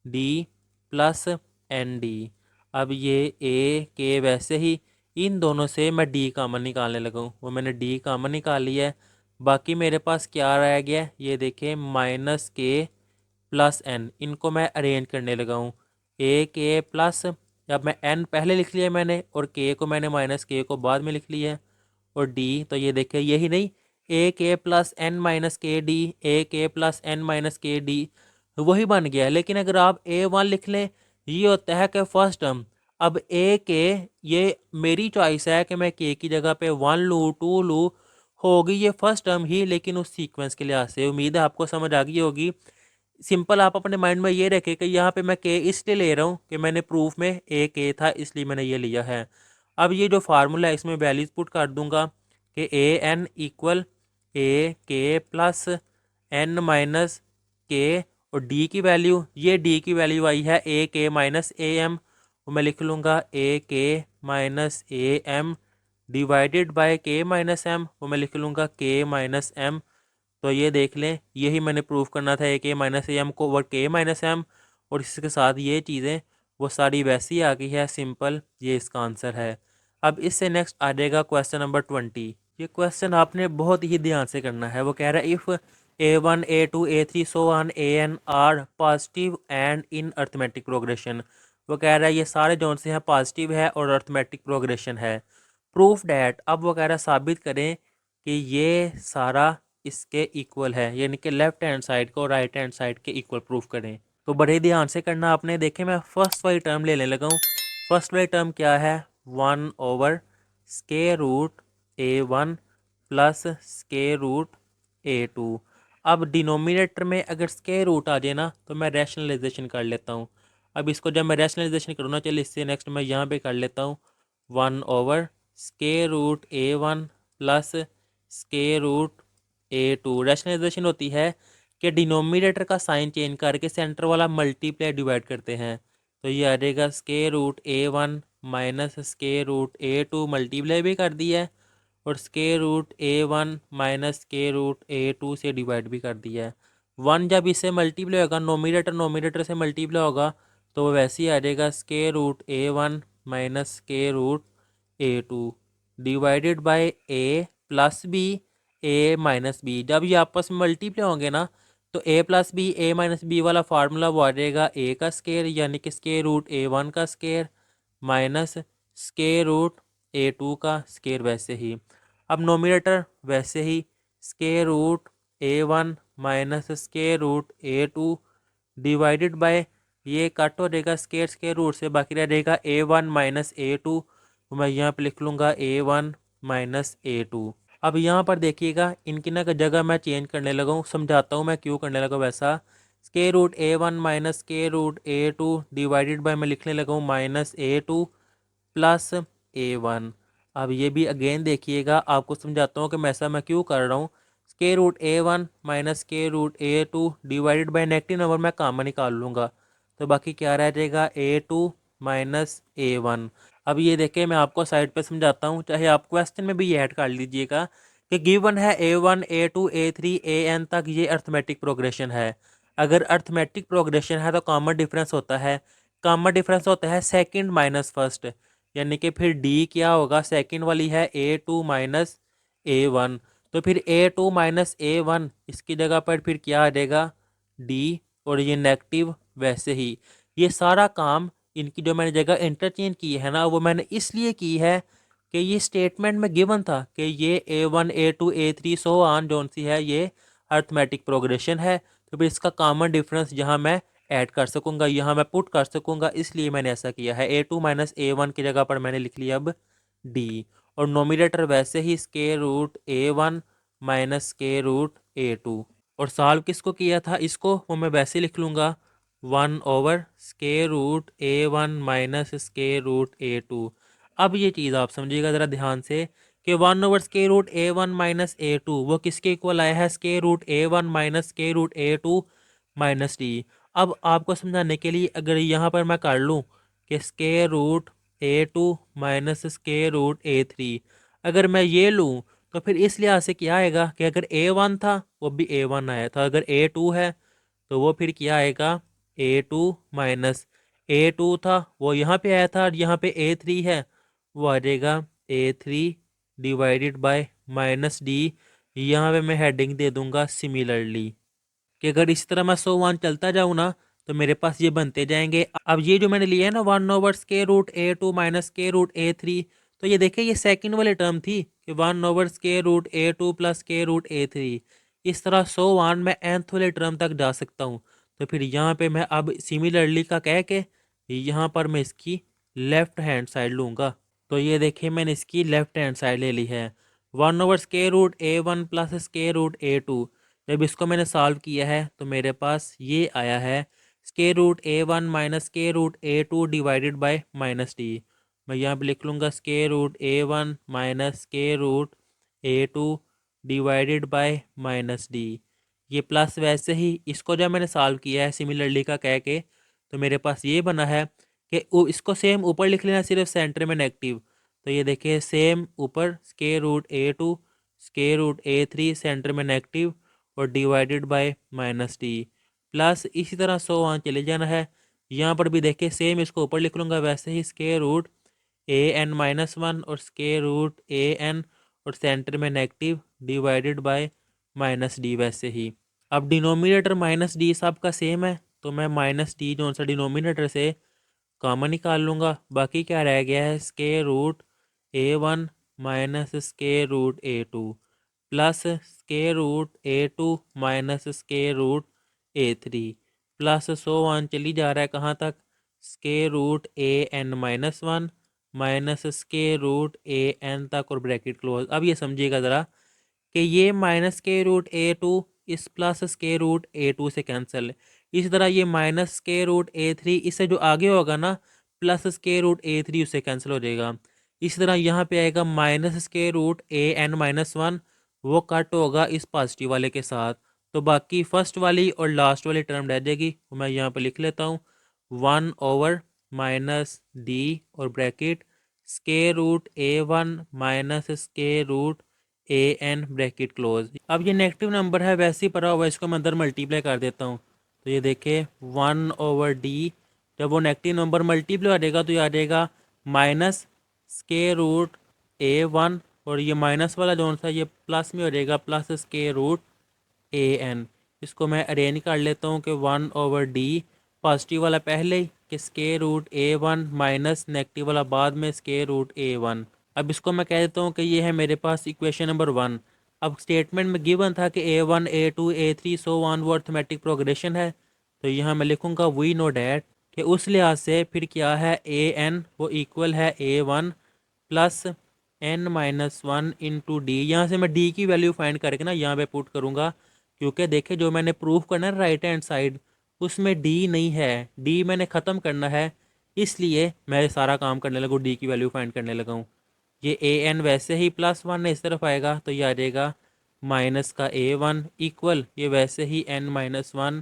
Speaker 1: डी प्लस एन डी। अब ये ए के वैसे ही इन दोनों से मैं डी कॉमन निकालने लगा हूँ, वो मैंने डी कॉमन निकाल लिया है। बाकी मेरे पास क्या रह गया, ये देखें माइनस के प्लस एन, इनको मैं अरेंज करने लगा हूँ। ए के प्लस, अब मैं एन पहले लिख लिया मैंने और के को मैंने माइनस के को बाद में लिख लिया है, और डी तो ये देखिए यही नहीं ए के प्लस एन माइनस के डी, ए के प्लस एन माइनस के डी वही बन गया। लेकिन अगर आप ए वन लिख लें ये होता है कि फर्स्ट टर्म। अब ए के ये मेरी चॉइस है कि मैं के की जगह पे वन लूँ टू लूँ, होगी ये फर्स्ट टर्म ही, लेकिन उस सीक्वेंस के लिहाज से उम्मीद है आपको समझ आ गई होगी। सिंपल आप अपने माइंड में ये रखें कि यहाँ पे मैं के इसलिए ले रहा हूँ कि मैंने प्रूफ में ए के था इसलिए मैंने ये लिया है। अब ये जो फार्मूला है इसमें वैल्यूज पुट कर दूंगा कि ए एन इक्वल ए के प्लस एन माइनस के, और डी की वैल्यू, ये डी की वैल्यू आई है ए के माइनस ए एम, और मैं लिख लूँगा a k minus a m divided by k minus m, वो मैं लिख लूँगा के माइनस एम। तो ये देख लें यही मैंने प्रूफ करना था ए के माइनस ए एम को ओवर के माइनस एम, और इसके साथ ये चीज़ें वो सारी वैसी आ गई है सिंपल, ये इसका आंसर है। अब इससे नेक्स्ट आ जाएगा क्वेश्चन नंबर 20। ये क्वेश्चन आपने बहुत ही ध्यान से करना है। वो कह रहा है if a one a two a three so on a n are positive and in arithmetic progression. वो कह रहा है ये सारे जौन से हैं पॉजिटिव है और अर्थमेटिक प्रोग्रेशन है। प्रूफ डैट, अब वो कह रहा है साबित करें कि ये सारा इसके इक्वल है, यानी कि लेफ्ट हैंड साइड को राइट हैंड साइड के इक्वल प्रूफ करें। तो बड़े ध्यान से करना आपने। देखें मैं फर्स्ट वाली टर्म लेने लगा हूँ। फर्स्ट वाली टर्म क्या है, one over square root a one plus square root a two. अब डिनोमिनेटर में अगर स्केयर रूट आ जाए ना तो मैं रैशनलाइजेशन कर लेता हूँ। अब इसको जब मैं रैशनलाइजेशन करूँ ना, चलिए इससे नेक्स्ट मैं यहाँ पे कर लेता हूँ one over square root a one plus square root a two. Rationalisation होती है कि डिनोमिनेटर का साइन चेंज करके सेंटर वाला मल्टीप्लाई डिवाइड करते हैं। तो ये आ जाएगा square root A1 minus square root A2 multiply भी कर दिया है और square root A1 minus square root A2 से डिवाइड भी कर दिया है। 1 जब इससे मल्टीप्लाई होगा, नोमिनेटर नोमिनेटर से मल्टीप्लाई होगा, तो वो वैसे ही आ जाएगा square root A1 minus square root A2 divided by A plus b A minus b. जब ये आपस में मल्टीप्लाई होंगे ना, तो A plus b A minus b वाला फार्मूला वो आ जाएगा A का स्केयर यानी कि स्केयर रूट A1 का square minus square root A2 का स्केयर। वैसे ही अब नोमिनेटर वैसे ही square root A1 minus square root A2 divided by, ये कट हो जाएगा स्केयर स्केयर रूट से, बाकी रह जाएगा A1 माइनस A2। तो मैं यहाँ पे लिख लूँगा A1 माइनस A2। अब यहाँ पर देखिएगा इनकी ना जगह मैं चेंज करने लगा हूँ, समझाता हूँ मैं क्यों करने लगा वैसा। Square root A1 minus square root A2 divided by मैं लिखने लगा हूँ माइनस A2 प्लस A1। अब ये भी अगेन देखिएगा, आपको समझाता हूँ कि मैं क्यों कर रहा हूँ। Square root A1 minus square root A2 divided by negative number मैं कामन निकाल लूँगा, तो बाकी क्या रह जाएगा A2 माइनस A1। अब ये देखिए मैं आपको साइड पे समझाता हूँ, चाहे आप क्वेश्चन में भी ये ऐड कर लीजिएगा कि गिवन है A1 A2 A3 AN तक ये अर्थमेटिक प्रोग्रेशन है। अगर अर्थमेटिक प्रोग्रेशन है तो कॉमन डिफरेंस होता है, सेकंड माइनस फर्स्ट, यानी कि फिर डी क्या होगा, सेकंड वाली है A2 माइनस A1, तो फिर A2 माइनस A1 इसकी जगह पर फिर क्या आ जाएगा डी, और ये नेगेटिव। वैसे ही ये सारा काम इनकी जो मैंने जगह इंटरचेंज की है ना, वो मैंने इसलिए की है कि ये स्टेटमेंट में गिवन था कि ये A1 A2 A3 so on zone सी है ये अर्थमेटिक प्रोग्रेशन है, तो फिर इसका कॉमन डिफरेंस जहाँ मैं ऐड कर सकूंगा, यहाँ मैं पुट कर सकूंगा, इसलिए मैंने ऐसा किया है। A2 माइनस A1 की जगह पर मैंने लिख लिया अब डी, और नोमिनेटर वैसे ही square root A1 minus square root A2। और सॉल्व किसको किया था इसको, वो मैं वैसे लिख लूँगा 1 over square root A1 minus square root A2। अब ये चीज़ आप समझिएगा ज़रा ध्यान से कि 1 over square root A1 minus A2 वो किसके इक्वल आया है, square root A1 minus square root A2 minus d. अब आपको समझाने के लिए अगर यहाँ पर मैं कर लूँ कि square root A2 minus square root A3, अगर मैं ये लूँ तो फिर इस लिहाज से क्या आएगा कि अगर A1 था वो भी A1 आया था, अगर A2 है तो वो फिर क्या आएगा A2 माइनस A2 था वो यहाँ पे आया था, और यहाँ पे A3 है वो आ जाएगा A3 divided by minus D. यहाँ पे मैं हेडिंग दे दूंगा सिमिलरली, कि अगर इस तरह मैं 100 चलता जाऊँ ना तो मेरे पास ये बनते जाएंगे। अब ये जो मैंने लिया है ना 1 over square root A2 minus square root A3, तो ये देखिए ये सेकंड वाली टर्म थी कि 1 over square root A2 plus square root A3। इस तरह 100 मैं nth वाले टर्म तक जा सकता हूँ। तो फिर यहाँ पे मैं अब सिमिलरली का कह के यहाँ पर मैं इसकी लेफ्ट हैंड साइड लूँगा, तो ये देखिए मैंने इसकी लेफ्ट हैंड साइड ले ली है। 1 over square root A1 plus square root A2, जब इसको मैंने सॉल्व किया है तो मेरे पास ये आया है square root A1 minus square root A2 divided by minus d. मैं यहाँ पे लिख लूँगा square root A1 minus square root A2 divided by minus d. ये प्लस वैसे ही इसको जब मैंने सॉल्व किया है सिमिलरली का कह के, तो मेरे पास ये बना है कि इसको सेम ऊपर लिख लेना सिर्फ सेंटर में नेगेटिव। तो ये देखिए सेम ऊपर square root A2 square root A3 centre में नेगेटिव और divided by minus d, plus इसी तरह 100 चले जाना है। यहाँ पर भी देखिए सेम इसको ऊपर लिख लूँगा वैसे ही स्केयर रूट AN-1 और स्केयर रूट AN और सेंटर में negative divided by minus D. वैसे ही अब डिनोमिनेटर माइनस डी सबका सेम है, तो मैं माइनस डी जो सा डिनोमिनेटर से कॉमन निकाल लूँगा, बाकी क्या रह गया है square root A1 minus square root A2 plus square root A2 minus square root A3 plus 100 चली जा रहा है कहाँ तक, square root AN-1 minus square root AN तक और ब्रैकेट क्लोज। अब ये समझिएगा ज़रा कि ये माइनस स्केयर रूट A2 इस प्लस स्केयर रूट A2 से कैंसिल है। इसी तरह ये माइनस स्केयर रूट A3 इससे जो आगे होगा ना प्लस स्केयर रूट A3 उससे कैंसिल हो जाएगा। इसी तरह यहाँ पे आएगा माइनस स्केयर रूट AN-1, वो कट होगा इस पॉजिटिव वाले के साथ, तो बाकी फर्स्ट वाली और लास्ट वाली टर्म रह जाएगी। मैं यहाँ पे लिख लेता हूँ 1 ओवर माइनस डी और bracket square root A1 minus square root AN bracket close. अब ये नेगेटिव नंबर है वैसे ही पड़ा हुआ है, इसको मैं अंदर मल्टीप्लाई कर देता हूँ। तो ये देखिए 1/d, जब वो नेगेटिव नंबर मल्टीप्लाई हो जाएगा तो ये आ जाएगा माइनस स्केयर रूट A1, और ये माइनस वाला जो सा ये प्लस में हो जाएगा प्लस स्केयर रूट AN। इसको मैं अरेंज कर लेता हूँ कि 1/d, पॉजिटिव वाला पहले ही कि square root A1 minus negative वाला बाद में स्केयर रूट A1। अब इसको मैं कह देता हूँ कि ये है मेरे पास इक्वेशन नंबर 1। अब स्टेटमेंट में गिवन था कि A1 A2 A3 so on वो अर्थमेटिक प्रोग्रेशन है, तो यहाँ मैं लिखूँगा वी नो डैट कि उस लिहाज से फिर क्या है AN वो इक्वल है A1 plus n-1 into D. यहाँ से मैं डी की वैल्यू फाइंड करके ना यहाँ पे पुट करूँगा, क्योंकि देखिए जो मैंने प्रूफ करना है राइट हैंड साइड उसमें डी नहीं है, डी मैंने ख़त्म करना है, इसलिए मैं सारा काम करने लगूँ, डी की वैल्यू फाइंड करने लगा हूँ। ये AN वैसे ही +1 इस तरफ आएगा तो ये आ जाएगा माइनस का A1 इक्वल ये वैसे ही n-1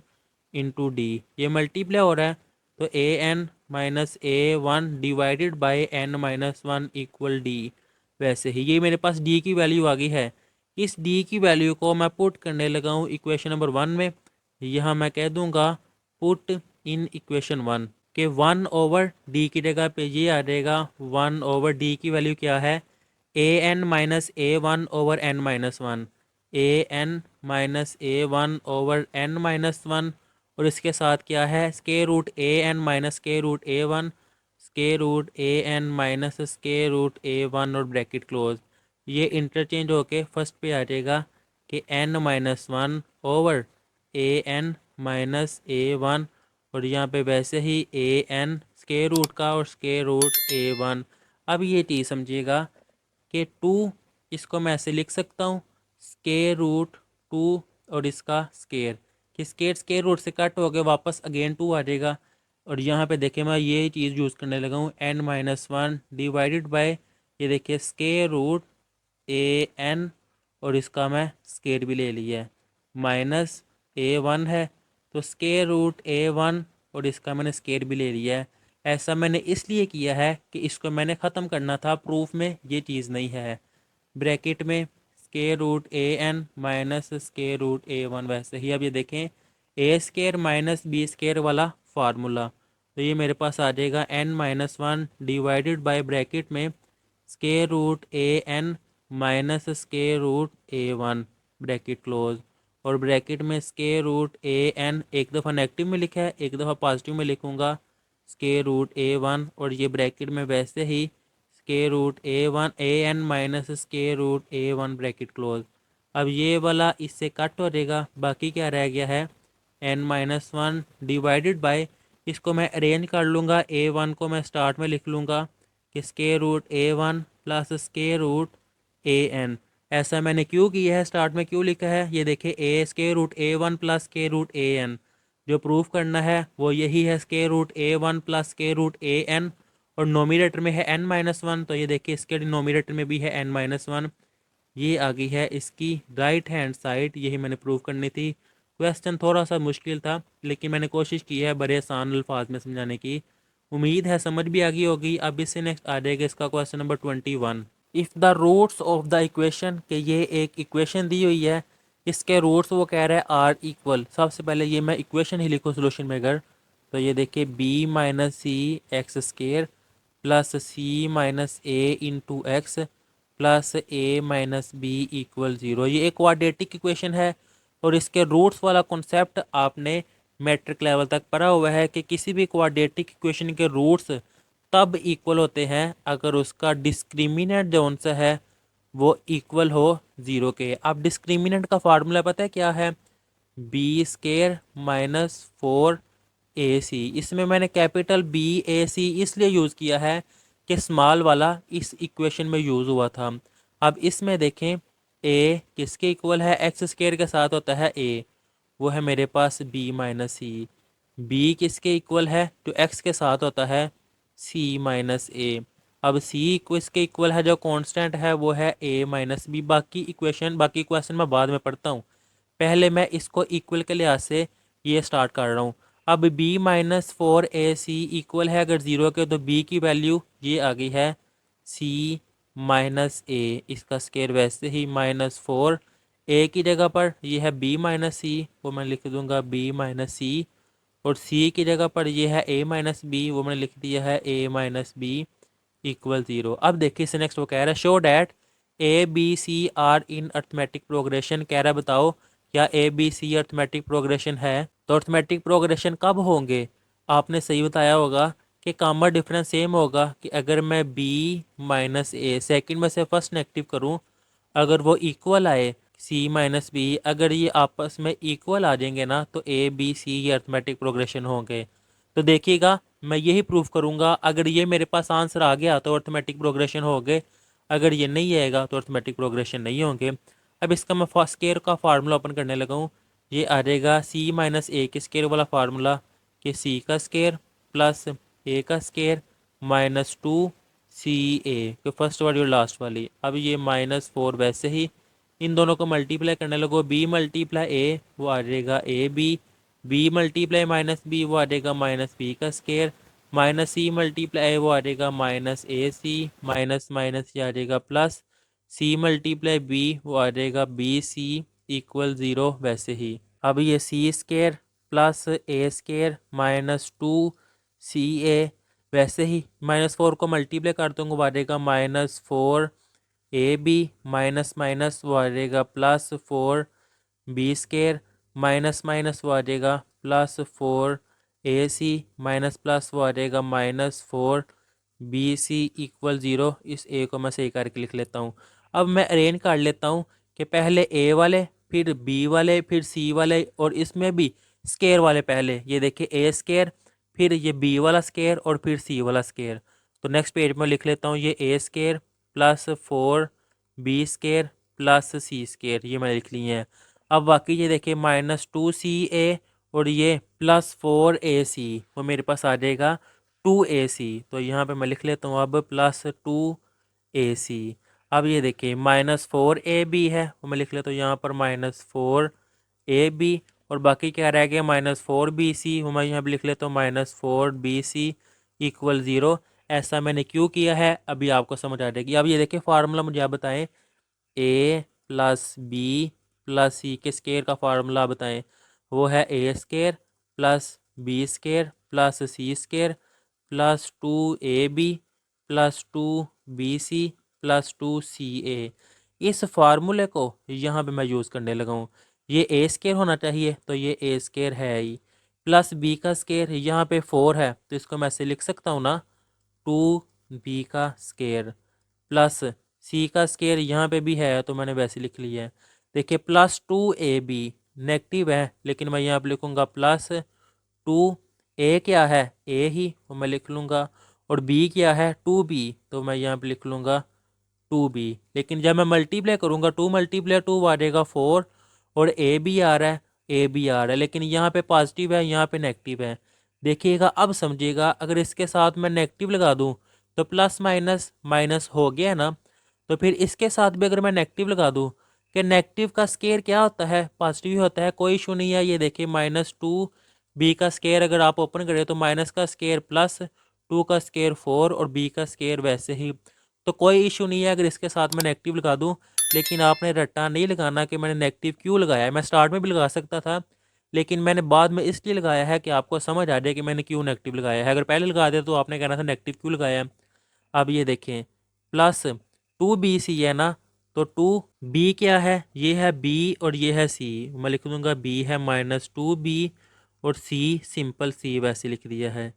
Speaker 1: इंटू डी, ये मल्टीप्लाई हो रहा है तो AN minus A1 divided by n-1 equal D. वैसे ही ये मेरे पास डी की वैल्यू आ गई है। इस डी की वैल्यू को मैं पुट करने लगा हूँ इक्वेशन नंबर 1 में। यहाँ मैं कह दूँगा पुट इन इक्वेशन 1 के 1/d की जगह पे ये आ जाएगा 1/d की वैल्यू क्या है AN minus A1/n-1, AN minus A1/n-1, और इसके साथ क्या है square root AN minus square root A1, square root AN minus square root A1 और ब्रैकेट क्लोज। ये इंटरचेंज होके फर्स्ट पे आ जाएगा कि n-1/AN माइनस A1, और यहाँ पे वैसे ही AN स्केयर रूट का और स्केयर रूट A1। अब ये चीज़ समझिएगा कि 2 इसको मैं ऐसे लिख सकता हूँ स्केयर रूट 2 और इसका स्केयर, कि स्केयर स्केयर रूट से कट हो गए वापस अगेन 2 आ जाएगा। और यहाँ पे देखें मैं ये चीज़ यूज़ करने लगा हूँ n-1 डिवाइडेड बाय ये देखिए स्केयर रूट AN, और इसका मैं स्केयर भी ले लिया है माइनस A1 है तो स्केयर रूट A1, और इसका मैंने स्केयर भी ले लिया है। ऐसा मैंने इसलिए किया है कि इसको मैंने ख़त्म करना था, प्रूफ में ये चीज़ नहीं है। ब्रैकेट में square root AN minus square root A1 वैसे ही। अब ये देखें A square minus B square वाला फार्मूला, तो ये मेरे पास आ जाएगा n-1 डिवाइडेड बाय ब्रैकेट में square root AN minus square root A1 bracket close, और ब्रैकेट में स्केयर रूट AN एक दफ़ा नेगेटिव में लिखा है एक दफ़ा पॉजिटिव में लिखूँगा स्केयर रूट A1, और ये ब्रैकेट में वैसे ही square root A1 AN minus square root A1 bracket close. अब ये वाला इससे कट हो जाएगा, बाकी क्या रह गया है n-1 डिवाइडेड बाय, इसको मैं अरेंज कर लूँगा, A1 को मैं स्टार्ट में लिख लूँगा कि square root A1 plus square root AN। ऐसा मैंने क्यों किया है, स्टार्ट में क्यों लिखा है, ये देखिए A square root A1 plus square root AN, जो प्रूफ करना है वो यही है square root A1 plus square root AN, और नोमिनेटर में है n-1, तो ये देखिए इसके डिनोमिनेटर में भी है n-1। ये आ गई है इसकी राइट हैंड साइड, यही मैंने प्रूव करनी थी। क्वेश्चन थोड़ा सा मुश्किल था लेकिन मैंने कोशिश की है बड़े आसान अल्फाज में समझाने की, उम्मीद है समझ भी आ गई होगी। अब इससे नेक्स्ट आ जाएगा इसका question number 21। If the roots of the equation, के ये एक इक्वेशन दी हुई है, इसके रूट्स वो कह रहा है आर इक्वल। सबसे पहले ये मैं इक्वेशन ही लिखूँ सोल्यूशन में अगर, तो ये देखिए b minus C x square plus C minus A into x plus A minus b equal 0। ये एक क्वाड्रेटिक इक्वेशन है, और इसके रूट्स वाला कॉन्सेप्ट आपने मैट्रिक लेवल तक पढ़ा हुआ है कि किसी भी क्वाड्रेटिक इक्वेशन के रूट्स तब इक्वल होते हैं अगर उसका डिस्क्रिमिनेंट जो सा है वो इक्वल हो 0 के। अब डिस्क्रिमिनेंट का फार्मूला पता है क्या है, बी स्केयर माइनस 4AC। इसमें मैंने कैपिटल BAC इसलिए यूज़ किया है कि स्मॉल वाला इस इक्वेशन में यूज़ हुआ था। अब इसमें देखें A किसके इक्वल है, एक्स स्केयर के साथ होता है A, वो है मेरे पास B माइनस सी। B किसके इक्वल है, जो एक्स के साथ होता है C माइनस A। अब C किसके इक्वल है, जो कांस्टेंट है वो है A माइनस बी। बाकी क्वेश्चन मैं बाद में पढ़ता हूँ, पहले मैं इसको इक्वल के लिहाज से ये स्टार्ट कर रहा हूँ। अब b minus four a C equal है अगर ज़ीरो के तो b की वैल्यू ये आ गई है c माइनस ए, इसका स्केयर वैसे ही माइनस फोर, ए की जगह पर ये है b माइनस सी, वो मैं लिख दूंगा b माइनस सी, और c की जगह पर ये है a माइनस बी, वो मैंने लिख दिया है a minus b equal zero. अब देखिए इससे नेक्स्ट वो कह रहा है show that a b c are in arithmetic progression. कह रहा है बताओ क्या a b c arithmetic progression है। तो अर्थमेटिक प्रोग्रेशन कब होंगे, आपने सही बताया होगा कि कॉमन डिफरेंस सेम होगा कि अगर मैं b माइनस ए सेकेंड में से फर्स्ट नेगेटिव करूं, अगर वो इक्वल आए c माइनस बी, अगर ये आपस में इक्वल आ जाएंगे ना तो ए बी सी ये अर्थमेटिक प्रोग्रेशन होंगे। तो देखिएगा मैं यही प्रूफ करूंगा, अगर ये मेरे पास आंसर आ गया तो अर्थमेटिक प्रोग्रेशन हो गए, अगर ये नहीं आएगा तो अर्थमेटिक प्रोग्रेशन नहीं होंगे। अब इसका मैं फर्स्ट स्केयर का फार्मूला ओपन करने लगा हूँ। ये आ जाएगा सी माइनस ए के स्केयर वाला फार्मूला कि सी का स्केयर प्लस ए का स्केयर माइनस टू सी ए के फर्स्ट वाली और लास्ट वाली। अब ये माइनस फोर वैसे ही इन दोनों को मल्टीप्लाई करने लगो, बी मल्टीप्लाई ए वो आ जाएगा a b multiply minus b वो आ जाएगा माइनस बी का स्केयर, माइनस सी मल्टीप्लाई वो आ जाएगा minus a c, minus minus ये आ जाएगा प्लस, सी मल्टीप्लाई बी वो आ जाएगा बी सी इक्वल ज़ीरो वैसे ही। अब ये c square plus a square minus two C a, वैसे ही माइनस फोर को मल्टीप्लाई कर दूँगा वो आ जाएगा minus four a b, minus minus वो आ जाएगा plus four B square, minus minus वो आ जाएगा plus four a c, minus plus वो आ जाएगा minus four b c equal zero. इस ए को मैं सही करके लिख लेता हूँ। अब मैं अरेंज कर लेता हूँ कि पहले ए वाले फिर बी वाले फिर सी वाले और इसमें भी स्केयर वाले, पहले ये देखिए ए स्केयर फिर ये बी वाला स्केयर और फिर सी वाला स्केयर। तो नेक्स्ट पेज में लिख लेता हूँ ये A square plus four B square plus C square, ये मैंने लिख लिए हैं। अब बाकी ये देखिए माइनस टू सी ए और ये प्लस फोर ए सी, वो मेरे पास आ जाएगा टू ए सी। तो यहाँ पे मैं लिख लेता हूँ अब प्लस टू ए सी। अब ये देखिए माइनस फोर ए बी है, वो मैं लिख लेता हूँ यहाँ पर माइनस फोर ए बी, और बाकी क्या रह गया माइनस फोर बी सी, वो मैं यहाँ पर लिख लेता हूँ minus four b c equal zero. ऐसा मैंने क्यों किया है अभी आपको समझ आ जाएगी। अब ये देखिए फार्मूला मुझे आप बताएं, A plus B plus C के स्केयर का फार्मूला बताएं। वो है A square plus B square plus C square plus two A B plus two B C plus two C A. इस फार्मूले को यहाँ पे मैं यूज़ करने लगा हूँ। ये ए स्केयर होना चाहिए तो ये ए स्केयर है ही, प्लस बी का स्केयर यहाँ पे फोर है तो इसको मैं ऐसे लिख सकता हूँ ना, टू बी का स्केयर प्लस सी का स्केयर यहाँ पे भी है तो मैंने वैसे लिख लिया है। देखिए प्लस टू ए बी नेगेटिव है लेकिन मैं यहाँ पे लिखूँगा प्लस टू, ए क्या है ए ही वो मैं लिख लूँगा, और बी क्या है टू बी तो मैं यहाँ पे लिख लूँगा टू बी। लेकिन जब मैं मल्टीप्लाई करूँगा टू मल्टीप्लाई टू आ जाएगा फोर, और ए बी आ रहा है ए बी आ रहा है लेकिन यहाँ पे पॉजिटिव है यहाँ पे नेगेटिव है। देखिएगा अब समझिएगा, अगर इसके साथ मैं नेगेटिव लगा दूँ तो प्लस माइनस माइनस हो गया ना, तो फिर इसके साथ भी अगर मैं नेगेटिव लगा दूँ कि नेगेटिव का स्केयर क्या होता है पॉजिटिव ही होता है, कोई इशू नहीं है। ये देखिए माइनस टू बी का स्केयर अगर आप ओपन करें तो माइनस का स्केयर प्लस टू का स्केयर फोर और बी का स्केयर वैसे ही, तो कोई इशू नहीं है अगर इसके साथ मैं नेगेटिव लगा दूं। लेकिन आपने रट्टा नहीं लगाना कि मैंने नेगेटिव क्यों लगाया है, मैं स्टार्ट में भी लगा सकता था लेकिन मैंने बाद में इसलिए लगाया है कि आपको समझ आ जाए कि मैंने क्यों नेगेटिव लगाया है। अगर पहले लगा दिया तो आपने कहना था नेगेटिव क्यों लगाया है। अब ये देखें प्लस टू बी सी है ना, तो टू बी क्या है, ये है बी और ये है सी, मैं लिख दूंगा बी है माइनस टू बी और सी सिंपल सी वैसे लिख दिया है,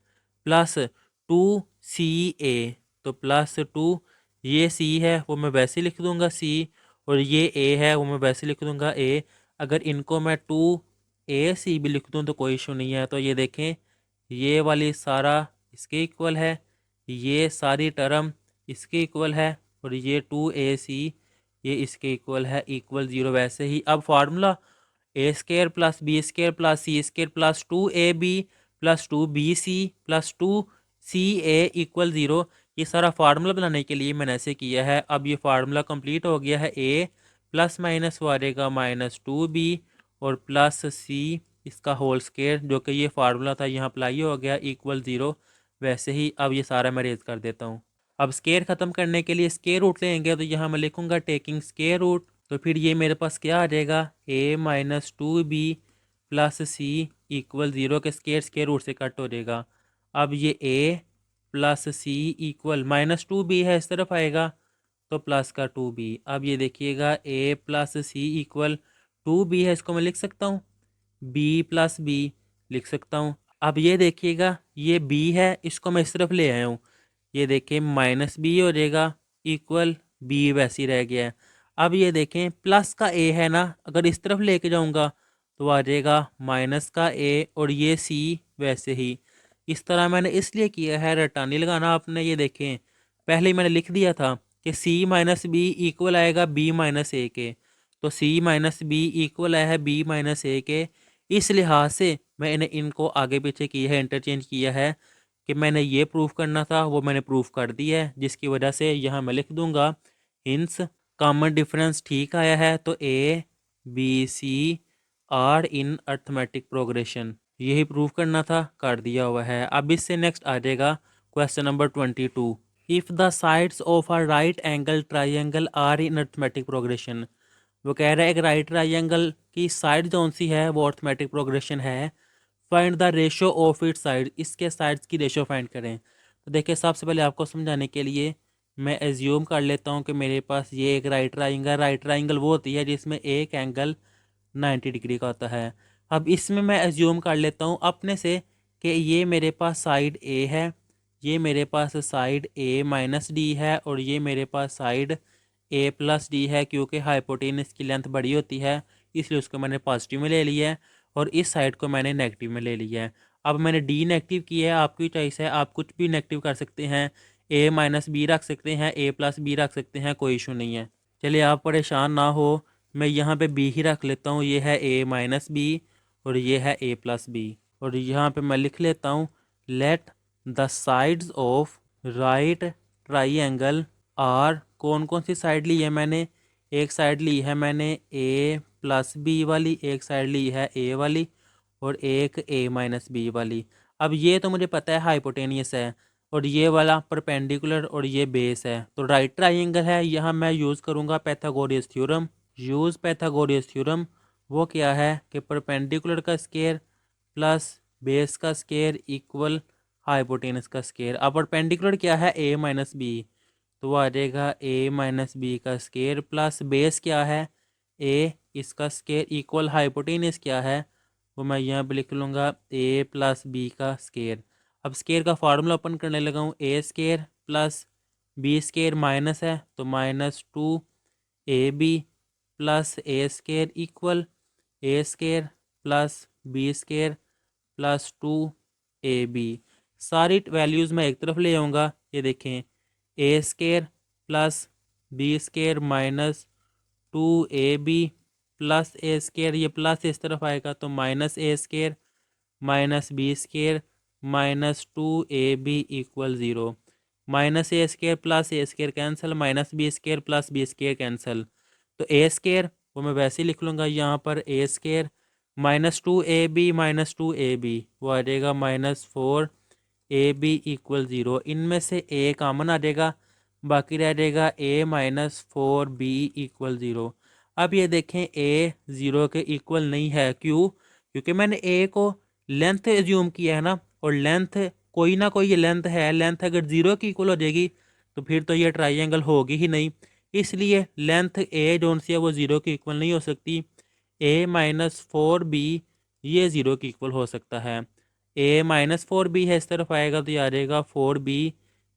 Speaker 1: प्लस टू सी ए, तो प्लस टू ये सी है वो मैं वैसे लिख दूंगा सी, और ये ए है वो मैं वैसे लिख दूंगा ए। अगर इनको मैं टू ए सी भी लिख दूँ तो कोई इशू नहीं है। तो ये देखें ये वाली सारा इसके इक्वल है, ये सारी टर्म इसके इक्वल है, और ये टू ए सी ये इसके इक्वल है इक्वल ज़ीरो वैसे ही। अब formula a square plus B square plus C square plus two A B plus two B C plus two C a equal zero, ये सारा फार्मूला बनाने के लिए मैंने ऐसे किया है। अब ये फार्मूला कंप्लीट हो गया है, ए प्लस माइनस वो आ जाएगा माइनस टू बी और प्लस सी इसका होल स्क्वायर, जो कि ये फार्मूला था यहाँ अप्लाई हो गया, इक्वल 0। वैसे ही अब ये सारा मैं रेज कर देता हूँ। अब स्क्वायर ख़त्म करने के लिए स्क्वायर रूट लेंगे, तो यहाँ मैं लिखूँगा टेकिंग स्क्वायर रूट। तो फिर ये मेरे पास क्या आ जाएगा, a-2b प्लस सी इक्वल 0 के स्क्वायर रूट से कट हो जाएगा। अब ये a plus C equal -2b है, इस तरफ आएगा तो प्लस का 2b। अब ये देखिएगा a plus C equal 2b है, इसको मैं लिख सकता हूँ b प्लस b लिख सकता हूँ। अब ये देखिएगा ये b है, इसको मैं इस तरफ ले आया हूँ, ये देखें -b हो जाएगा इक्वल b वैसे ही रह गया है। अब ये देखें प्लस का a है ना, अगर इस तरफ लेके जाऊँगा तो आ जाएगा माइनस का a, और ये c वैसे ही। इस तरह मैंने इसलिए किया है, रटा नहीं लगाना आपने। ये देखें पहले ही मैंने लिख दिया था कि c माइनस बी इक्वल आएगा b माइनस ए के, तो c माइनस बी इक्वल आया है b माइनस ए के। इस लिहाज से मैंने इनको आगे पीछे किया है, इंटरचेंज किया है कि मैंने ये प्रूफ करना था वो मैंने प्रूफ कर दिया है, जिसकी वजह से यहाँ मैं लिख दूंगा हिंस कॉमन डिफरेंस ठीक आया है, तो a b c are in arithmetic progression, यही प्रूफ करना था, कर दिया हुआ है। अब इससे नेक्स्ट आ जाएगा question number 22। If the sides of a right angle triangle are in arithmetic progression, वो कह रहा है एक राइट ट्राइंगल की साइड कौन सी है, वो अर्थमेटिक प्रोग्रेशन है। Find the ratio of it side, इसके साइड्स की रेशो फाइंड करें। तो देखिए सबसे पहले आपको समझाने के लिए मैं एज्यूम कर लेता हूँ कि मेरे पास ये एक राइट ट्राइंगल वो होती है जिसमें एक एंगल 90 डिग्री का होता है। अब इसमें मैं एज्यूम कर लेता हूँ अपने से कि ये मेरे पास साइड ए है, ये मेरे पास साइड ए माइनस डी है, और ये मेरे पास साइड ए प्लस डी है। क्योंकि हाइपोटेनस की लेंथ बड़ी होती है इसलिए उसको मैंने पॉजिटिव में ले लिया है, और इस साइड को मैंने नेगेटिव में ले लिया है। अब मैंने डी नेगेटिव किया है, आपकी चॉइस है, आप कुछ भी नेगेटिव कर सकते हैं, ए माइनस बी रख सकते हैं, ए प्लस बी रख सकते हैं, कोई इशू नहीं है। चलिए आप परेशान ना हो, मैं यहाँ पे बी ही रख लेता हूँ, ये है ए माइनस बी और ये है ए प्लस बी। और यहाँ पे मैं लिख लेता हूँ let the sides of right triangle are, कौन कौन सी साइड ली है मैंने, एक साइड ली है मैंने ए प्लस बी वाली, एक साइड ली है ए वाली, और एक ए माइनस बी वाली। अब ये तो मुझे पता है हाइपोटेनियस है, और ये वाला परपेंडिकुलर और ये बेस है, तो राइट ट्राइंगल है। यहाँ मैं यूज़ करूँगा Pythagoras theorem. Use Pythagoras theorem वो क्या है कि परपेंडिकुलर का स्क्वायर प्लस बेस का स्क्वायर इक्वल हाइपोटेनस का स्क्वायर। अब परपेंडिकुलर क्या है, ए माइनस बी, तो वो आ जाएगा ए माइनस बी का स्क्वायर प्लस बेस क्या है ए, इसका स्क्वायर इक्वल हाइपोटेनस क्या है, वो मैं यहाँ पे लिख लूँगा ए प्लस बी का स्क्वायर। अब स्क्वायर का फार्मूला ओपन करने लगा हूँ, A square plus B square minus है तो -2 A B plus A square equal A square plus B square plus 2 A B. सारी वैल्यूज़ मैं एक तरफ ले आऊँगा, ये देखें A square plus B square -2ab plus A square, ये प्लस इस तरफ आएगा तो minus A square minus B square -2ab equal 0। Minus A square plus A square cancel, minus B square plus B square cancel, तो ए स्क्वायर वो मैं वैसे ही लिख लूँगा यहाँ पर ए स्क्वायर -2ab वो आ जाएगा -4ab इक्वल 0। इनमें से ए कॉमन आ जाएगा, बाकी रह जाएगा a -4b इक्वल 0। अब ये देखें a 0 के इक्वल नहीं है, क्यों, क्योंकि मैंने a को लेंथ एज्यूम किया है ना, और लेंथ कोई ना कोई ये लेंथ है, लेंथ अगर 0 की इक्वल हो जाएगी तो फिर तो ये ट्राइंगल होगी ही नहीं। इसलिए लेंथ a जोन सी है वो 0 की इक्वल नहीं हो सकती। a -4b ये 0 की इक्वल हो सकता है, a -4b है, इस तरफ आएगा तो ये आ जाएगा 4b।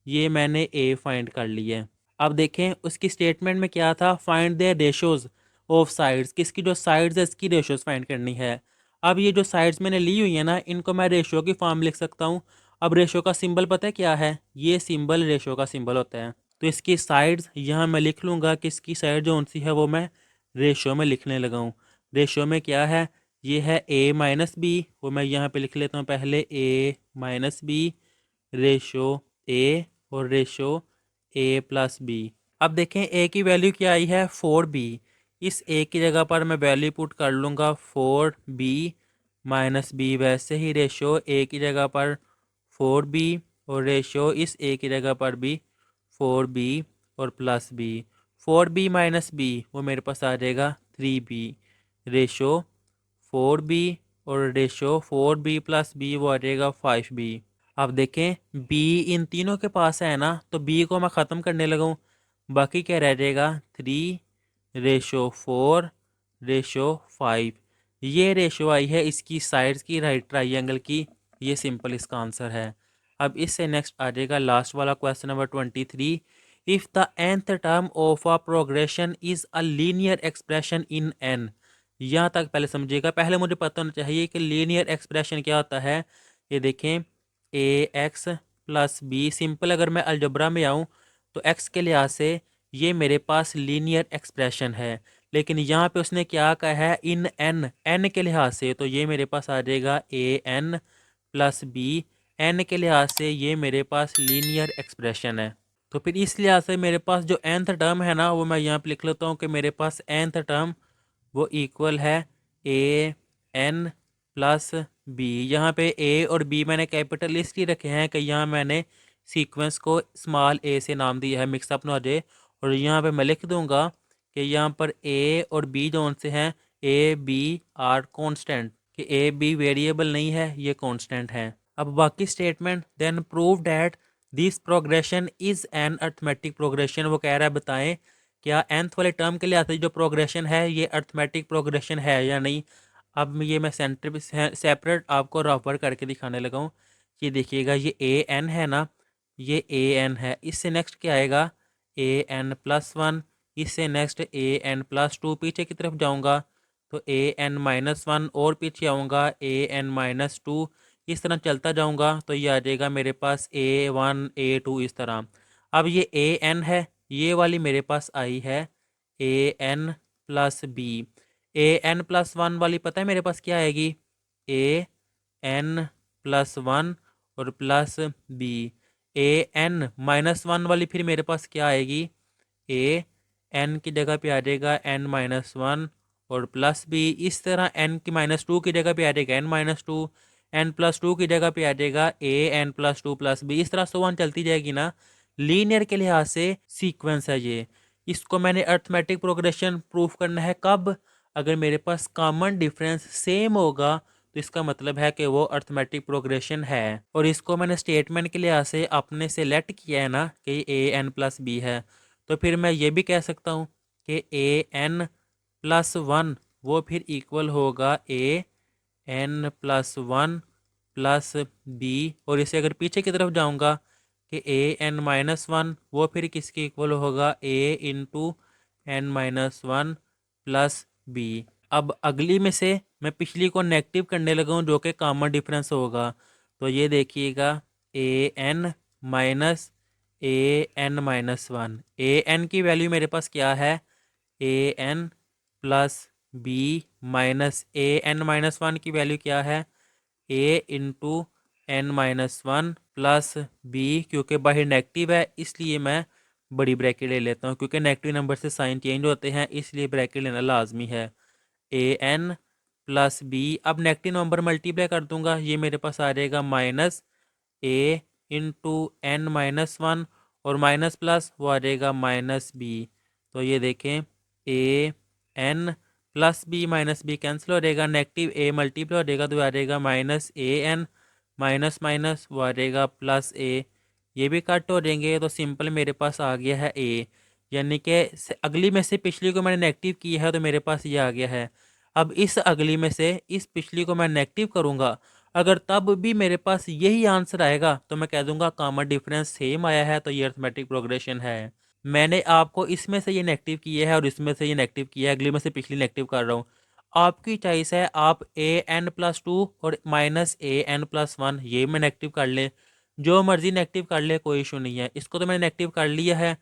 Speaker 1: ये मैंने ए फाइंड कर लिया है। अब देखें उसकी स्टेटमेंट में क्या था, find the ratios of sides, किसकी जो साइड्स है इसकी रेशोज़ फाइंड करनी है। अब ये जो साइड्स मैंने ली हुई है ना, इनको मैं रेशो की फॉर्म लिख सकता हूँ। अब रेशो का सिंबल पता है क्या है, ये सिंबल रेशो का सिंबल होता है। तो इसकी साइड्स यहाँ मैं लिख लूँगा कि इसकी साइड जो सी है वो मैं रेशो में लिखने लगा हूँ। रेशो में क्या है, ये है a माइनस बी, वो मैं यहाँ पे लिख लेता हूँ पहले a minus b ratio a और रेशो a प्लस बी। अब देखें a की वैल्यू क्या आई है 4b, इस a की जगह पर मैं वैल्यू पुट कर लूँगा 4b माइनस बी, वैसे ही रेशो ए की जगह पर 4b और रेशो इस ए की जगह पर भी 4b और plus B. 4b minus b वो मेरे पास आ जाएगा 3b। रेशो 4b और रेशो 4b प्लस बी वो आ जाएगा 5b। अब देखें b इन तीनों के पास है ना, तो b को मैं ख़त्म करने लगा हूँ। बाकी क्या रह जाएगा 3:4:5। ये रेशो आई है इसकी साइड्स की राइट ट्राइंगल की। ये सिंपल इसका आंसर है। अब इससे नेक्स्ट आ जाएगा लास्ट वाला question number 23। If the nth term of a progression is a linear expression in n। यहाँ तक पहले समझिएगा। पहले मुझे पता होना चाहिए कि लीनियर एक्सप्रेशन क्या होता है। ये देखें ax प्लस बी, सिंपल अगर मैं अलजबरा में आऊँ तो x के लिहाज से ये मेरे पास लीनियर एक्सप्रेशन है। लेकिन यहाँ पे उसने क्या कहा है इन n के लिहाज से, तो ये मेरे पास आ जाएगा an प्लस बी। n के लिहाज से ये मेरे पास लीनियर एक्सप्रेशन है। तो फिर इस लिहाज से मेरे पास जो nth टर्म है ना, वो मैं यहाँ पे लिख लेता हूँ कि मेरे पास nth टर्म वो इक्वल है ए एन प्लस बी। यहाँ पे ए और बी मैंने कैपिटल इसलिए रखे हैं कि यहाँ मैंने सीक्वेंस को स्मॉल ए से नाम दिया है, मिक्सअप ना हो जाए। और यहाँ पे मैं लिख दूंगा कि यहाँ पर ए और बी जोन से हैं, ए बी आर कॉन्स्टेंट, कि ए बी वेरिएबल नहीं है, ये कॉन्स्टेंट है। अब बाकी statement, then prove that this progression is an arithmetic progression. वो कह रहा है बताएं क्या nth वाले टर्म के लिए आता है जो प्रोग्रेशन है ये अर्थमेटिक प्रोग्रेशन है या नहीं। अब ये मैं सेंटर सेपरेट आपको रफर करके दिखाने लगा हूँ। ये देखिएगा ये ए एन है ना, ये ए एन है। इससे नेक्स्ट क्या आएगा ए एन प्लस वन। इससे next A N plus to. पीछे की तरफ जाऊँगा तो ए एन माइनस वन, और पीछे आऊँगा ए एन माइनस टू। इस तरह चलता जाऊँगा तो ये आ जाएगा मेरे पास ए वन ए टू इस तरह। अब ये ए एन है, ये वाली मेरे पास आई है A N plus B. A N plus one वाली पता है मेरे पास क्या आएगी ए एन प्लस वन और प्लस बी। ए एन माइनस वन वाली फिर मेरे पास क्या आएगी ए एन की जगह पे आ जाएगा एन माइनस वन और प्लस बी। इस तरह एन की माइनस टू की जगह पे आ जाएगा N minus two, N plus two की जगह पे आ जाएगा A N plus two plus B. इस तरह सो वन चलती जाएगी ना। लीनियर के लिहाज से सीक्वेंस है ये। इसको मैंने अर्थमेटिक प्रोग्रेशन प्रूफ करना है कब, अगर मेरे पास कॉमन डिफरेंस सेम होगा तो इसका मतलब है कि वो अर्थमेटिक प्रोग्रेशन है। और इसको मैंने स्टेटमेंट के लिहाज से अपने सेलेक्ट किया है ना कि ए एन प्लस बी है, तो फिर मैं ये भी कह सकता हूँ कि ए एन प्लस वन वो फिर इक्वल होगा A N plus one plus B. और इसे अगर पीछे की तरफ जाऊँगा कि ए एन माइनस वन वो फिर किसके इक्वल होगा A into N minus one plus B. अब अगली में से मैं पिछली को नेगेटिव करने लगा हूँ जो कि कॉमन डिफरेंस होगा। तो ये देखिएगा A N minus A N minus one. A N की वैल्यू मेरे पास क्या है A N plus B minus A N minus one की वैल्यू क्या है A into N minus one plus B. क्योंकि बाहर नेगेटिव है इसलिए मैं बड़ी ब्रैकेट ले लेता हूँ, क्योंकि नेगेटिव नंबर से साइन चेंज होते हैं इसलिए ब्रैकेट लेना लाजमी है। ए एन प्लस बी, अब नेगेटिव नंबर मल्टीप्लाई कर दूंगा, ये मेरे पास आ जाएगा minus A into N minus one और माइनस प्लस वो आ जाएगा माइनस बी। तो ये देखें A N plus B minus B cancel हो जाएगा, नेगेटिव ए मल्टीप्लाई हो जाएगा तो आ जाएगा minus A N minus minus वो आ जाएगा प्लस ए। ये भी कट हो जाएंगे तो सिंपल मेरे पास आ गया है ए। यानी कि अगली में से पिछली को मैंने नेगेटिव किया है तो मेरे पास ये आ गया है। अब इस अगली में से इस पिछली को मैं नेगेटिव करूँगा, अगर तब भी मेरे पास यही आंसर आएगा तो मैं कह दूंगा कॉमन डिफरेंस सेम आया है तो ये अर्थमेटिक प्रोग्रेशन है। मैंने आपको इसमें से ये नेगेटिव किया है और इसमें से ये नेगेटिव किया है, अगली में से पिछली नेगेटिव कर रहा हूँ। आपकी चॉइस है, आप ए एन प्लस टू और minus A N plus one ये मैं नेगेटिव कर ले, जो मर्जी नेगेटिव कर ले, कोई इशू नहीं है। इसको तो मैंने नेगेटिव कर लिया है।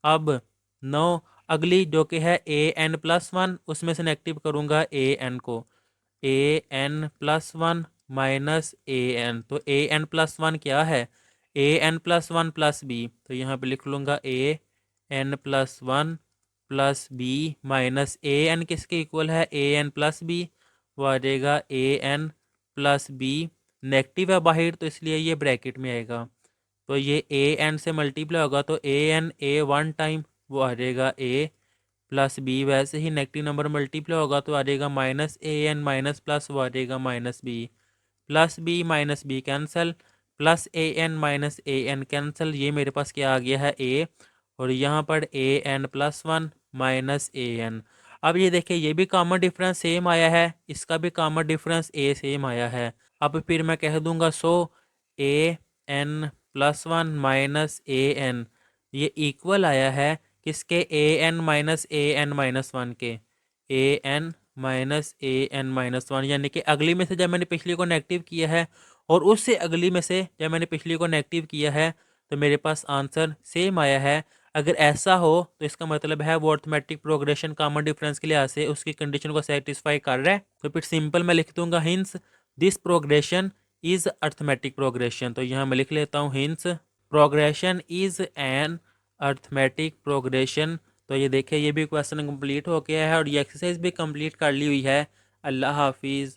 Speaker 1: अब नो अगली जो कि है ए एन प्लस वन, उसमें से नेगेटिव करूँगा ए एन को, A N plus one minus A N. तो ए एन प्लस वन क्या है A N plus one plus B. तो यहाँ पे लिख लूँगा A N plus one plus B minus A N किसके इक्वल है ए एन प्लस बी, वो आ जाएगा A N plus B, negative है बाहर तो इसलिए ये ब्रैकेट में आएगा। तो ये ए एन से मल्टीप्लाई होगा तो A N A one time वो आ जाएगा ए, प्लस बी वैसे ही नेगेटिव नंबर मल्टीप्लाई होगा तो आ जाएगा minus A N minus plus वो आ जाएगा minus B, plus B minus B cancel, plus A N minus A N cancel, ये मेरे पास क्या आ गया है ए, और यहाँ पर ए N plus one minus A N. अब ये देखिए ये भी कॉमन डिफरेंस सेम आया है, इसका भी कॉमन डिफरेंस ए सेम आया है। अब फिर मैं कह दूंगा सो ए N plus one minus A N ये इक्वल आया है किसके, ए N minus A N minus one के, ए N minus A N minus one, यानी कि अगली में से जब मैंने पिछली को नेगेटिव किया है और उससे अगली में से जब मैंने पिछली को नेगेटिव किया है तो मेरे पास आंसर सेम आया है। अगर ऐसा हो तो इसका मतलब है वो अर्थमेटिक प्रोग्रेशन कॉमन डिफरेंस के लिहाज से उसकी कंडीशन को सेटिस्फाई कर रहा है। तो फिर सिंपल मैं लिख दूंगा hints this progression is arithmetic progression. तो यहाँ मैं लिख लेता हूँ hints progression is an arithmetic progression. तो ये देखिए ये भी क्वेश्चन कंप्लीट हो गया है और ये एक्सरसाइज भी कंप्लीट कर ली हुई है। अल्लाह हाफिज़।